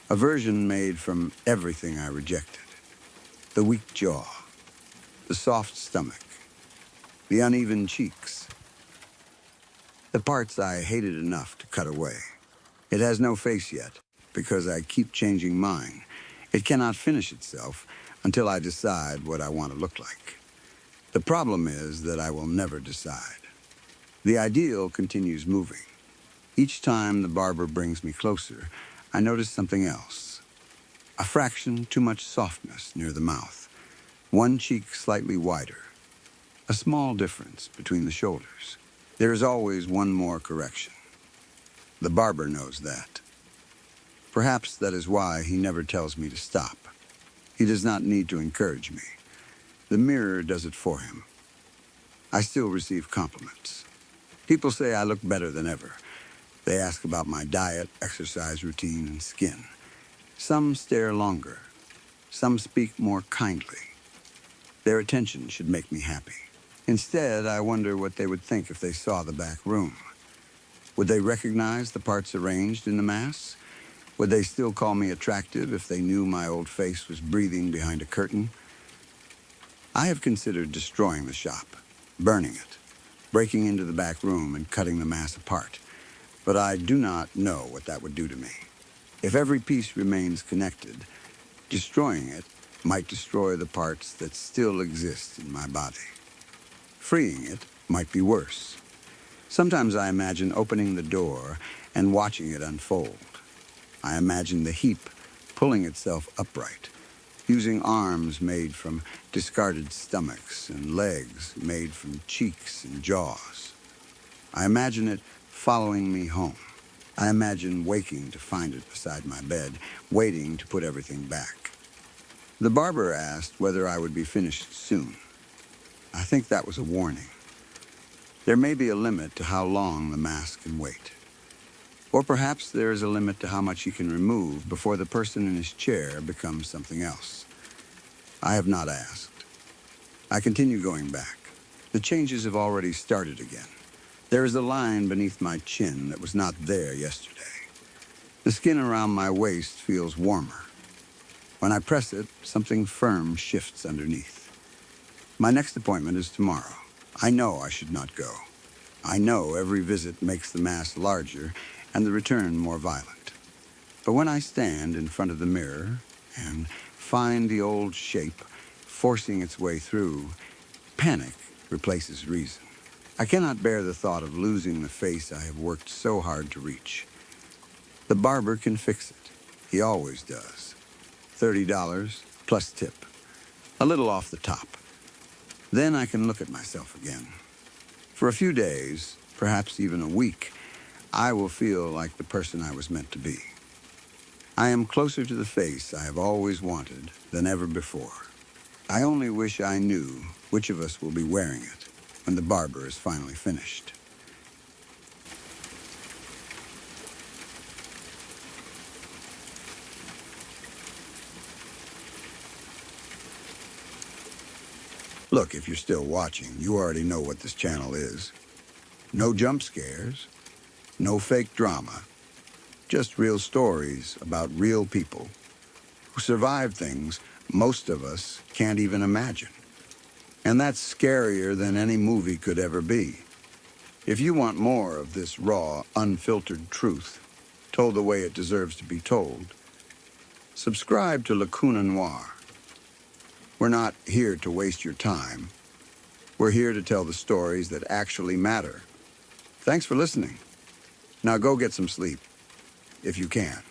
a version made from everything I rejected. The weak jaw, the soft stomach, the uneven cheeks, the parts I hated enough to cut away. It has no face yet, because I keep changing mine. It cannot finish itself until I decide what I want to look like. The problem is that I will never decide. The ideal continues moving. Each time the barber brings me closer, I notice something else. A fraction too much softness near the mouth. One cheek slightly wider. A small difference between the shoulders. There is always one more correction. The barber knows that. Perhaps that is why he never tells me to stop. He does not need to encourage me. The mirror does it for him. I still receive compliments. People say I look better than ever. They ask about my diet, exercise routine, and skin. Some stare longer. Some speak more kindly. Their attention should make me happy. Instead, I wonder what they would think if they saw the back room. Would they recognize the parts arranged in the mass? Would they still call me attractive if they knew my old face was breathing behind a curtain? I have considered destroying the shop, burning it, breaking into the back room and cutting the mass apart. But I do not know what that would do to me. If every piece remains connected, destroying it might destroy the parts that still exist in my body. Freeing it might be worse. Sometimes I imagine opening the door and watching it unfold. I imagine the heap pulling itself upright, using arms made from discarded stomachs and legs made from cheeks and jaws. I imagine it following me home. I imagine waking to find it beside my bed, waiting to put everything back. The barber asked whether I would be finished soon. I think that was a warning. There may be a limit to how long the mask can wait. Or perhaps there is a limit to how much he can remove before the person in his chair becomes something else. I have not asked. I continue going back. The changes have already started again. There is a line beneath my chin that was not there yesterday. The skin around my waist feels warmer. When I press it, something firm shifts underneath. My next appointment is tomorrow. I know I should not go. I know every visit makes the mass larger and the return more violent. But when I stand in front of the mirror and find the old shape forcing its way through, panic replaces reason. I cannot bear the thought of losing the face I have worked so hard to reach. The barber can fix it. He always does. $30 plus tip. A little off the top. Then I can look at myself again. For a few days, perhaps even a week, I will feel like the person I was meant to be. I am closer to the face I have always wanted than ever before. I only wish I knew which of us will be wearing it when the barber is finally finished. Look, if you're still watching, you already know what this channel is. No jump scares, no fake drama, just real stories about real people who survive things most of us can't even imagine. And that's scarier than any movie could ever be. If you want more of this raw, unfiltered truth, told the way it deserves to be told, subscribe to Lacuna Noir. We're not here to waste your time. We're here to tell the stories that actually matter. Thanks for listening. Now go get some sleep, if you can.